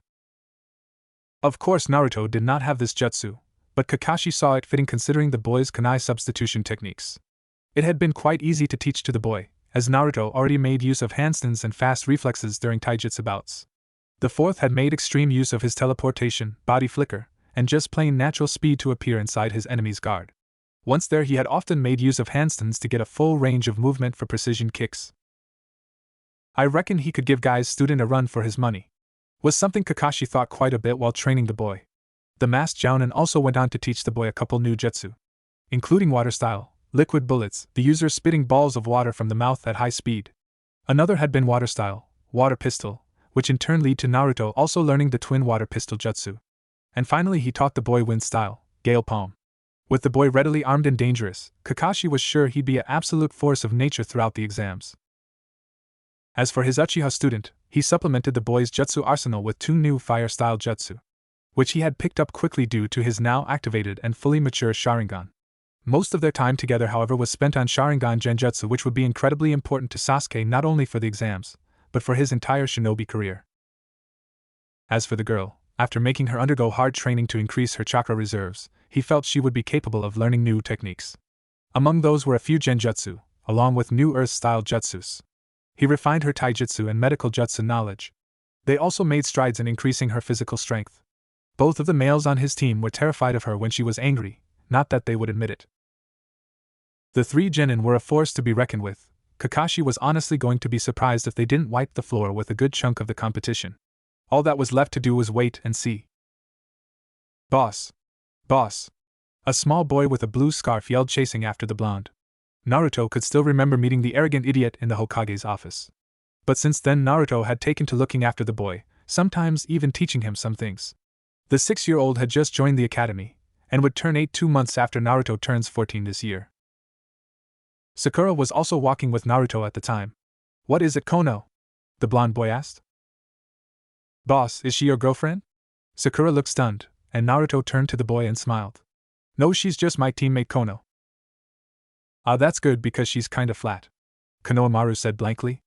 Of course, Naruto did not have this jutsu, but Kakashi saw it fitting considering the boy's kunai substitution techniques. It had been quite easy to teach to the boy, as Naruto already made use of handstands and fast reflexes during taijutsu bouts. The fourth had made extreme use of his teleportation, body flicker, and just plain natural speed to appear inside his enemy's guard. Once there, he had often made use of handstands to get a full range of movement for precision kicks. I reckon he could give Guy's student a run for his money. Was something Kakashi thought quite a bit while training the boy. The masked Jounin also went on to teach the boy a couple new jutsu, including water style, liquid bullets, the user spitting balls of water from the mouth at high speed. Another had been water style, water pistol, which in turn led to Naruto also learning the twin water pistol jutsu. And finally he taught the boy wind style, gale palm. With the boy readily armed and dangerous, Kakashi was sure he'd be an absolute force of nature throughout the exams. As for his Uchiha student, he supplemented the boy's jutsu arsenal with 2 new fire-style jutsu, which he had picked up quickly due to his now activated and fully mature Sharingan. Most of their time together, however, was spent on Sharingan Genjutsu, which would be incredibly important to Sasuke not only for the exams, but for his entire shinobi career. As for the girl, after making her undergo hard training to increase her chakra reserves, he felt she would be capable of learning new techniques. Among those were a few Genjutsu, along with new Earth-style jutsus. He refined her taijutsu and medical jutsu knowledge. They also made strides in increasing her physical strength. Both of the males on his team were terrified of her when she was angry, not that they would admit it. The 3 genin were a force to be reckoned with. Kakashi was honestly going to be surprised if they didn't wipe the floor with a good chunk of the competition. All that was left to do was wait and see. Boss! Boss! A small boy with a blue scarf yelled, chasing after the blonde. Naruto could still remember meeting the arrogant idiot in the Hokage's office. But since then Naruto had taken to looking after the boy, sometimes even teaching him some things. The 6-year-old had just joined the academy, and would turn 8 2 months after Naruto turns 14 this year. Sakura was also walking with Naruto at the time. "What is it, Kono?" the blonde boy asked. "Boss, is she your girlfriend?" Sakura looked stunned, and Naruto turned to the boy and smiled. "No, she's just my teammate Kono." "Ah, that's good because she's kinda flat," Konohamaru said blankly.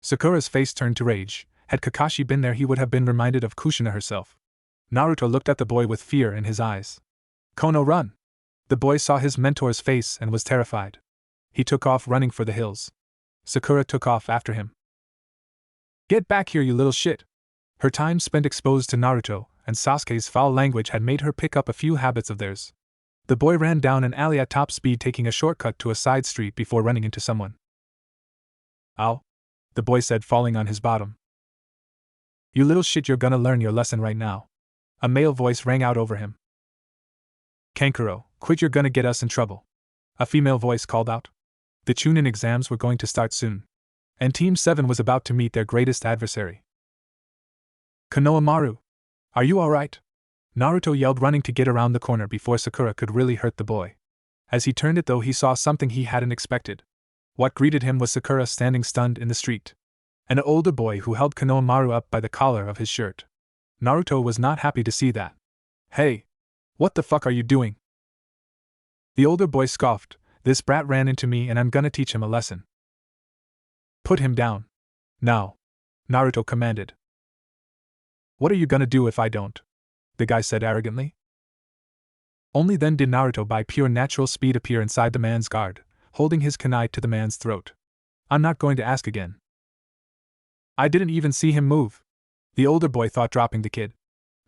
Sakura's face turned to rage. Had Kakashi been there, he would have been reminded of Kushina herself. Naruto looked at the boy with fear in his eyes. "Kono, run!" The boy saw his mentor's face and was terrified. He took off running for the hills. Sakura took off after him. "Get back here, you little shit!" Her time spent exposed to Naruto and Sasuke's foul language had made her pick up a few habits of theirs. The boy ran down an alley at top speed, taking a shortcut to a side street before running into someone. "Ow," the boy said, falling on his bottom. "You little shit, you're gonna learn your lesson right now." A male voice rang out over him. "Kankuro, quit, you're gonna get us in trouble," a female voice called out. The Chunin exams were going to start soon, and Team 7 was about to meet their greatest adversary. "Konohamaru, are you alright?" Naruto yelled, running to get around the corner before Sakura could really hurt the boy. As he turned it, though, he saw something he hadn't expected. What greeted him was Sakura standing stunned in the street. An older boy who held Konohamaru up by the collar of his shirt. Naruto was not happy to see that. "Hey! What the fuck are you doing?" The older boy scoffed. "This brat ran into me and I'm gonna teach him a lesson." "Put him down. Now," Naruto commanded. "What are you gonna do if I don't?" the guy said arrogantly. Only then did Naruto by pure natural speed appear inside the man's guard, holding his kunai to the man's throat. "I'm not going to ask again." "I didn't even see him move," the older boy thought, dropping the kid.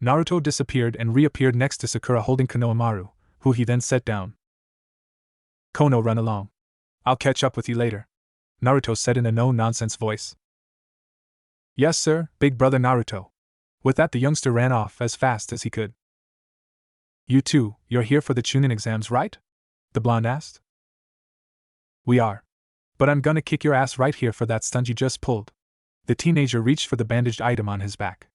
Naruto disappeared and reappeared next to Sakura holding Konohamaru, who he then set down. "Kono, run along. I'll catch up with you later," Naruto said in a no-nonsense voice. "Yes, sir, big brother Naruto." With that, the youngster ran off as fast as he could. "You two, you're here for the Chunin exams, right?" the blonde asked. "We are. But I'm gonna kick your ass right here for that stunt you just pulled." The teenager reached for the bandaged item on his back,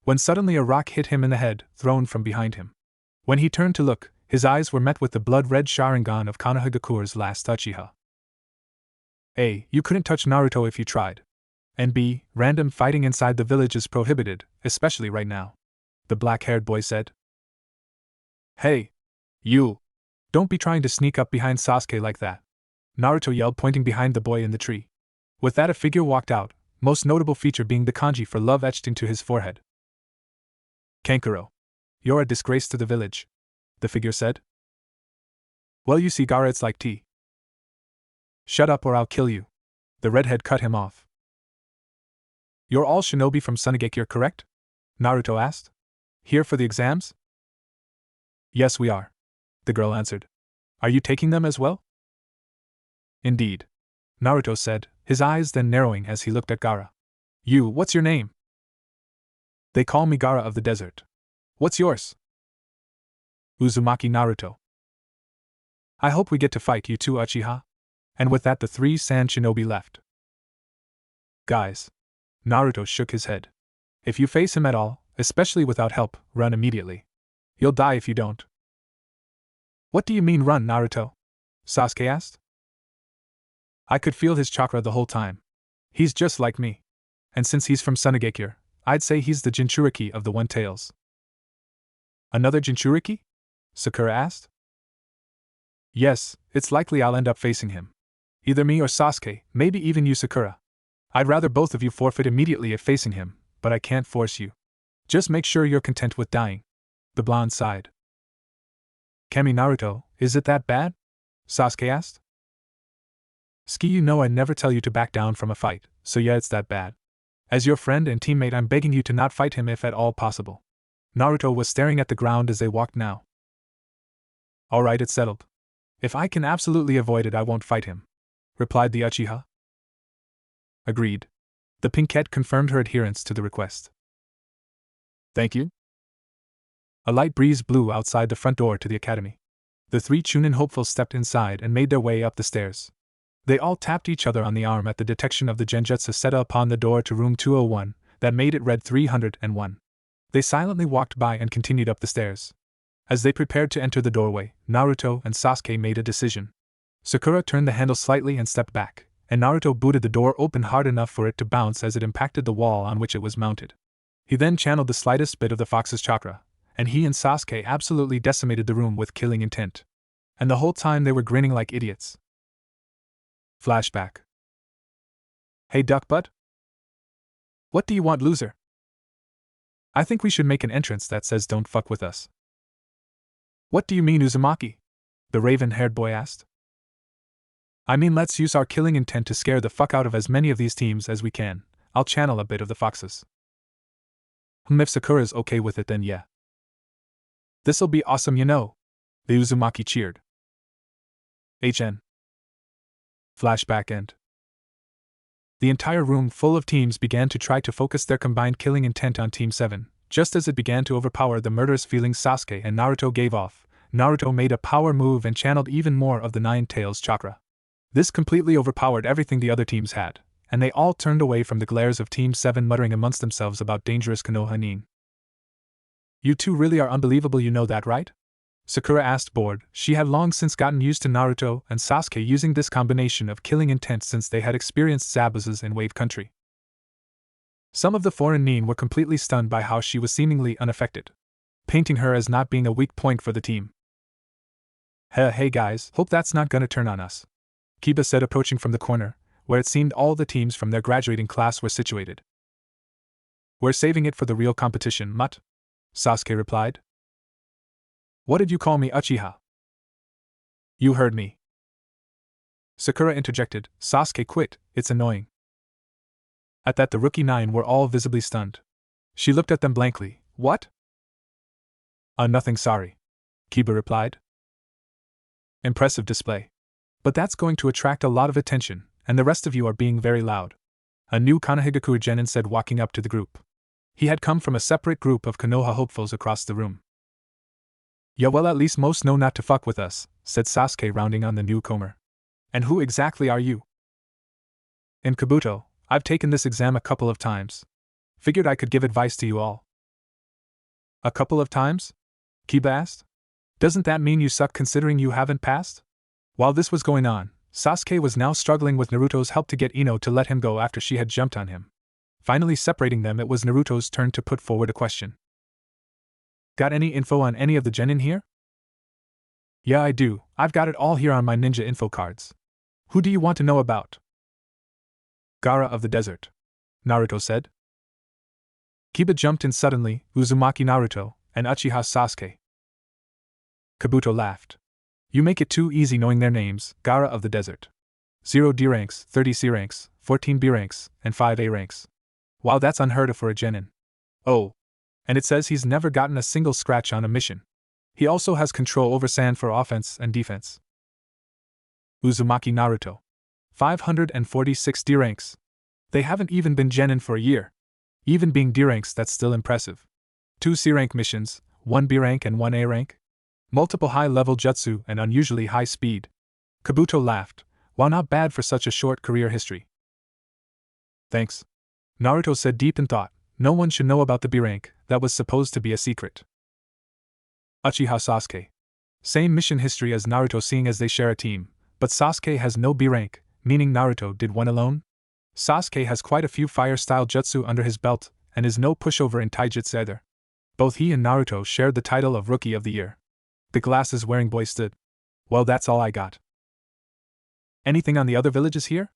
when suddenly a rock hit him in the head, thrown from behind him. When he turned to look, his eyes were met with the blood-red Sharingan of Konohagakure's last Uchiha. A. You couldn't touch Naruto if you tried. And B. Random fighting inside the village is prohibited, especially right now, the black-haired boy said. "Hey! You! Don't be trying to sneak up behind Sasuke like that," Naruto yelled, pointing behind the boy in the tree. With that, a figure walked out, most notable feature being the kanji for love etched into his forehead. "Kankuro, you're a disgrace to the village," the figure said. "Well, you see, Gaara, it's like tea." "Shut up or I'll kill you," the redhead cut him off. "You're all shinobi from Sunagekure, correct?" Naruto asked. "Here for the exams?" "Yes, we are," the girl answered. "Are you taking them as well?" "Indeed," Naruto said, his eyes then narrowing as he looked at Gaara. What's your name?" "They call me Gaara of the desert." "What's yours?" "Uzumaki Naruto." "I hope we get to fight, you two Uchiha." And with that, the 3 sand shinobi left. "Guys," Naruto shook his head. "If you face him at all, especially without help, run immediately. You'll die if you don't." "What do you mean run, Naruto?" Sasuke asked. "I could feel his chakra the whole time. He's just like me. And since he's from Sunagekure, I'd say he's the Jinchuriki of the One Tails." "Another Jinchuriki?" Sakura asked. "Yes, it's likely I'll end up facing him. Either me or Sasuke, maybe even you, Sakura. I'd rather both of you forfeit immediately if facing him, but I can't force you. Just make sure you're content with dying." The blonde sighed. "Kami Naruto, is it that bad?" Sasuke asked. "Ski, you know I never tell you to back down from a fight, so yeah, it's that bad. As your friend and teammate, I'm begging you to not fight him if at all possible." Naruto was staring at the ground as they walked now. "Alright, it's settled. If I can absolutely avoid it, I won't fight him," replied the Uchiha. "Agreed." The pinkette confirmed her adherence to the request. "Thank you." A light breeze blew outside the front door to the academy. The 3 Chunin hopefuls stepped inside and made their way up the stairs. They all tapped each other on the arm at the detection of the genjutsu set upon the door to room 201, that made it read 301. They silently walked by and continued up the stairs. As they prepared to enter the doorway, Naruto and Sasuke made a decision. Sakura turned the handle slightly and stepped back, and Naruto booted the door open hard enough for it to bounce as it impacted the wall on which it was mounted. He then channeled the slightest bit of the fox's chakra, and he and Sasuke absolutely decimated the room with killing intent. And the whole time they were grinning like idiots. Flashback. Hey duckbutt? What do you want, loser? I think we should make an entrance that says don't fuck with us. What do you mean, Uzumaki? The raven-haired boy asked. I mean, let's use our killing intent to scare the fuck out of as many of these teams as we can. I'll channel a bit of the foxes. If Sakura's okay with it, then yeah. This'll be awesome, you know. The Uzumaki cheered. HN. Flashback end. The entire room full of teams began to try to focus their combined killing intent on Team 7. Just as it began to overpower the murderous feelings Sasuke and Naruto gave off, Naruto made a power move and channeled even more of the Nine Tails chakra. This completely overpowered everything the other teams had, and they all turned away from the glares of Team 7, muttering amongst themselves about dangerous Konoha Nin. You two really are unbelievable, you know that, right? Sakura asked, bored. She had long since gotten used to Naruto and Sasuke using this combination of killing intent since they had experienced Zabuzas in Wave Country. Some of the foreign Nin were completely stunned by how she was seemingly unaffected, painting her as not being a weak point for the team. Hey guys, hope that's not gonna turn on us, Kiba said, approaching from the corner, where it seemed all the teams from their graduating class were situated. We're saving it for the real competition, Mutt, Sasuke replied. What did you call me, Uchiha? You heard me. Sakura interjected. Sasuke, quit, it's annoying. At that, the rookie 9 were all visibly stunned. She looked at them blankly. What? Nothing, sorry, Kiba replied. Impressive display. But that's going to attract a lot of attention, and the rest of you are being very loud, a new Konohagakure genin said, walking up to the group. He had come from a separate group of Konoha hopefuls across the room. Yeah, well, at least most know not to fuck with us, said Sasuke, rounding on the newcomer. And who exactly are you? In Kabuto, I've taken this exam a couple of times. Figured I could give advice to you all. A couple of times? Kiba asked. Doesn't that mean you suck considering you haven't passed? While this was going on, Sasuke was now struggling with Naruto's help to get Ino to let him go after she had jumped on him. Finally separating them, it was Naruto's turn to put forward a question. Got any info on any of the genin here? Yeah, I do. I've got it all here on my ninja info cards. Who do you want to know about? Gaara of the desert, Naruto said. Kiba jumped in suddenly, Uzumaki Naruto, and Uchiha Sasuke. Kabuto laughed. You make it too easy knowing their names. Gaara of the desert. 0 D ranks, 30 C ranks, 14 B ranks, and 5 A ranks. Wow, that's unheard of for a genin. Oh. And it says he's never gotten a single scratch on a mission. He also has control over sand for offense and defense. Uzumaki Naruto. 546 D ranks. They haven't even been genin for a year. Even being D ranks, that's still impressive. 2 C rank missions, 1 B rank and 1 A rank. Multiple high-level jutsu and unusually high speed. Kabuto laughed. While not bad for such a short career history. Thanks, Naruto said, deep in thought. No one should know about the B rank, that was supposed to be a secret. Uchiha Sasuke. Same mission history as Naruto, seeing as they share a team, but Sasuke has no B rank, meaning Naruto did one alone? Sasuke has quite a few fire-style jutsu under his belt, and is no pushover in taijutsu either. Both he and Naruto shared the title of Rookie of the Year. The glasses-wearing boy stood. Well, that's all I got. Anything on the other villages here?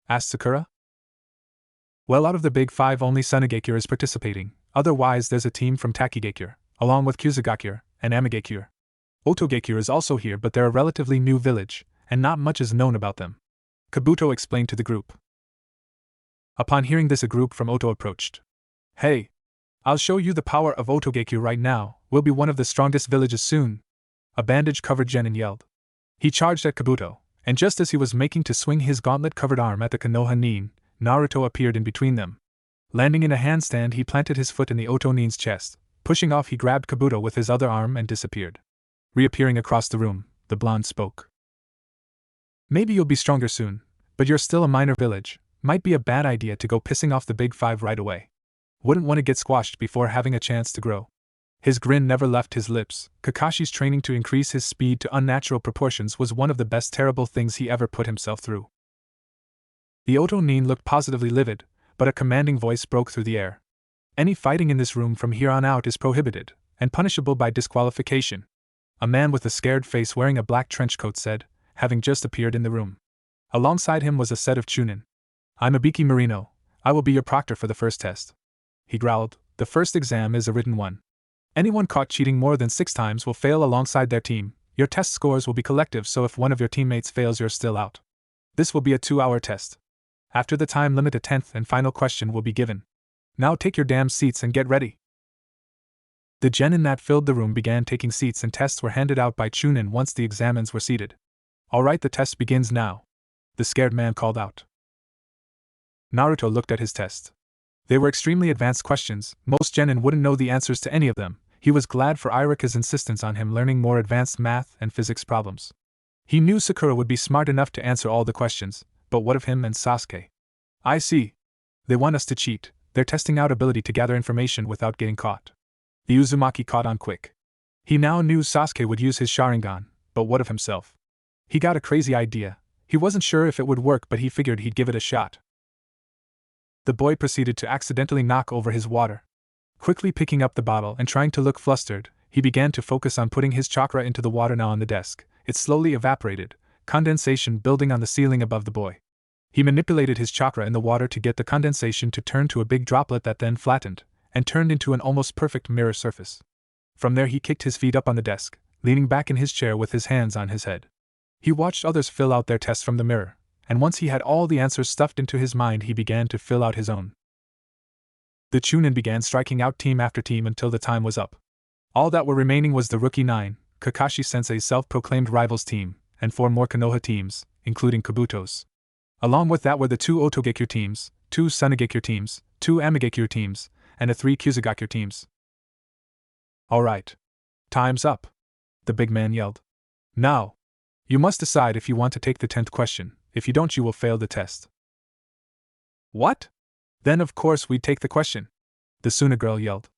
Asked Sakura. Well, out of the big 5 only Sunagakure is participating, otherwise there's a team from Takigakure, along with Kusagakure and Amigakure. Otogakure is also here, but they're a relatively new village, and not much is known about them, Kabuto explained to the group. Upon hearing this, a group from Oto approached. Hey! I'll show you the power of Otogakure right now, we'll be one of the strongest villages soon, a bandage-covered genin yelled. He charged at Kabuto, and just as he was making to swing his gauntlet-covered arm at the Konoha Nin, Naruto appeared in between them. Landing in a handstand, he planted his foot in the Oto Nin's chest. Pushing off, he grabbed Kabuto with his other arm and disappeared. Reappearing across the room, the blonde spoke. Maybe you'll be stronger soon, but you're still a minor village. Might be a bad idea to go pissing off the big 5 right away. Wouldn't want to get squashed before having a chance to grow. His grin never left his lips. Kakashi's training to increase his speed to unnatural proportions was one of the best terrible things he ever put himself through. The Otonin looked positively livid, but a commanding voice broke through the air. Any fighting in this room from here on out is prohibited, and punishable by disqualification. A man with a scared face wearing a black trench coat said, having just appeared in the room. Alongside him was a set of Chunin. I'm Ibiki Marino. I will be your proctor for the first test. He growled, the first exam is a written one. Anyone caught cheating more than 6 times will fail alongside their team. Your test scores will be collective, so if one of your teammates fails, you're still out. This will be a 2-hour test. After the time limit, a 10th and final question will be given. Now take your damn seats and get ready. The genin that filled the room began taking seats, and tests were handed out by Chunin once the examins were seated. Alright, the test begins now. The scared man called out. Naruto looked at his test. They were extremely advanced questions. Most genin wouldn't know the answers to any of them. He was glad for Araka's insistence on him learning more advanced math and physics problems. He knew Sakura would be smart enough to answer all the questions, but what of him and Sasuke? I see. They want us to cheat. They're testing out ability to gather information without getting caught. The Uzumaki caught on quick. He now knew Sasuke would use his Sharingan, but what of himself? He got a crazy idea. He wasn't sure if it would work, but he figured he'd give it a shot. The boy proceeded to accidentally knock over his water. Quickly picking up the bottle and trying to look flustered, he began to focus on putting his chakra into the water now on the desk. It slowly evaporated, condensation building on the ceiling above the boy. He manipulated his chakra in the water to get the condensation to turn to a big droplet that then flattened, and turned into an almost perfect mirror surface. From there he kicked his feet up on the desk, leaning back in his chair with his hands on his head. He watched others fill out their tests from the mirror, and once he had all the answers stuffed into his mind, he began to fill out his own. The Chunin began striking out team after team until the time was up. All that were remaining was the Rookie 9, Kakashi-sensei's self-proclaimed rivals team, and 4 more Konoha teams, including Kabuto's. Along with that were the 2 Otogekure teams, 2 Sunagekure teams, 2 Amigekure teams, and 3 Kyuzugakure teams. Alright. Time's up. The big man yelled. Now. You must decide if you want to take the 10th question. If you don't, you will fail the test. What? Then of course we'd take the question. The Suna girl yelled.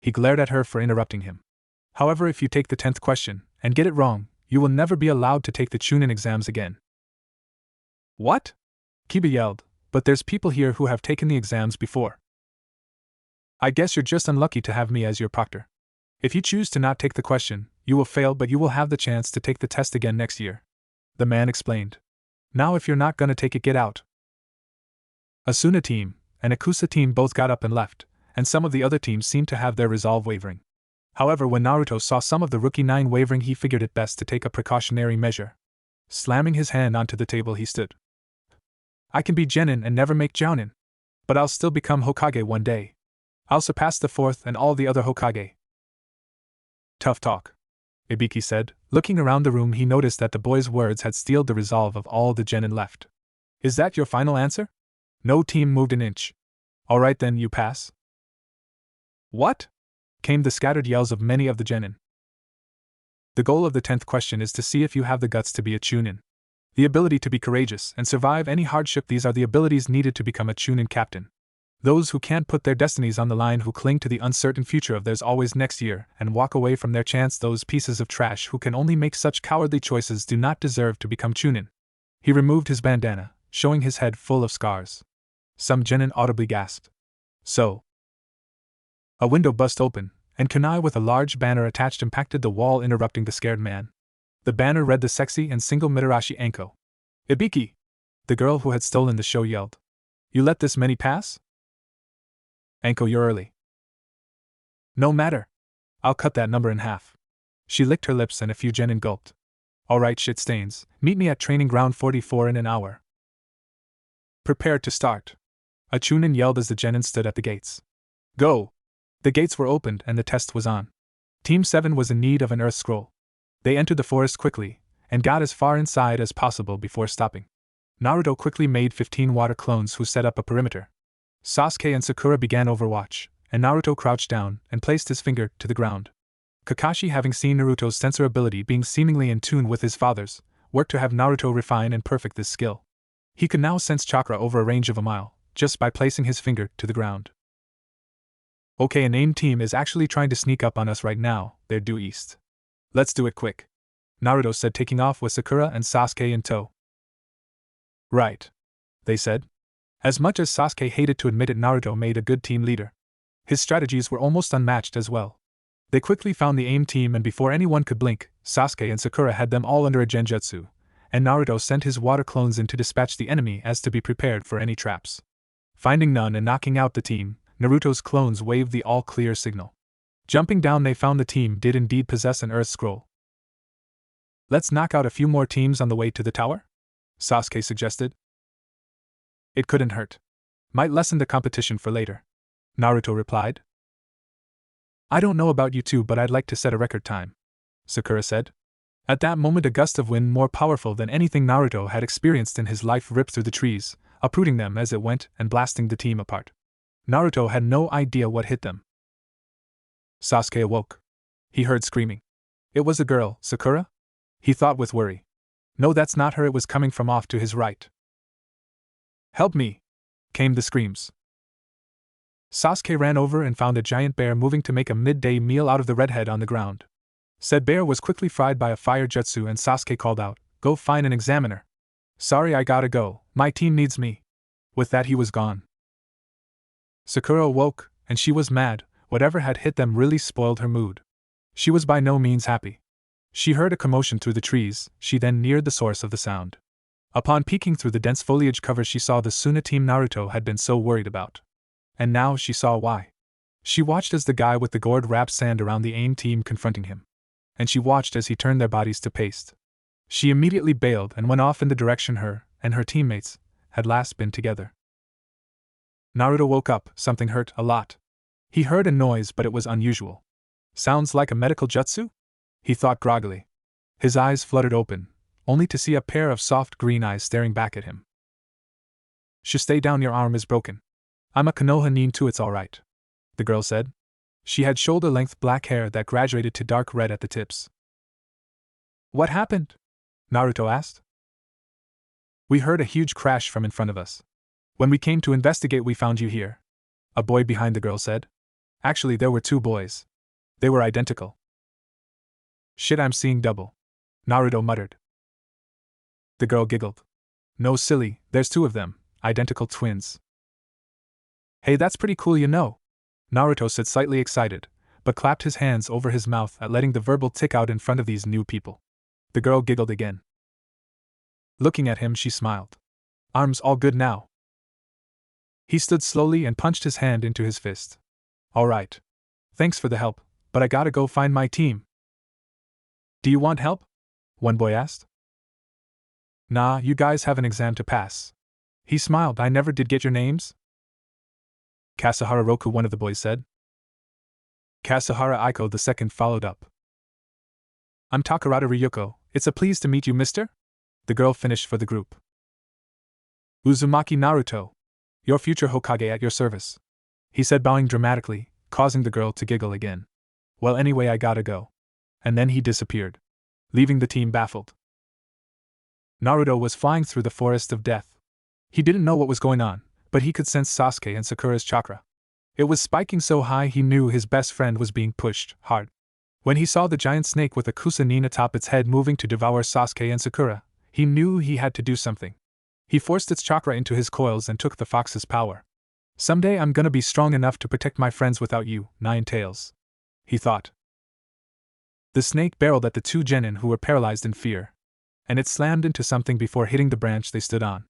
He glared at her for interrupting him. However, if you take the 10th question, and get it wrong, you will never be allowed to take the Chunin exams again. What? Kiba yelled, but there's people here who have taken the exams before. I guess you're just unlucky to have me as your proctor. If you choose to not take the question, you will fail, but you will have the chance to take the test again next year. The man explained. Now if you're not gonna take it, get out. A Suna team and a Kusa team both got up and left, and some of the other teams seemed to have their resolve wavering. However, when Naruto saw some of the Rookie 9 wavering, he figured it best to take a precautionary measure. Slamming his hand onto the table, he stood. I can be Genin and never make Jounin. But I'll still become Hokage one day. I'll surpass the 4th and all the other Hokage. Tough talk, Ibiki said. Looking around the room, he noticed that the boy's words had steeled the resolve of all the genin left. Is that your final answer? No team moved an inch. Alright then, you pass. What? Came the scattered yells of many of the genin. The goal of the 10th question is to see if you have the guts to be a Chunin. The ability to be courageous and survive any hardship, these are the abilities needed to become a Chunin captain. Those who can't put their destinies on the line, who cling to the uncertain future of theirs always next year and walk away from their chance, those pieces of trash who can only make such cowardly choices do not deserve to become Chunin. He removed his bandana, showing his head full of scars. Some genin audibly gasped. So. A window bust open, and kunai with a large banner attached impacted the wall, interrupting the scared man. The banner read the sexy and single Mitarashi Anko. Ibiki! The girl who had stolen the show yelled. You let this many pass? Anko, you're early. No matter. I'll cut that number in half. She licked her lips and a few genin gulped. Alright, shit stains, meet me at training ground 44 in an hour. Prepare to start. A Chunin yelled as the genin stood at the gates. Go! The gates were opened and the test was on. Team 7 was in need of an earth scroll. They entered the forest quickly, and got as far inside as possible before stopping. Naruto quickly made 15 water clones who set up a perimeter. Sasuke and Sakura began overwatch, and Naruto crouched down and placed his finger to the ground. Kakashi, having seen Naruto's sensor ability being seemingly in tune with his father's, worked to have Naruto refine and perfect this skill. He could now sense chakra over a range of a mile, just by placing his finger to the ground. Okay, an AIM team is actually trying to sneak up on us right now, they're due east. Let's do it quick. Naruto said, taking off with Sakura and Sasuke in tow. Right. They said. As much as Sasuke hated to admit it, Naruto made a good team leader. His strategies were almost unmatched as well. They quickly found the AIM team, and before anyone could blink, Sasuke and Sakura had them all under a genjutsu, and Naruto sent his water clones in to dispatch the enemy as to be prepared for any traps. Finding none and knocking out the team, Naruto's clones waved the all-clear signal. Jumping down, they found the team did indeed possess an Earth Scroll. Let's knock out a few more teams on the way to the tower? Sasuke suggested. It couldn't hurt. Might lessen the competition for later. Naruto replied. I don't know about you two, but I'd like to set a record time, Sakura said. At that moment, a gust of wind more powerful than anything Naruto had experienced in his life ripped through the trees, uprooting them as it went and blasting the team apart. Naruto had no idea what hit them. Sasuke awoke. He heard screaming. It was a girl, Sakura? He thought with worry. No, that's not her, it was coming from off to his right. Help me! Came the screams. Sasuke ran over and found a giant bear moving to make a midday meal out of the redhead on the ground. Said bear was quickly fried by a fire jutsu, and Sasuke called out, Go find an examiner. Sorry, I gotta go, my team needs me. With that, he was gone. Sakura awoke, and she was mad. Whatever had hit them really spoiled her mood. She was by no means happy. She heard a commotion through the trees. She then neared the source of the sound. Upon peeking through the dense foliage cover, she saw the Suna team Naruto had been so worried about. And now she saw why. She watched as the guy with the gourd wrapped sand around the AIM team confronting him. And she watched as he turned their bodies to paste. She immediately bailed and went off in the direction her and her teammates had last been together. Naruto woke up. Something hurt a lot. He heard a noise, but it was unusual. Sounds like a medical jutsu? He thought groggily. His eyes fluttered open, only to see a pair of soft green eyes staring back at him. Shh, stay down, your arm is broken. I'm a Konoha nin too, it's alright, the girl said. She had shoulder-length black hair that graduated to dark red at the tips. What happened? Naruto asked. We heard a huge crash from in front of us. When we came to investigate, we found you here, a boy behind the girl said. Actually, there were two boys. They were identical. Shit, I'm seeing double, Naruto muttered. The girl giggled. No, silly, there's two of them, identical twins. Hey, that's pretty cool, you know, Naruto said, slightly excited, but clapped his hands over his mouth at letting the verbal tick out in front of these new people. The girl giggled again. Looking at him, she smiled. Arms all good now? He stood slowly and punched his hand into his fist. All right. Thanks for the help, but I gotta go find my team. Do you want help? One boy asked. Nah, you guys have an exam to pass. He smiled. I never did get your names? Kasahara Roku, one of the boys said. Kasahara Aiko the second followed up. I'm Takarada Ryuko, it's a pleasure to meet you, mister? The girl finished for the group. Uzumaki Naruto, your future Hokage at your service, he said, bowing dramatically, causing the girl to giggle again. Well, anyway, I gotta go. And then he disappeared, leaving the team baffled. Naruto was flying through the forest of death. He didn't know what was going on, but he could sense Sasuke and Sakura's chakra. It was spiking so high he knew his best friend was being pushed hard. When he saw the giant snake with a kusanin atop its head moving to devour Sasuke and Sakura, he knew he had to do something. He forced its chakra into his coils and took the fox's power. Someday I'm gonna be strong enough to protect my friends without you, Nine Tails, he thought. The snake barreled at the two genin who were paralyzed in fear, and it slammed into something before hitting the branch they stood on.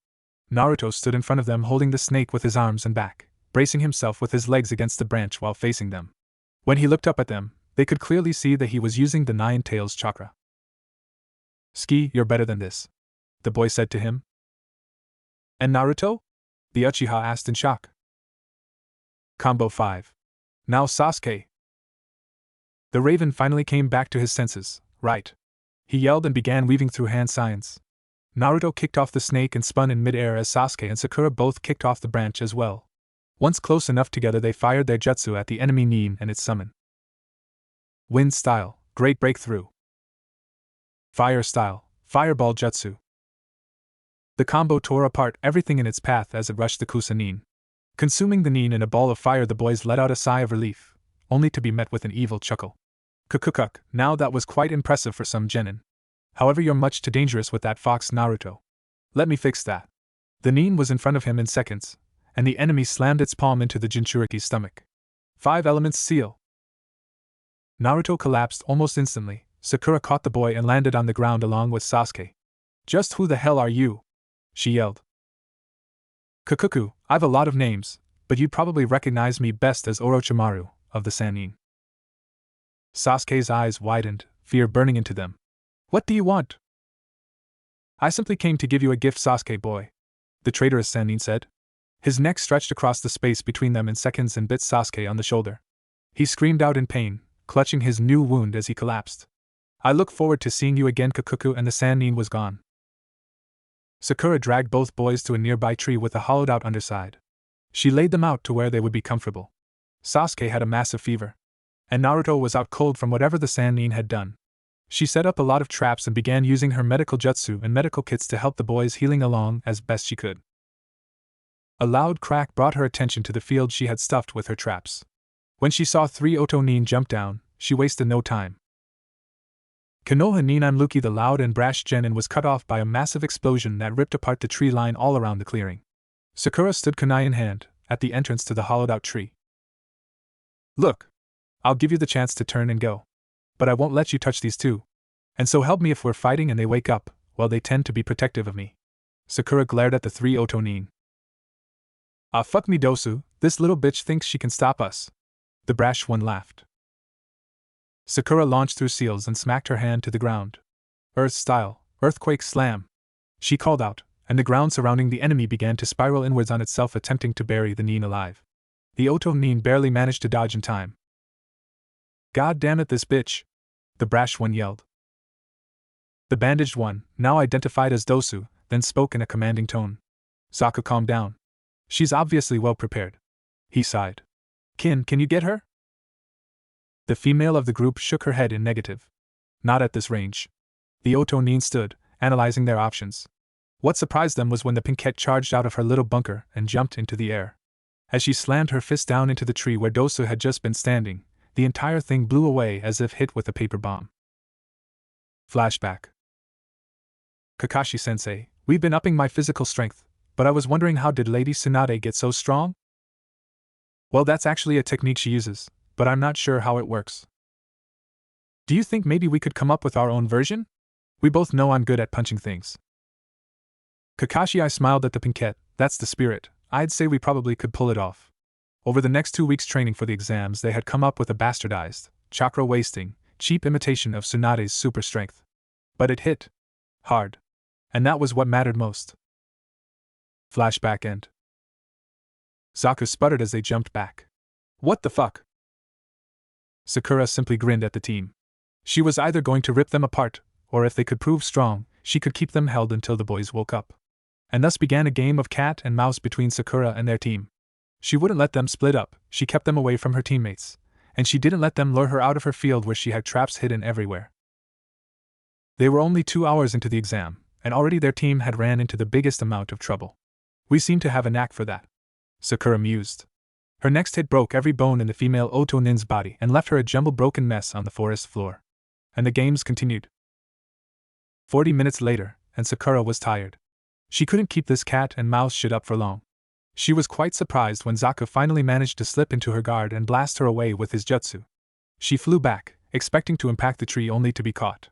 Naruto stood in front of them holding the snake with his arms and back, bracing himself with his legs against the branch while facing them. When he looked up at them, they could clearly see that he was using the Nine Tails chakra. Ski, you're better than this, the boy said to him. And Naruto? The Uchiha asked in shock. Combo 5. Now Sasuke. The Raven finally came back to his senses. Right. He yelled and began weaving through hand signs. Naruto kicked off the snake and spun in midair as Sasuke and Sakura both kicked off the branch as well. Once close enough together, they fired their jutsu at the enemy nin and its summon. Wind style, great breakthrough. Fire style, fireball jutsu. The combo tore apart everything in its path as it rushed the kusanin. Consuming the nin in a ball of fire, the boys let out a sigh of relief, only to be met with an evil chuckle. Kukukuk, now that was quite impressive for some genin. However, you're much too dangerous with that fox Naruto. Let me fix that. The nin was in front of him in seconds, and the enemy slammed its palm into the Jinchuriki's stomach. 5 elements seal. Naruto collapsed almost instantly. Sakura caught the boy and landed on the ground along with Sasuke. Just who the hell are you? She yelled. Kukuku, I've a lot of names, but you'd probably recognize me best as Orochimaru, of the Sannin. Sasuke's eyes widened, fear burning into them. What do you want? I simply came to give you a gift, Sasuke boy, the traitorous Sannin said. His neck stretched across the space between them in seconds and bit Sasuke on the shoulder. He screamed out in pain, clutching his new wound as he collapsed. I look forward to seeing you again, Kukuku, and the Sannin was gone. Sakura dragged both boys to a nearby tree with a hollowed-out underside. She laid them out to where they would be comfortable. Sasuke had a massive fever, and Naruto was out cold from whatever the Sannin had done. She set up a lot of traps and began using her medical jutsu and medical kits to help the boys healing along as best she could. A loud crack brought her attention to the field she had stuffed with her traps. When she saw 3 Oto-nin jump down, she wasted no time. Konoha Ninam Luki, the loud and brash genin, was cut off by a massive explosion that ripped apart the tree line all around the clearing. Sakura stood kunai in hand, at the entrance to the hollowed-out tree. Look! I'll give you the chance to turn and go. But I won't let you touch these two. And so help me if we're fighting and they wake up, well, they tend to be protective of me. Sakura glared at the 3 Oto-nin. Ah, fuck me, Dosu, this little bitch thinks she can stop us. The brash one laughed. Sakura launched through seals and smacked her hand to the ground. Earth-style, earthquake slam. She called out, and the ground surrounding the enemy began to spiral inwards on itself, attempting to bury the nin alive. The Oto-nin barely managed to dodge in time. God damn it, this bitch! The brash one yelled. The bandaged one, now identified as Dosu, then spoke in a commanding tone. Zaku, calm down. She's obviously well prepared. He sighed. Can you get her? The female of the group shook her head in negative. Not at this range. The Oto-nin stood, analyzing their options. What surprised them was when the Pinkette charged out of her little bunker and jumped into the air. As she slammed her fist down into the tree where Dosu had just been standing, the entire thing blew away as if hit with a paper bomb. Flashback. Kakashi-sensei, we've been upping my physical strength, but I was wondering, how did Lady Tsunade get so strong? Well, that's actually a technique she uses, but I'm not sure how it works. Do you think maybe we could come up with our own version? We both know I'm good at punching things. Kakashi, I smiled at the Pinkette. That's the spirit. I'd say we probably could pull it off. Over the next 2 weeks training for the exams, they had come up with a bastardized, chakra-wasting, cheap imitation of Tsunade's super strength. But it hit hard. And that was what mattered most. Flashback end. Zaku sputtered as they jumped back. What the fuck? Sakura simply grinned at the team. She was either going to rip them apart, or if they could prove strong, she could keep them held until the boys woke up. And thus began a game of cat and mouse between Sakura and their team. She wouldn't let them split up, she kept them away from her teammates, and she didn't let them lure her out of her field where she had traps hidden everywhere. They were only 2 hours into the exam, and already their team had ran into the biggest amount of trouble. We seem to have a knack for that, Sakura mused. Her next hit broke every bone in the female Oto-nin's body and left her a jumbled broken mess on the forest floor. And the games continued. 40 minutes later, and Sakura was tired. She couldn't keep this cat and mouse shit up for long. She was quite surprised when Zaku finally managed to slip into her guard and blast her away with his jutsu. She flew back, expecting to impact the tree only to be caught.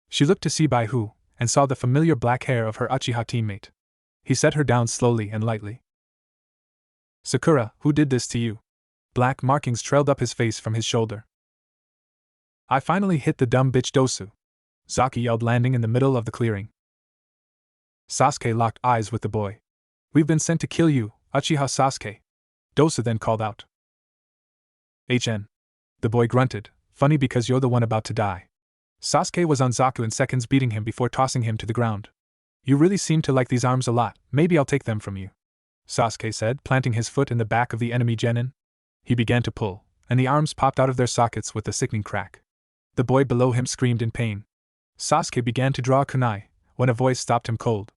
She looked to see by who, and saw the familiar black hair of her Uchiha teammate. He set her down slowly and lightly. Sakura, who did this to you? Black markings trailed up his face from his shoulder. I finally hit the dumb bitch Dosu, Zaku yelled, landing in the middle of the clearing. Sasuke locked eyes with the boy. We've been sent to kill you, Uchiha Sasuke. Dosu then called out. HN. The boy grunted, funny because you're the one about to die. Sasuke was on Zaku in seconds, beating him before tossing him to the ground. You really seem to like these arms a lot, maybe I'll take them from you, Sasuke said, planting his foot in the back of the enemy genin. He began to pull, and the arms popped out of their sockets with a sickening crack. The boy below him screamed in pain. Sasuke began to draw a kunai, when a voice stopped him cold.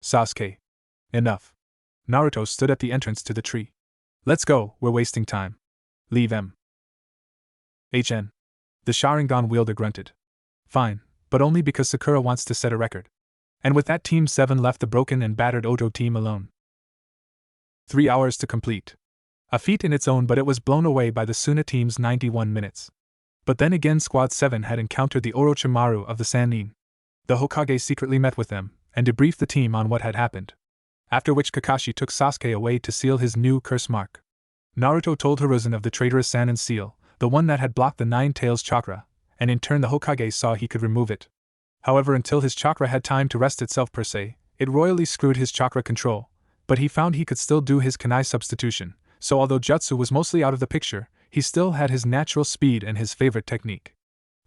Sasuke. Enough. Naruto stood at the entrance to the tree. Let's go, we're wasting time. Leave him. HN. The Sharingan wielder grunted. Fine, but only because Sakura wants to set a record. And with that, Team 7 left the broken and battered Oto team alone. 3 hours to complete. A feat in its own, but it was blown away by the Suna team's 91 minutes. But then again, Squad 7 had encountered the Orochimaru of the Sannin. The Hokage secretly met with them, and debriefed the team on what had happened. After which Kakashi took Sasuke away to seal his new curse mark. Naruto told Hiruzen of the traitorous Sannin seal, the one that had blocked the Nine Tails chakra, and in turn the Hokage saw he could remove it. However, until his chakra had time to rest itself per se, it royally screwed his chakra control, but he found he could still do his kunai substitution, so although jutsu was mostly out of the picture, he still had his natural speed and his favorite technique.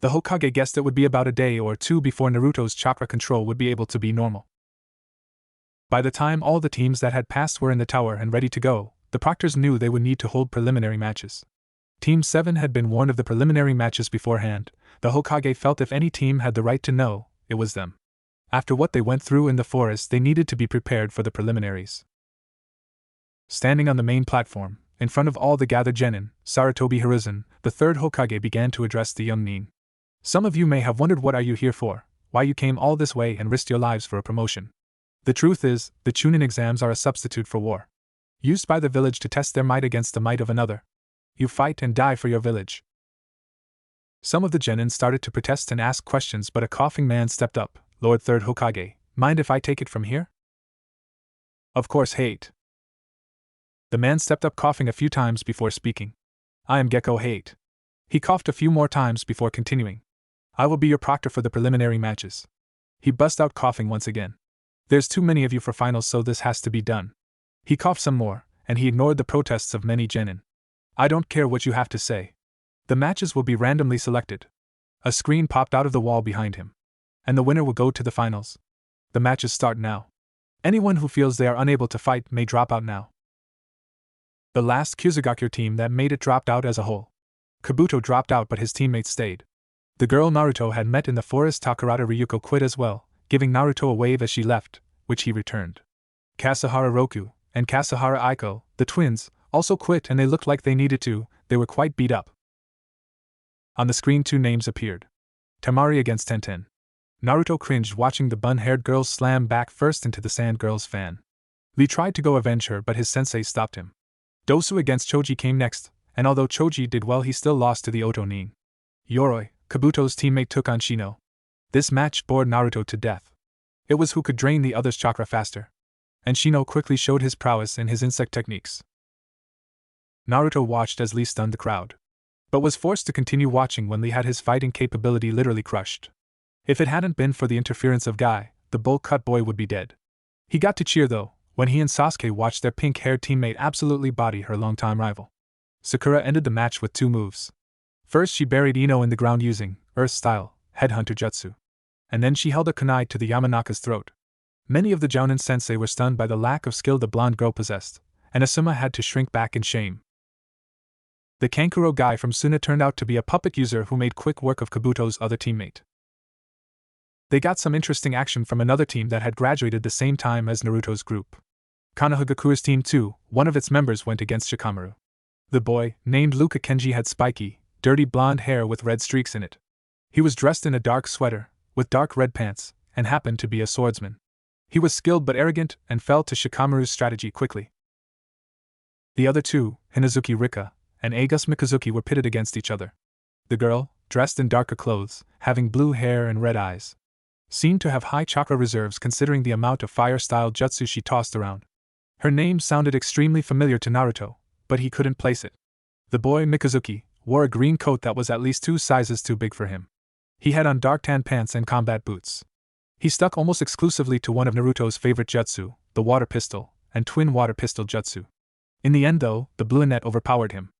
The Hokage guessed it would be about a day or two before Naruto's chakra control would be able to be normal. By the time all the teams that had passed were in the tower and ready to go, the proctors knew they would need to hold preliminary matches. Team 7 had been warned of the preliminary matches beforehand. The Hokage felt if any team had the right to know, it was them. After what they went through in the forest, they needed to be prepared for the preliminaries. Standing on the main platform, in front of all the gathered genin, Sarutobi Hiruzen, the third Hokage, began to address the young nin. Some of you may have wondered what are you here for, why you came all this way and risked your lives for a promotion. The truth is, the Chunin exams are a substitute for war. Used by the village to test their might against the might of another. You fight and die for your village. Some of the genin started to protest and ask questions, but a coughing man stepped up. Lord Third Hokage, mind if I take it from here? Of course, hate. The man stepped up, coughing a few times before speaking. I am Gecko Hate. He coughed a few more times before continuing. I will be your proctor for the preliminary matches. He bust out coughing once again. There's too many of you for finals, so this has to be done. He coughed some more, and he ignored the protests of many genin. I don't care what you have to say. The matches will be randomly selected. A screen popped out of the wall behind him. And the winner will go to the finals. The matches start now. Anyone who feels they are unable to fight may drop out now. The last Kyuzugaku team that made it dropped out as a whole. Kabuto dropped out, but his teammates stayed. The girl Naruto had met in the forest, Takarada Ryuko, quit as well, giving Naruto a wave as she left, which he returned. Kasahara Roku and Kasahara Aiko, the twins, also quit, and they looked like they needed to. They were quite beat up. On the screen, 2 names appeared. Tamari against Tenten. Naruto cringed watching the bun-haired girl slam back first into the sand girl's fan. Lee tried to go avenge her, but his sensei stopped him. Dosu against Choji came next, and although Choji did well, he still lost to the Oto nin. Yoroi, Kabuto's teammate, took on Shino. This match bored Naruto to death. It was who could drain the other's chakra faster. And Shino quickly showed his prowess in his insect techniques. Naruto watched as Lee stunned the crowd, but was forced to continue watching when Lee had his fighting capability literally crushed. If it hadn't been for the interference of Guy, the bowl-cut boy would be dead. He got to cheer though, when he and Sasuke watched their pink-haired teammate absolutely body her longtime rival. Sakura ended the match with 2 moves. First, she buried Ino in the ground using Earth-style Headhunter Jutsu. And then she held a kunai to the Yamanaka's throat. Many of the Jounin sensei were stunned by the lack of skill the blonde girl possessed, and Asuma had to shrink back in shame. The Kankuro guy from Suna turned out to be a puppet user who made quick work of Kabuto's other teammate. They got some interesting action from another team that had graduated the same time as Naruto's group. Konohagakure's team too, one of its members went against Shikamaru. The boy, named Luka Kenji, had spiky, dirty blonde hair with red streaks in it. He was dressed in a dark sweater, with dark red pants, and happened to be a swordsman. He was skilled but arrogant, and fell to Shikamaru's strategy quickly. The other 2, Hinazuki Rika and Agus Mikazuki, were pitted against each other. The girl, dressed in darker clothes, having blue hair and red eyes, seemed to have high chakra reserves considering the amount of fire-style jutsu she tossed around. Her name sounded extremely familiar to Naruto, but he couldn't place it. The boy, Mikazuki, wore a green coat that was at least 2 sizes too big for him. He had on dark tan pants and combat boots. He stuck almost exclusively to one of Naruto's favorite jutsu, the water pistol, and twin water pistol jutsu. In the end though, the brunette overpowered him.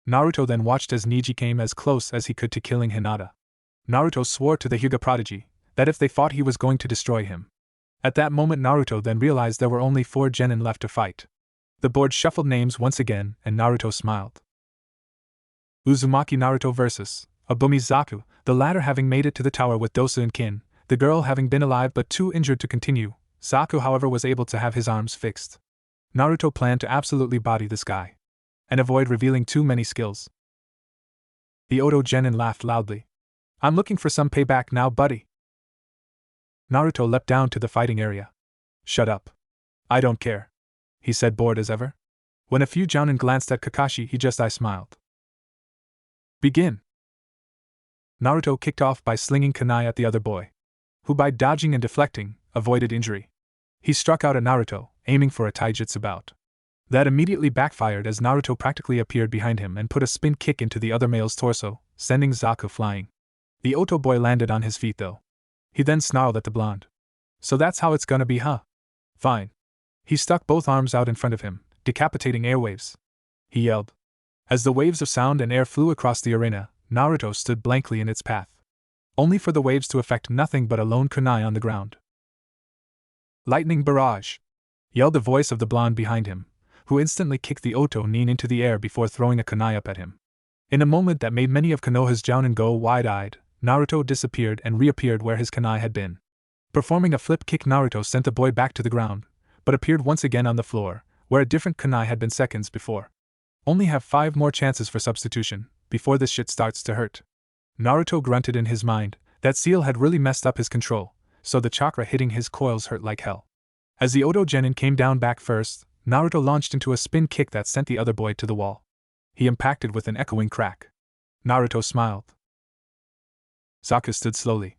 Naruto then watched as Neji came as close as he could to killing Hinata. Naruto swore to the Hyuga prodigy that if they fought he was going to destroy him. At that moment Naruto then realized there were only 4 genin left to fight. The board shuffled names once again, and Naruto smiled. Uzumaki Naruto vs. Abumizaku, the latter having made it to the tower with Dosa and Kin, the girl having been alive but too injured to continue, Zaku, however, was able to have his arms fixed. Naruto planned to absolutely body this guy and avoid revealing too many skills. The Oto Genin laughed loudly. I'm looking for some payback now, buddy. Naruto leapt down to the fighting area. Shut up. I don't care, he said, bored as ever. When a few Jounin glanced at Kakashi, he just smiled. Begin. Naruto kicked off by slinging kunai at the other boy, who by dodging and deflecting, avoided injury. He struck out at Naruto, aiming for a taijutsu bout. That immediately backfired as Naruto practically appeared behind him and put a spin kick into the other male's torso, sending Zaku flying. The Oto boy landed on his feet though. He then snarled at the blonde. So that's how it's gonna be, huh? Fine. He stuck both arms out in front of him, decapitating airwaves. He yelled. As the waves of sound and air flew across the arena, Naruto stood blankly in its path, only for the waves to affect nothing but a lone kunai on the ground. Lightning barrage! Yelled the voice of the blonde behind him, who instantly kicked the Oto nin into the air before throwing a kunai up at him. In a moment that made many of Konoha's Jounin go wide-eyed, Naruto disappeared and reappeared where his kunai had been. Performing a flip kick, Naruto sent the boy back to the ground, but appeared once again on the floor, where a different kunai had been seconds before. Only have 5 more chances for substitution, before this shit starts to hurt. Naruto grunted in his mind. That seal had really messed up his control, so the chakra hitting his coils hurt like hell. As the Oto Genin came down back first, Naruto launched into a spin kick that sent the other boy to the wall. He impacted with an echoing crack. Naruto smiled. Zaku stood slowly,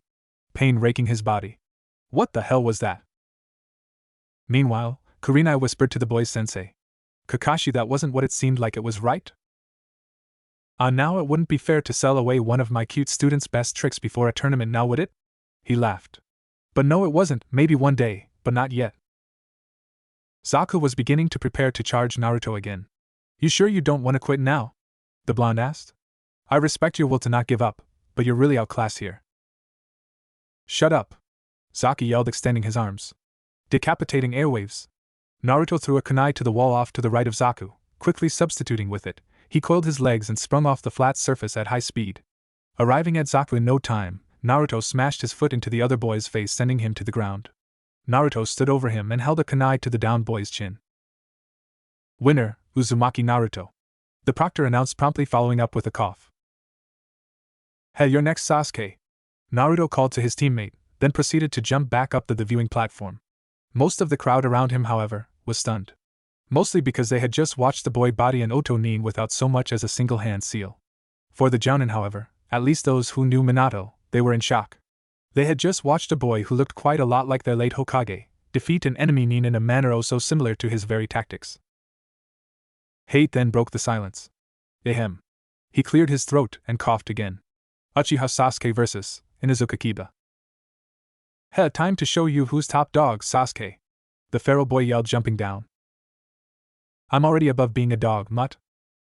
pain raking his body. What the hell was that? Meanwhile, Kurenai whispered to the boy's sensei. Kakashi, that wasn't what it seemed like it was, right? Now it wouldn't be fair to sell away one of my cute students' best tricks before a tournament now, would it? He laughed. But no, it wasn't, maybe one day, but not yet. Zaku was beginning to prepare to charge Naruto again. You sure you don't want to quit now? The blonde asked. I respect your will to not give up, but you're really outclassed here. Shut up! Zaku yelled, extending his arms. Decapitating airwaves. Naruto threw a kunai to the wall off to the right of Zaku, quickly substituting with it. He coiled his legs and sprung off the flat surface at high speed. Arriving at Zaku in no time, Naruto smashed his foot into the other boy's face, sending him to the ground. Naruto stood over him and held a kunai to the downed boy's chin. Winner, Uzumaki Naruto. The proctor announced, promptly following up with a cough. Hey, you're next, Sasuke. Naruto called to his teammate, then proceeded to jump back up the viewing platform. Most of the crowd around him, however, was stunned. Mostly because they had just watched the boy body an Oto nin without so much as a single hand seal. For the Jounin, however, at least those who knew Minato, they were in shock. They had just watched a boy who looked quite a lot like their late Hokage defeat an enemy nin in a manner oh so similar to his very tactics. Hate then broke the silence. Ahem. He cleared his throat and coughed again. Uchiha Sasuke vs. Inuzuka Kiba. Heh, time to show you who's top dog, Sasuke. The feral boy yelled, jumping down. I'm already above being a dog, mutt.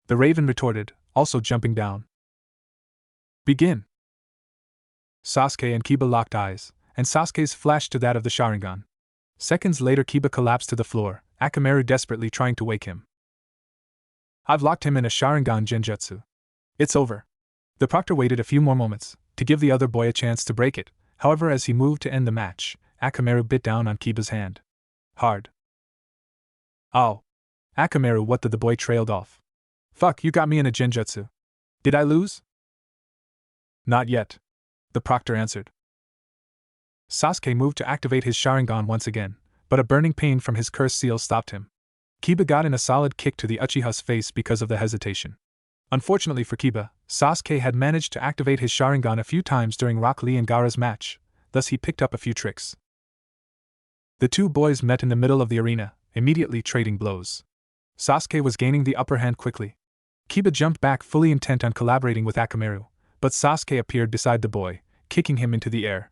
The raven retorted, also jumping down. Begin. Sasuke and Kiba locked eyes, and Sasuke's flashed to that of the Sharingan. Seconds later, Kiba collapsed to the floor, Akamaru desperately trying to wake him. I've locked him in a Sharingan genjutsu. It's over. The proctor waited a few more moments, to give the other boy a chance to break it. However, as he moved to end the match, Akamaru bit down on Kiba's hand. Hard. Ow. Akamaru, what? The boy trailed off. Fuck, you got me in a genjutsu. Did I lose? Not yet. The proctor answered. Sasuke moved to activate his Sharingan once again, but a burning pain from his curse seal stopped him. Kiba got in a solid kick to the Uchiha's face because of the hesitation. Unfortunately for Kiba, Sasuke had managed to activate his Sharingan a few times during Rock Lee and Gaara's match, thus he picked up a few tricks. The two boys met in the middle of the arena, immediately trading blows. Sasuke was gaining the upper hand quickly. Kiba jumped back, fully intent on collaborating with Akamaru, but Sasuke appeared beside the boy, kicking him into the air.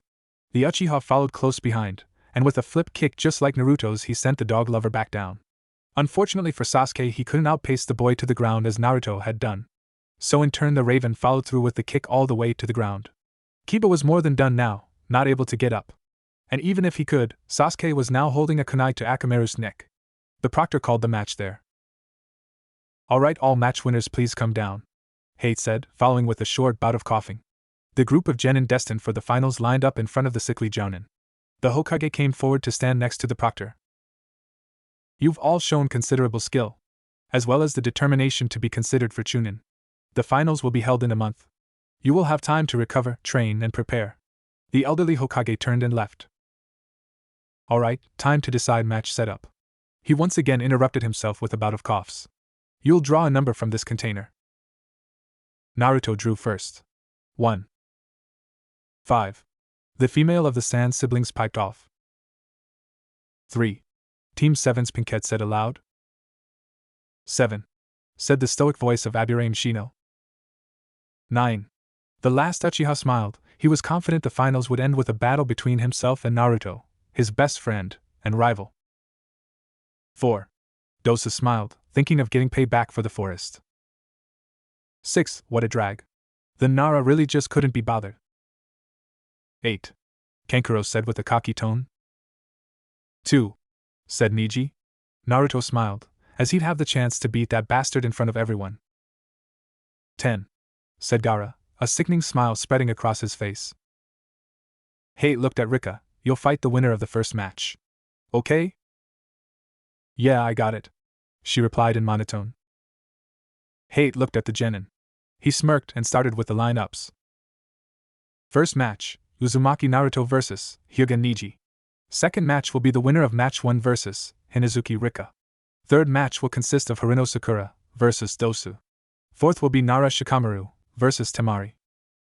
The Uchiha followed close behind, and with a flip kick just like Naruto's, he sent the dog lover back down. Unfortunately for Sasuke, he couldn't outpace the boy to the ground as Naruto had done. So in turn the raven followed through with the kick all the way to the ground. Kiba was more than done now, not able to get up. And even if he could, Sasuke was now holding a kunai to Akamaru's neck. The proctor called the match there. Alright, all match winners please come down, Hate said, following with a short bout of coughing. The group of genin destined for the finals lined up in front of the sickly Jounin. The Hokage came forward to stand next to the proctor. You've all shown considerable skill, as well as the determination to be considered for Chunin. The finals will be held in a month. You will have time to recover, train, and prepare. The elderly Hokage turned and left. Alright, time to decide match setup. He once again interrupted himself with a bout of coughs. You'll draw a number from this container. Naruto drew first. 1. 5. The female of the Sand siblings piped off. 3. Team 7's Pinkette said aloud. 7. Said the stoic voice of Aburame Shino. 9. The last Uchiha smiled. He was confident the finals would end with a battle between himself and Naruto, his best friend and rival. 4. Dosa smiled, thinking of getting payback for the forest. 6. What a drag. The Nara really just couldn't be bothered. 8. Kankuro said with a cocky tone. 2. Said Niji. Naruto smiled, as he'd have the chance to beat that bastard in front of everyone. 10. Said Gaara, a sickening smile spreading across his face. Hate looked at Rika. You'll fight the winner of the first match. Okay? Yeah, I got it, she replied in monotone. Hate looked at the genin. He smirked and started with the lineups. First match, Uzumaki Naruto vs. Hyuga Niji. Second match will be the winner of match 1 vs. Hinazuki Rika. Third match will consist of Harino Sakura vs. Dosu. Fourth will be Nara Shikamaru vs. Temari.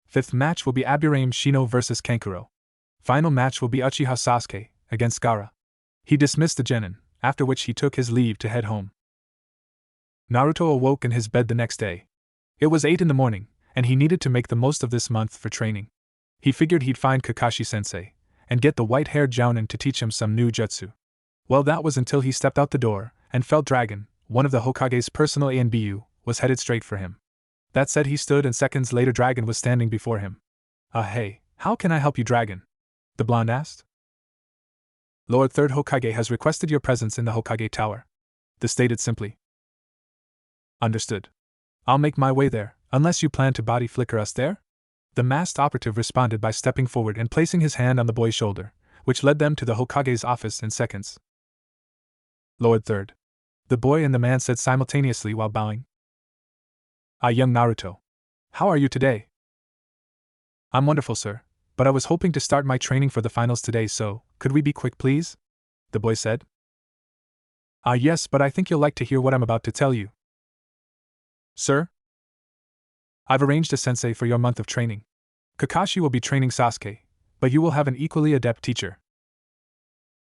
Fifth match will be Aburame Shino vs. Kankuro. Final match will be Uchiha Sasuke against Gaara. He dismissed the genin, after which he took his leave to head home. Naruto awoke in his bed the next day. It was 8 in the morning, and he needed to make the most of this month for training. He figured he'd find Kakashi-sensei, and get the white-haired Jounin to teach him some new jutsu. Well, that was until he stepped out the door, and felt Dragon, one of the Hokage's personal ANBU, was headed straight for him. That said, he stood, and seconds later Dragon was standing before him. Hey, how can I help you, Dragon? The blonde asked. Lord Third Hokage has requested your presence in the Hokage Tower. The stated simply. Understood. I'll make my way there, unless you plan to body flicker us there? The masked operative responded by stepping forward and placing his hand on the boy's shoulder, which led them to the Hokage's office in seconds. Lord Third. The boy and the man said simultaneously while bowing. Young Naruto. How are you today? I'm wonderful, sir, but I was hoping to start my training for the finals today, so could we be quick, please? The boy said. Yes, but I think you'll like to hear what I'm about to tell you. Sir? I've arranged a sensei for your month of training. Kakashi will be training Sasuke, but you will have an equally adept teacher.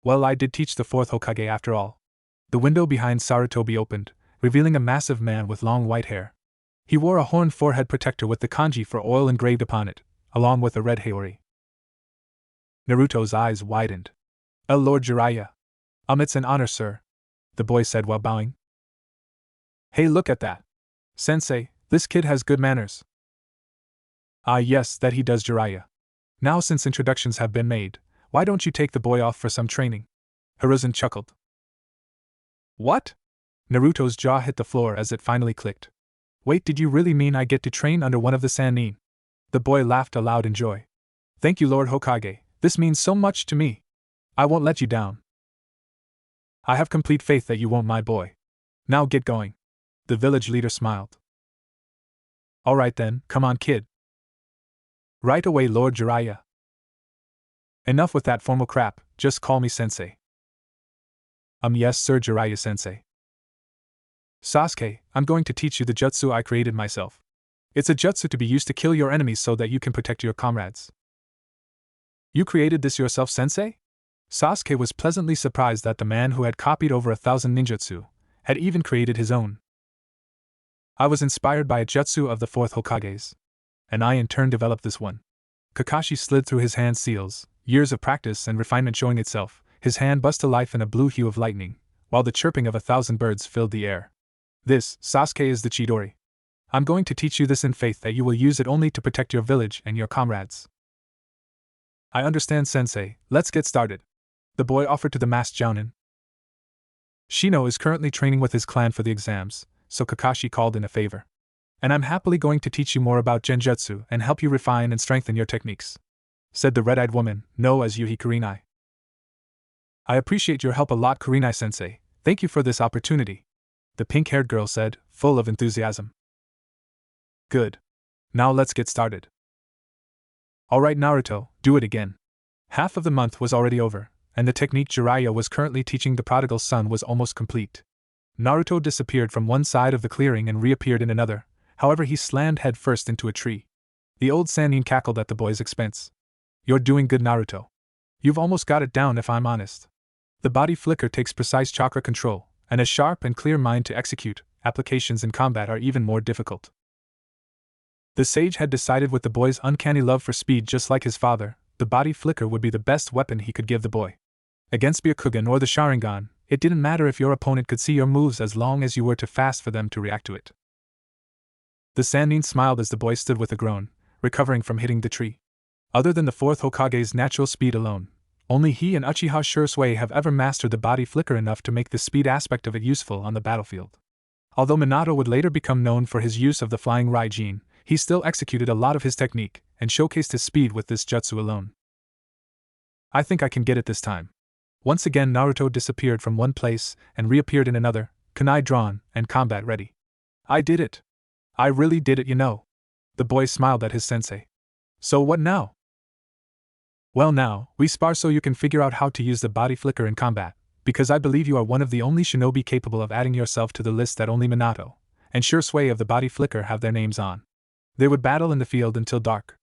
Well, I did teach the fourth Hokage after all. The window behind Sarutobi opened, revealing a massive man with long white hair. He wore a horned forehead protector with the kanji for oil engraved upon it, along with a red haori. Naruto's eyes widened. Lord Jiraiya. It's an honor, sir, the boy said while bowing. Hey, look at that. Sensei, this kid has good manners. Yes, that he does, Jiraiya. Now, since introductions have been made, why don't you take the boy off for some training? Hiruzen chuckled. What? Naruto's jaw hit the floor as it finally clicked. Wait, did you really mean I get to train under one of the Sannin? The boy laughed aloud in joy. Thank you, Lord Hokage, this means so much to me. I won't let you down. I have complete faith that you won't, my boy. Now get going. The village leader smiled. Alright then, come on, kid. Right away, Lord Jiraiya. Enough with that formal crap, just call me sensei. Yes, sir, Jiraiya sensei. Sasuke, I'm going to teach you the jutsu I created myself. It's a jutsu to be used to kill your enemies so that you can protect your comrades. You created this yourself, sensei? Sasuke was pleasantly surprised that the man who had copied over 1,000 ninjutsu had even created his own. I was inspired by a jutsu of the fourth Hokage's, and I in turn developed this one. Kakashi slid through his hand seals, years of practice and refinement showing itself, his hand buzzed to life in a blue hue of lightning, while the chirping of 1,000 birds filled the air. This, Sasuke, is the Chidori. I'm going to teach you this in faith that you will use it only to protect your village and your comrades. I understand, sensei, let's get started. The boy offered to the masked Jounin. Shino is currently training with his clan for the exams, so Kakashi called in a favor. And I'm happily going to teach you more about genjutsu and help you refine and strengthen your techniques, said the red-eyed woman, known as Yuhi Kurenai. I appreciate your help a lot, Kurenai-sensei. Thank you for this opportunity, the pink-haired girl said, full of enthusiasm. Good. Now let's get started. Alright Naruto, do it again. Half of the month was already over, and the technique Jiraiya was currently teaching the prodigal son was almost complete. Naruto disappeared from one side of the clearing and reappeared in another, however he slammed headfirst into a tree. The old Sannin cackled at the boy's expense. You're doing good, Naruto. You've almost got it down if I'm honest. The body flicker takes precise chakra control, and a sharp and clear mind to execute. Applications in combat are even more difficult. The sage had decided with the boy's uncanny love for speed, just like his father, the body flicker would be the best weapon he could give the boy. Against Byakugan or the Sharingan, it didn't matter if your opponent could see your moves as long as you were too fast for them to react to it. The Sannin smiled as the boy stood with a groan, recovering from hitting the tree. Other than the fourth Hokage's natural speed alone, only he and Uchiha Shursui have ever mastered the body flicker enough to make the speed aspect of it useful on the battlefield. Although Minato would later become known for his use of the flying Raijin, he still executed a lot of his technique and showcased his speed with this jutsu alone. I think I can get it this time. Once again Naruto disappeared from one place and reappeared in another, kunai drawn and combat ready. I did it. I really did it, you know. The boy smiled at his sensei. So what now? Well now, we spar so you can figure out how to use the body flicker in combat, because I believe you are one of the only shinobi capable of adding yourself to the list that only Minato and Shursui of the body flicker have their names on. They would battle in the field until dark.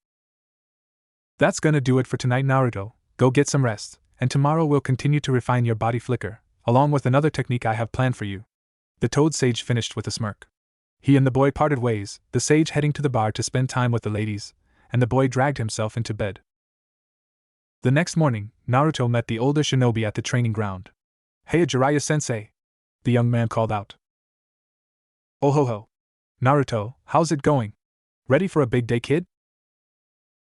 That's gonna do it for tonight, Naruto. Go get some rest, and tomorrow we'll continue to refine your body flicker, along with another technique I have planned for you. The Toad Sage finished with a smirk. He and the boy parted ways, the sage heading to the bar to spend time with the ladies, and the boy dragged himself into bed. The next morning, Naruto met the older shinobi at the training ground. Hey Jiraiya-sensei! The young man called out. Oh ho ho! Naruto, how's it going? Ready for a big day, kid?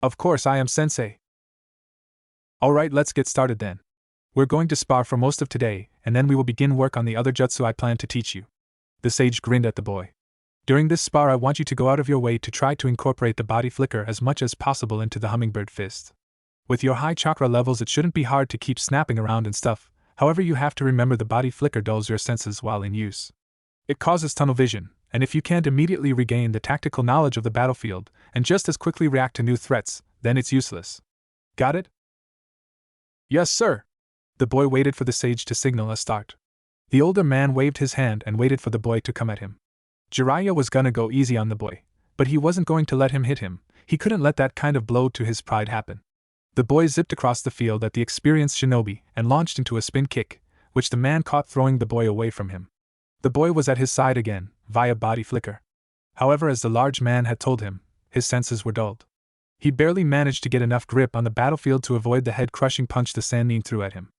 Of course I am, sensei. Alright, let's get started then. We're going to spar for most of today, and then we will begin work on the other jutsu I plan to teach you. The sage grinned at the boy. During this spar I want you to go out of your way to try to incorporate the body flicker as much as possible into the hummingbird fist. With your high chakra levels it shouldn't be hard to keep snapping around and stuff, however you have to remember the body flicker dulls your senses while in use. It causes tunnel vision, and if you can't immediately regain the tactical knowledge of the battlefield, and just as quickly react to new threats, then it's useless. Got it? Yes, sir. The boy waited for the sage to signal a start. The older man waved his hand and waited for the boy to come at him. Jiraiya was gonna go easy on the boy, but he wasn't going to let him hit him. He couldn't let that kind of blow to his pride happen. The boy zipped across the field at the experienced shinobi and launched into a spin kick, which the man caught, throwing the boy away from him. The boy was at his side again, via body flicker. However, as the large man had told him, his senses were dulled. He barely managed to get enough grip on the battlefield to avoid the head-crushing punch the Sannin threw at him.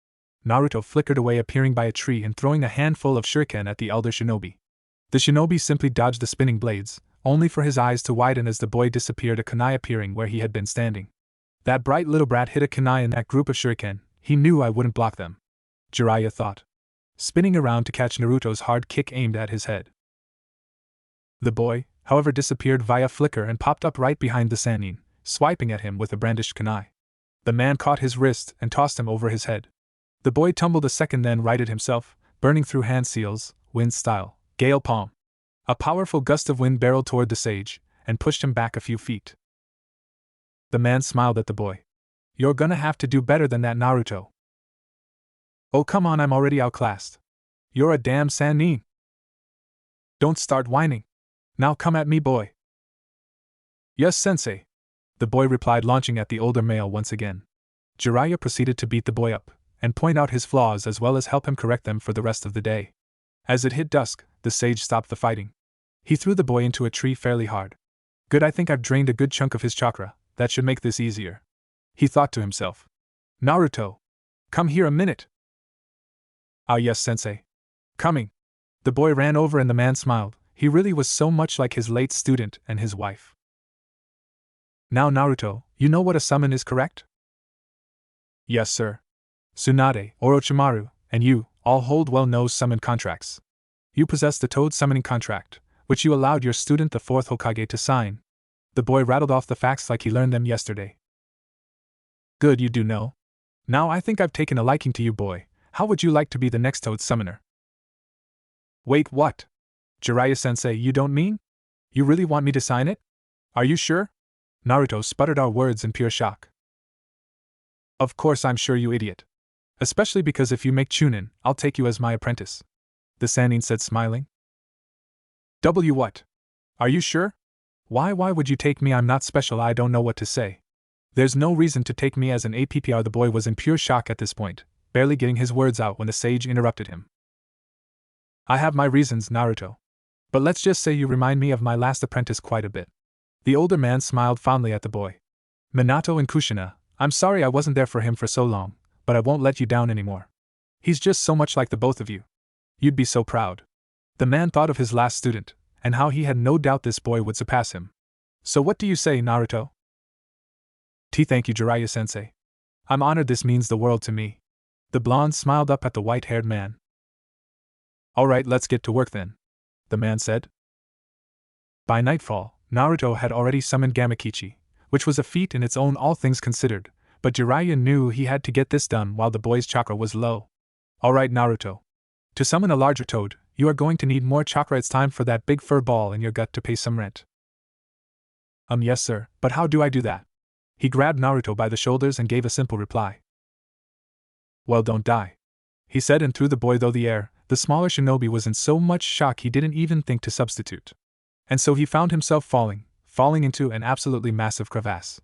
Naruto flickered away, appearing by a tree and throwing a handful of shuriken at the elder shinobi. The shinobi simply dodged the spinning blades, only for his eyes to widen as the boy disappeared, a kunai appearing where he had been standing. That bright little brat hit a kunai in that group of shuriken. He knew I wouldn't block them, Jiraiya thought, spinning around to catch Naruto's hard kick aimed at his head. The boy, however, disappeared via flicker and popped up right behind the Sannin, swiping at him with a brandished kunai. The man caught his wrist and tossed him over his head. The boy tumbled a second, then righted himself, burning through hand seals, wind style, gale palm. A powerful gust of wind barreled toward the sage and pushed him back a few feet. The man smiled at the boy. You're gonna have to do better than that, Naruto. Oh come on, I'm already outclassed. You're a damn Sannin. Don't start whining. Now come at me, boy. Yes, sensei. The boy replied, launching at the older male once again. Jiraiya proceeded to beat the boy up and point out his flaws as well as help him correct them for the rest of the day. As it hit dusk, the sage stopped the fighting. He threw the boy into a tree fairly hard. Good, I think I've drained a good chunk of his chakra. That should make this easier, he thought to himself. Naruto, come here a minute. Ah yes, sensei. Coming. The boy ran over and the man smiled. He really was so much like his late student and his wife. Now Naruto, you know what a summon is, correct? Yes, sir. Tsunade, Orochimaru, and you all hold well-known summon contracts. You possess the Toad summoning contract, which you allowed your student the fourth Hokage to sign. The boy rattled off the facts like he learned them yesterday. Good, you do know. Now I think I've taken a liking to you, boy, How would you like to be the next Toad summoner? Wait, what? Jiraiya-sensei, you don't mean? You really want me to sign it? Are you sure? Naruto sputtered our words in pure shock. Of course I'm sure, you idiot. Especially because if you make Chunin, I'll take you as my apprentice. The Sannin said, smiling. What? Are you sure? Why would you take me? I'm not special. I don't know what to say. There's no reason to take me as an APPR. The boy was in pure shock at this point, barely getting his words out when the sage interrupted him. I have my reasons, Naruto. But let's just say you remind me of my last apprentice quite a bit. The older man smiled fondly at the boy. Minato and Kushina, I'm sorry I wasn't there for him for so long, but I won't let you down anymore. He's just so much like the both of you. You'd be so proud. The man thought of his last student, and how he had no doubt this boy would surpass him. So what do you say, Naruto? Thank you, Jiraiya-sensei. I'm honored. This means the world to me. The blonde smiled up at the white-haired man. Alright, let's get to work then, the man said. By nightfall, Naruto had already summoned Gamakichi, which was a feat in its own, all things considered, but Jiraiya knew he had to get this done while the boy's chakra was low. Alright, Naruto. To summon a larger toad, you are going to need more chakra. It's time for that big fur ball in your gut to pay some rent. Yes sir, but how do I do that? He grabbed Naruto by the shoulders and gave a simple reply. Well, don't die, he said, and threw the boy through the air. The smaller shinobi was in so much shock he didn't even think to substitute. And so he found himself falling into an absolutely massive crevasse.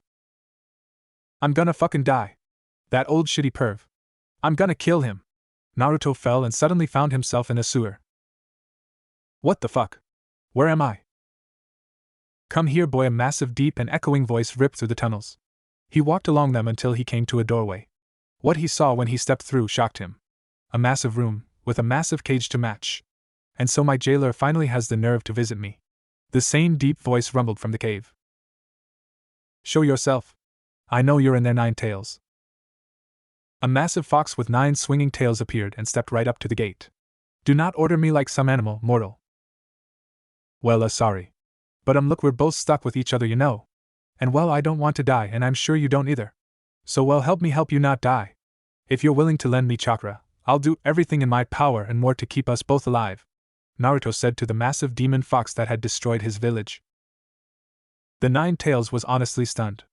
I'm gonna fucking die. That old shitty perv. I'm gonna kill him. Naruto fell and suddenly found himself in a sewer. What the fuck? Where am I? Come here, boy. A massive, deep and echoing voice ripped through the tunnels. He walked along them until he came to a doorway. What he saw when he stepped through shocked him. A massive room, with a massive cage to match. And so my jailer finally has the nerve to visit me. The same deep voice rumbled from the cave. Show yourself. I know you're in there, Nine Tails. A massive fox with 9 swinging tails appeared and stepped right up to the gate. Do not order me like some animal, mortal. Well, sorry. But look, we're both stuck with each other, you know. And well, I don't want to die, and I'm sure you don't either. So well, help me help you not die. If you're willing to lend me chakra, I'll do everything in my power and more to keep us both alive, Naruto said to the massive demon fox that had destroyed his village. The Nine Tails was honestly stunned.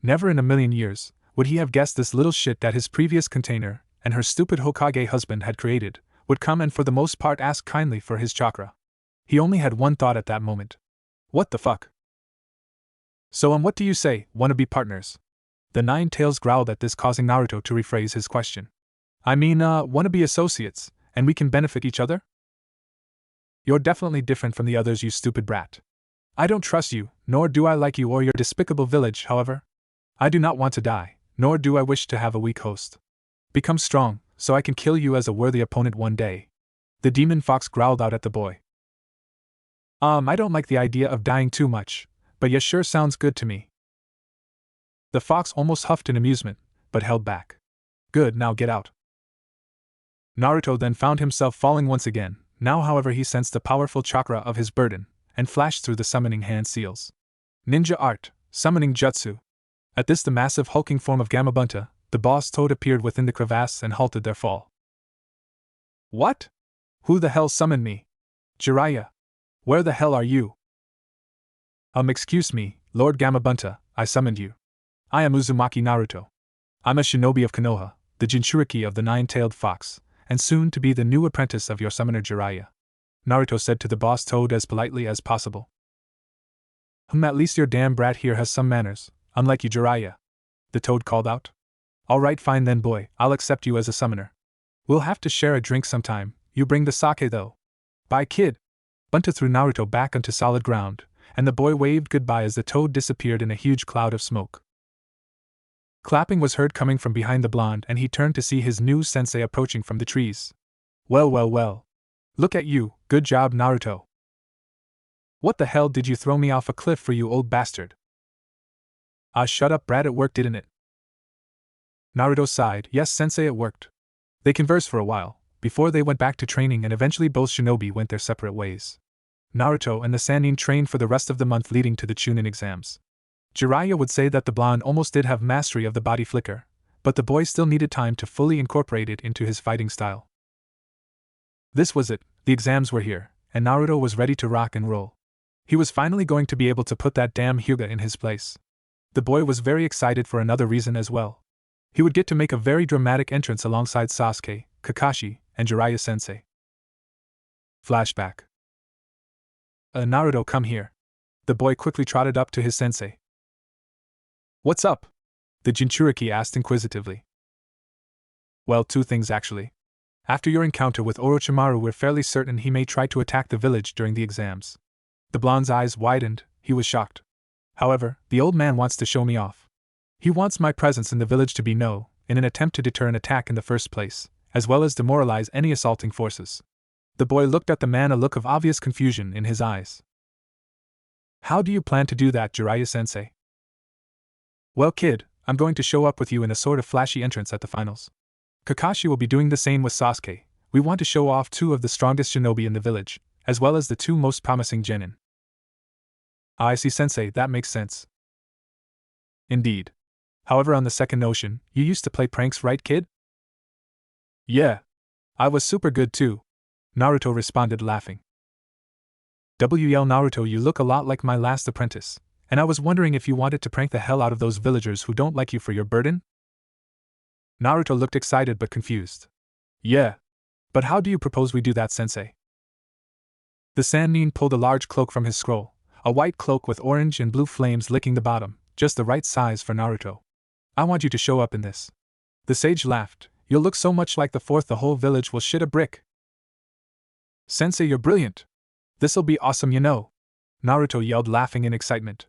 Never in a million years would he have guessed this little shit that his previous container and her stupid Hokage husband had created would come and for the most part ask kindly for his chakra. He only had one thought at that moment. What the fuck? So what do you say, wanna be partners? The Nine Tails growled at this, causing Naruto to rephrase his question. I mean, wanna be associates, and we can benefit each other? You're definitely different from the others, you stupid brat. I don't trust you, nor do I like you or your despicable village. However, I do not want to die, nor do I wish to have a weak host. Become strong, so I can kill you as a worthy opponent one day. The demon fox growled out at the boy. I don't like the idea of dying too much, but yeah, sure sounds good to me. The fox almost huffed in amusement, but held back. Good, now get out. Naruto then found himself falling once again. Now, however, he sensed the powerful chakra of his burden, and flashed through the summoning hand seals. Ninja art, summoning jutsu. At this, the massive hulking form of Gamabunta, the boss toad, appeared within the crevasse and halted their fall. What? Who the hell summoned me? Jiraiya. Where the hell are you? Excuse me, Lord Gamabunta, I summoned you. I am Uzumaki Naruto. I'm a shinobi of Konoha, the Jinchuriki of the Nine-Tailed Fox, and soon to be the new apprentice of your summoner Jiraiya, Naruto said to the boss toad as politely as possible. At least your damn brat here has some manners, unlike you, Jiraiya, the toad called out. Alright, fine then, boy, I'll accept you as a summoner. We'll have to share a drink sometime. You bring the sake though. Bye, kid. Bunta threw Naruto back onto solid ground, and the boy waved goodbye as the toad disappeared in a huge cloud of smoke. Clapping was heard coming from behind the blonde, and he turned to see his new sensei approaching from the trees. Well. Look at you, good job, Naruto. What the hell did you throw me off a cliff for, you old bastard? Shut up, brat, it worked, didn't it? Naruto sighed. Yes, sensei, it worked. They conversed for a while, before they went back to training, and eventually both shinobi went their separate ways. Naruto and the Sannin trained for the rest of the month leading to the Chunin exams. Jiraiya would say that the blonde almost did have mastery of the body flicker, but the boy still needed time to fully incorporate it into his fighting style. This was it, the exams were here, and Naruto was ready to rock and roll. He was finally going to be able to put that damn Hyuga in his place. The boy was very excited for another reason as well. He would get to make a very dramatic entrance alongside Sasuke, Kakashi, and Jiraiya-sensei. Flashback. Naruto, come here. The boy quickly trotted up to his sensei. What's up? The Jinchuriki asked inquisitively. Well, two things actually. After your encounter with Orochimaru, we're fairly certain he may try to attack the village during the exams. The blonde's eyes widened, he was shocked. However, the old man wants to show me off. He wants my presence in the village to be known, in an attempt to deter an attack in the first place, as well as demoralize any assaulting forces. The boy looked at the man, a look of obvious confusion in his eyes. How do you plan to do that, Jiraiya-sensei? Well, kid, I'm going to show up with you in a sort of flashy entrance at the finals. Kakashi will be doing the same with Sasuke. We want to show off two of the strongest shinobi in the village, as well as the two most promising genin. I see, sensei, that makes sense. Indeed. However, on the second notion, you used to play pranks, right, kid? Yeah. I was super good too, Naruto responded, laughing. WL Naruto, you look a lot like my last apprentice, and I was wondering if you wanted to prank the hell out of those villagers who don't like you for your burden? Naruto looked excited but confused. Yeah. But how do you propose we do that, sensei? The Sannin pulled a large cloak from his scroll, a white cloak with orange and blue flames licking the bottom, just the right size for Naruto. I want you to show up in this. The sage laughed. You'll look so much like the fourth the whole village will shit a brick. Sensei, you're brilliant. This'll be awesome, you know. Naruto yelled, laughing in excitement.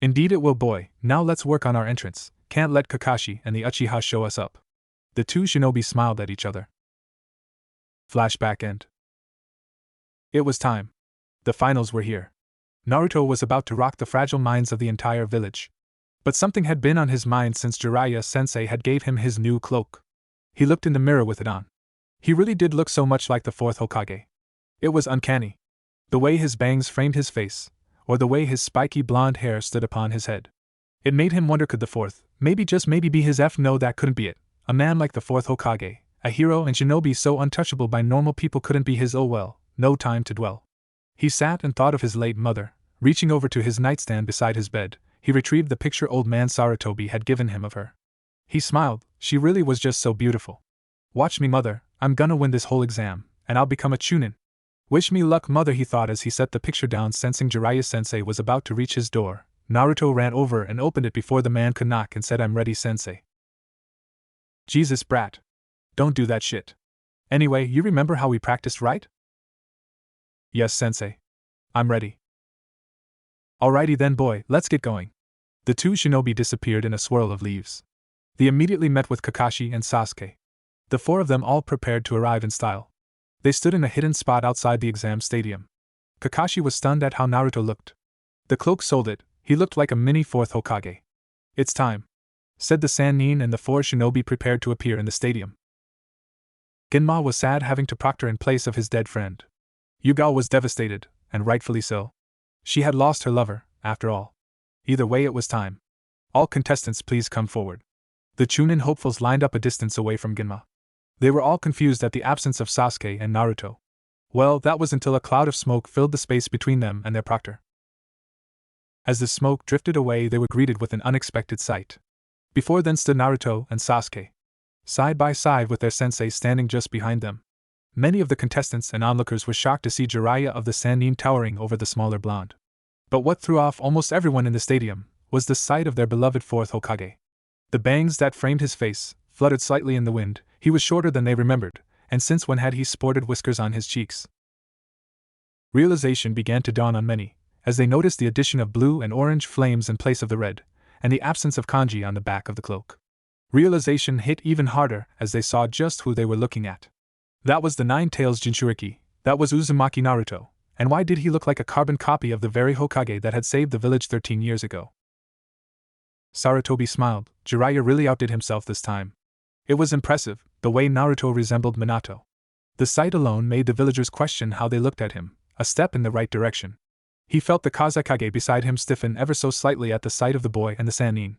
Indeed it will, boy. Now let's work on our entrance. Can't let Kakashi and the Uchiha show us up. The two shinobi smiled at each other. Flashback end. It was time. The finals were here. Naruto was about to rock the fragile minds of the entire village. But something had been on his mind since Jiraiya-sensei had gave him his new cloak. He looked in the mirror with it on. He really did look so much like the fourth Hokage. It was uncanny. The way his bangs framed his face, or the way his spiky blonde hair stood upon his head. It made him wonder, could the fourth, maybe just maybe, be his F? No, that couldn't be it. A man like the fourth Hokage, a hero and shinobi so untouchable by normal people, couldn't be his. Oh well, no time to dwell. He sat and thought of his late mother. Reaching over to his nightstand beside his bed, he retrieved the picture old man Sarutobi had given him of her. He smiled. She really was just so beautiful. Watch me, mother, I'm gonna win this whole exam, and I'll become a Chunin. Wish me luck, mother, he thought as he set the picture down. Sensing Jiraiya-sensei was about to reach his door, Naruto ran over and opened it before the man could knock and said, I'm ready, sensei. Jesus, brat. Don't do that shit. Anyway, you remember how we practiced, right? Yes, sensei. I'm ready. Alrighty then, boy, let's get going. The two shinobi disappeared in a swirl of leaves. They immediately met with Kakashi and Sasuke. The four of them all prepared to arrive in style. They stood in a hidden spot outside the exam stadium. Kakashi was stunned at how Naruto looked. The cloak sold it, he looked like a mini fourth Hokage. It's time, said the Sannin, and the four shinobi prepared to appear in the stadium. Genma was sad, having to proctor in place of his dead friend. Yugao was devastated, and rightfully so. She had lost her lover, after all. Either way, it was time. All contestants, please come forward. The Chunin hopefuls lined up a distance away from Genma. They were all confused at the absence of Sasuke and Naruto. Well, that was until a cloud of smoke filled the space between them and their proctor. As the smoke drifted away, they were greeted with an unexpected sight. Before them stood Naruto and Sasuke, side by side with their sensei standing just behind them. Many of the contestants and onlookers were shocked to see Jiraiya of the Sannin towering over the smaller blonde. But what threw off almost everyone in the stadium was the sight of their beloved fourth Hokage. The bangs that framed his face fluttered slightly in the wind. He was shorter than they remembered, and since when had he sported whiskers on his cheeks? Realization began to dawn on many, as they noticed the addition of blue and orange flames in place of the red, and the absence of kanji on the back of the cloak. Realization hit even harder as they saw just who they were looking at. That was the Nine-Tails Jinchuriki, that was Uzumaki Naruto, and why did he look like a carbon copy of the very Hokage that had saved the village 13 years ago? Sarutobi smiled. Jiraiya really outdid himself this time. It was impressive, the way Naruto resembled Minato. The sight alone made the villagers question how they looked at him, a step in the right direction. He felt the Kazekage beside him stiffen ever so slightly at the sight of the boy and the Sannin.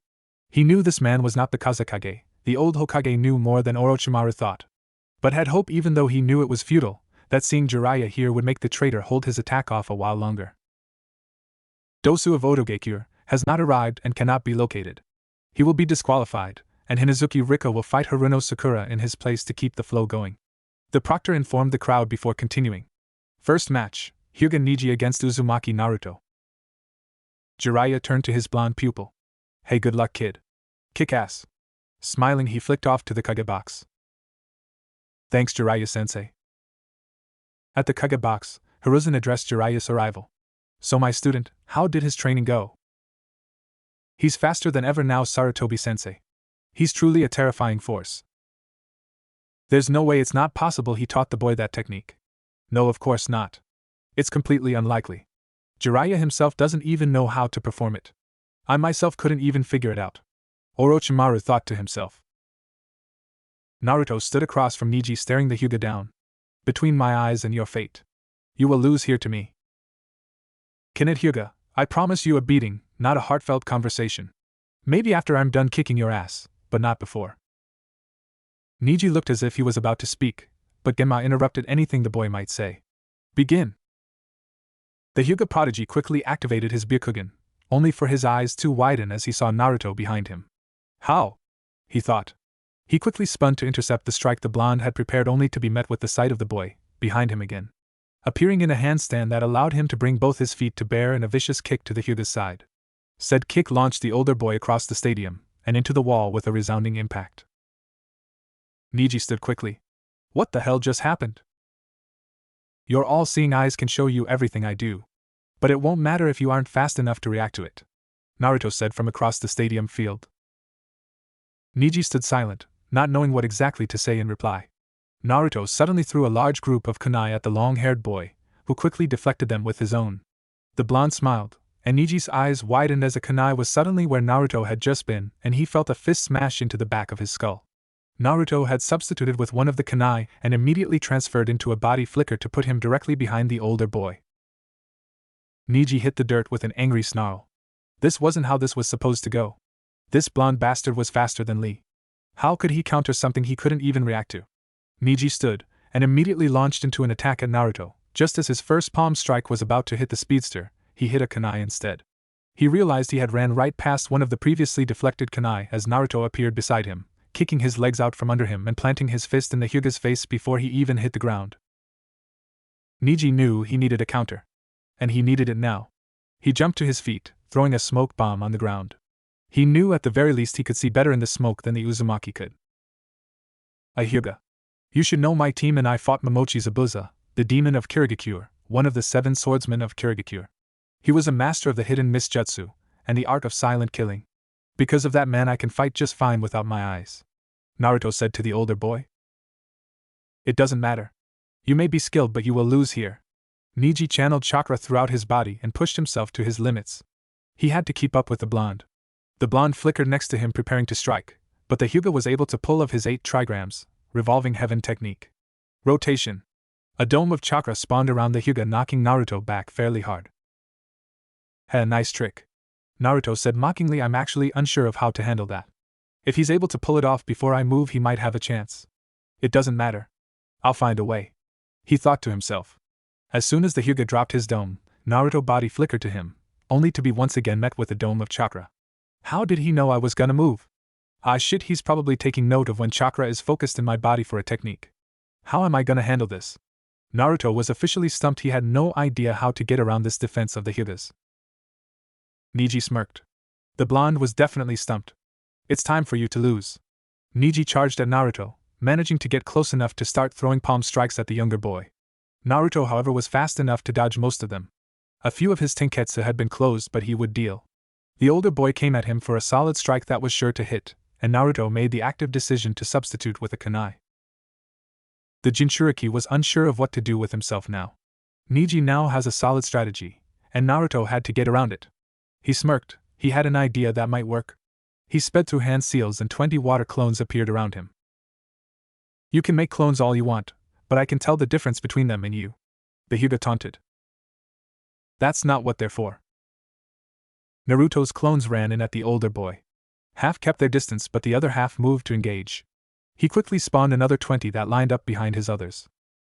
He knew this man was not the Kazekage. The old Hokage knew more than Orochimaru thought. But had hope, even though he knew it was futile, that seeing Jiraiya here would make the traitor hold his attack off a while longer. Dosu of Otogekure has not arrived and cannot be located. He will be disqualified, and Hinazuki Rika will fight Haruno Sakura in his place to keep the flow going. The proctor informed the crowd before continuing. First match, Hyuga Niji against Uzumaki Naruto. Jiraiya turned to his blonde pupil. Hey, good luck, kid. Kick ass. Smiling, he flicked off to the Kage box. Thanks, Jiraiya-sensei. At the Kage box, Hiruzen addressed Jiraiya's arrival. So my student, how did his training go? He's faster than ever now, Sarutobi-sensei. He's truly a terrifying force. There's no way, it's not possible he taught the boy that technique. No, of course not. It's completely unlikely. Jiraiya himself doesn't even know how to perform it. I myself couldn't even figure it out. Orochimaru thought to himself. Naruto stood across from Niji, staring the Hyuga down. Between my eyes and your fate. You will lose here to me. Kinet Hyuga, I promise you a beating, not a heartfelt conversation. Maybe after I'm done kicking your ass, but not before. Niji looked as if he was about to speak, but Genma interrupted anything the boy might say. Begin. The Hyuga prodigy quickly activated his Byakugan, only for his eyes to widen as he saw Naruto behind him. How? He thought. He quickly spun to intercept the strike the blonde had prepared, only to be met with the sight of the boy, behind him again. Appearing in a handstand that allowed him to bring both his feet to bear and a vicious kick to the Hyuga's side. Said kick launched the older boy across the stadium, and into the wall with a resounding impact. Niji stood quickly. What the hell just happened? Your all-seeing eyes can show you everything I do. But it won't matter if you aren't fast enough to react to it, Naruto said from across the stadium field. Niji stood silent, not knowing what exactly to say in reply. Naruto suddenly threw a large group of kunai at the long-haired boy, who quickly deflected them with his own. The blonde smiled, and Niji's eyes widened as a kunai was suddenly where Naruto had just been, and he felt a fist smash into the back of his skull. Naruto had substituted with one of the kunai and immediately transferred into a body flicker to put him directly behind the older boy. Niji hit the dirt with an angry snarl. This wasn't how this was supposed to go. This blonde bastard was faster than Lee. How could he counter something he couldn't even react to? Niji stood, and immediately launched into an attack at Naruto. Just as his first palm strike was about to hit the speedster, he hit a kunai instead. He realized he had ran right past one of the previously deflected kunai as Naruto appeared beside him, kicking his legs out from under him and planting his fist in the Hyuga's face before he even hit the ground. Niji knew he needed a counter. And he needed it now. He jumped to his feet, throwing a smoke bomb on the ground. He knew at the very least he could see better in the smoke than the Uzumaki could. Hyuga. You should know my team and I fought Momochi Zabuza, the demon of Kirigakure, one of the 7 swordsmen of Kirigakure. He was a master of the hidden misjutsu, and the art of silent killing. Because of that man I can fight just fine without my eyes, Naruto said to the older boy. It doesn't matter. You may be skilled but you will lose here. Niji channeled chakra throughout his body and pushed himself to his limits. He had to keep up with the blonde. The blonde flickered next to him preparing to strike, but the Hyuga was able to pull of his 8 trigrams, revolving heaven technique. Rotation. A dome of chakra spawned around the Hyuga, knocking Naruto back fairly hard. Hey, nice trick, Naruto said mockingly. I'm actually unsure of how to handle that. If he's able to pull it off before I move, he might have a chance. It doesn't matter. I'll find a way, he thought to himself. As soon as the Hyuga dropped his dome, Naruto body flickered to him, only to be once again met with a dome of chakra. How did he know I was gonna move? Ah shit, he's probably taking note of when chakra is focused in my body for a technique. How am I gonna handle this? Naruto was officially stumped. He had no idea how to get around this defense of the Hyugas. Niji smirked. The blonde was definitely stumped. It's time for you to lose. Niji charged at Naruto, managing to get close enough to start throwing palm strikes at the younger boy. Naruto, however, was fast enough to dodge most of them. A few of his tenketsu had been closed, but he would deal. The older boy came at him for a solid strike that was sure to hit, and Naruto made the active decision to substitute with a kunai. The Jinchuriki was unsure of what to do with himself now. Niji now has a solid strategy, and Naruto had to get around it. He smirked. He had an idea that might work. He sped through hand seals and 20 water clones appeared around him. You can make clones all you want, but I can tell the difference between them and you, the Hyuga taunted. That's not what they're for. Naruto's clones ran in at the older boy. Half kept their distance, but the other half moved to engage. He quickly spawned another 20 that lined up behind his others.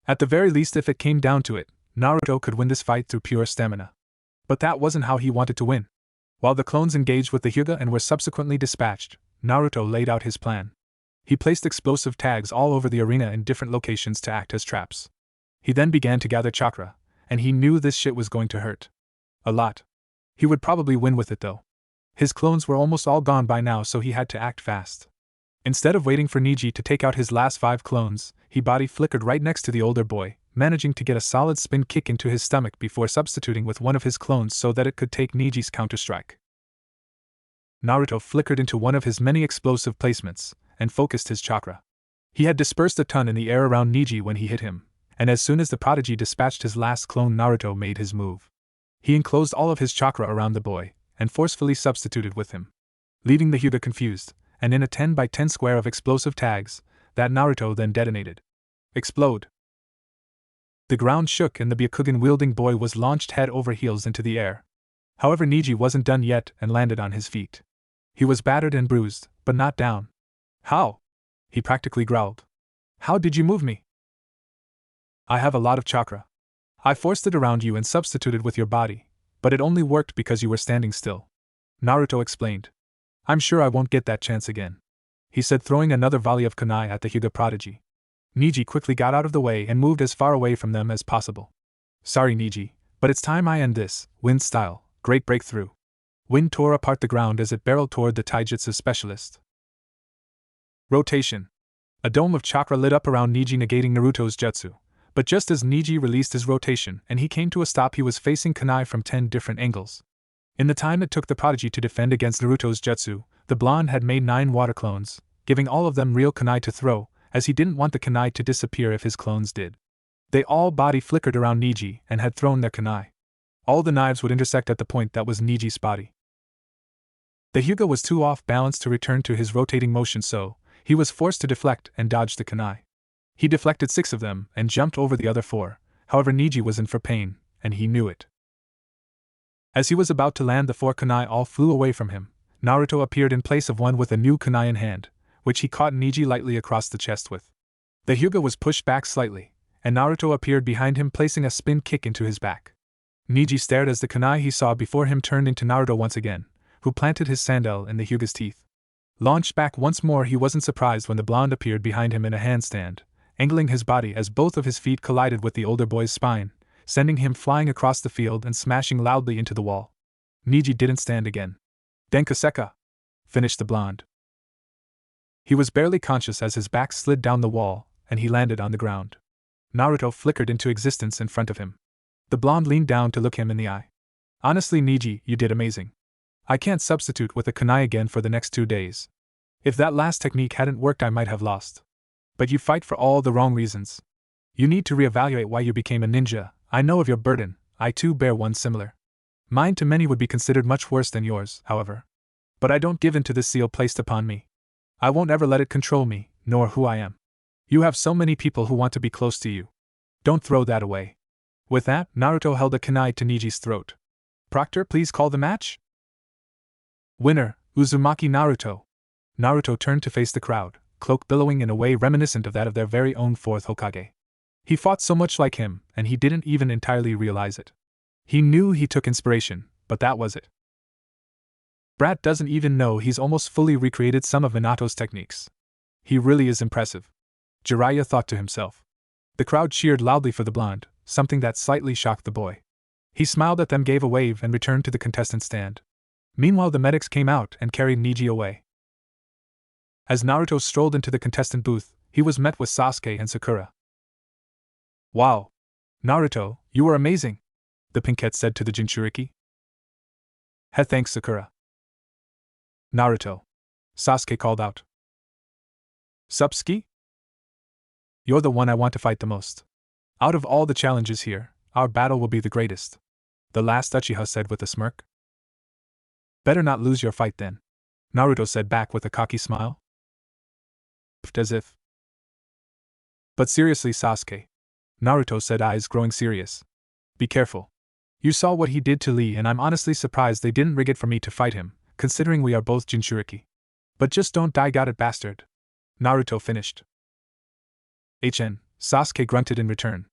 At the very least, if it came down to it, Naruto could win this fight through pure stamina. But that wasn't how he wanted to win. While the clones engaged with the Hyuga and were subsequently dispatched, Naruto laid out his plan. He placed explosive tags all over the arena in different locations to act as traps. He then began to gather chakra, and he knew this shit was going to hurt. A lot. He would probably win with it though. His clones were almost all gone by now, so he had to act fast. Instead of waiting for Neji to take out his last 5 clones, he body flickered right next to the older boy, managing to get a solid spin kick into his stomach before substituting with one of his clones so that it could take Neji's counter-strike. Naruto flickered into one of his many explosive placements, and focused his chakra. He had dispersed a ton in the air around Neji when he hit him, and as soon as the prodigy dispatched his last clone, Naruto made his move. He enclosed all of his chakra around the boy, and forcefully substituted with him, leaving the Hyuga confused, and in a 10 by 10 square of explosive tags, that Naruto then detonated. Explode! The ground shook and the Byakugan-wielding boy was launched head over heels into the air. However, Neji wasn't done yet and landed on his feet. He was battered and bruised, but not down. How? He practically growled. How did you move me? I have a lot of chakra. I forced it around you and substituted with your body, but it only worked because you were standing still. Naruto explained. I'm sure I won't get that chance again, he said, throwing another volley of kunai at the Hyuga prodigy. Neji quickly got out of the way and moved as far away from them as possible. Sorry, Neji, but it's time I end this. Wind style, great breakthrough. Wind tore apart the ground as it barreled toward the taijutsu specialist. Rotation. A dome of chakra lit up around Neji, negating Naruto's jutsu. But just as Neji released his rotation and he came to a stop, he was facing kunai from 10 different angles. In the time it took the prodigy to defend against Naruto's jutsu, the blonde had made 9 water clones, giving all of them real kunai to throw, as he didn't want the kunai to disappear if his clones did. They all body flickered around Neji and had thrown their kunai. All the knives would intersect at the point that was Neji's body. The Hyuga was too off balance to return to his rotating motion, so he was forced to deflect and dodge the kunai. He deflected 6 of them and jumped over the other 4, however Neji was in for pain, and he knew it. As he was about to land, the 4 kunai all flew away from him. Naruto appeared in place of one with a new kunai in hand, which he caught Neji lightly across the chest with. The Hyuga was pushed back slightly, and Naruto appeared behind him, placing a spin kick into his back. Neji stared as the kunai he saw before him turned into Naruto once again, who planted his sandal in the Hyuga's teeth. Launched back once more, he wasn't surprised when the blonde appeared behind him in a handstand, angling his body as both of his feet collided with the older boy's spine, sending him flying across the field and smashing loudly into the wall. Neji didn't stand again. Denkaseka! Finished the blonde. He was barely conscious as his back slid down the wall, and he landed on the ground. Naruto flickered into existence in front of him. The blonde leaned down to look him in the eye. Honestly, Neji, you did amazing. I can't substitute with a kunai again for the next 2 days. If that last technique hadn't worked, I might have lost. But you fight for all the wrong reasons. You need to reevaluate why you became a ninja. I know of your burden, I too bear one similar. Mine to many would be considered much worse than yours, however. But I don't give in to this seal placed upon me. I won't ever let it control me, nor who I am. You have so many people who want to be close to you. Don't throw that away. With that, Naruto held a kunai to Neji's throat. Proctor, please call the match? Winner, Uzumaki Naruto. Naruto turned to face the crowd, cloak billowing in a way reminiscent of that of their very own 4th Hokage. He fought so much like him, and he didn't even entirely realize it. He knew he took inspiration, but that was it. Brat doesn't even know he's almost fully recreated some of Minato's techniques. He really is impressive, Jiraiya thought to himself. The crowd cheered loudly for the blonde, something that slightly shocked the boy. He smiled at them, gave a wave, and returned to the contestant stand. Meanwhile, the medics came out and carried Neji away. As Naruto strolled into the contestant booth, he was met with Sasuke and Sakura. Wow! Naruto, you were amazing, the pinkette said to the Jinchuriki. Thanks, Sakura. Naruto, Sasuke called out. Supsuki? You're the one I want to fight the most. Out of all the challenges here, our battle will be the greatest, the last Uchiha said with a smirk. Better not lose your fight then, Naruto said back with a cocky smile. As if. But seriously, Sasuke, Naruto said, eyes growing serious. Be careful. You saw what he did to Lee, and I'm honestly surprised they didn't rig it for me to fight him, considering we are both Jinchuriki. But just don't die, got it, bastard? Naruto finished. Sasuke grunted in return.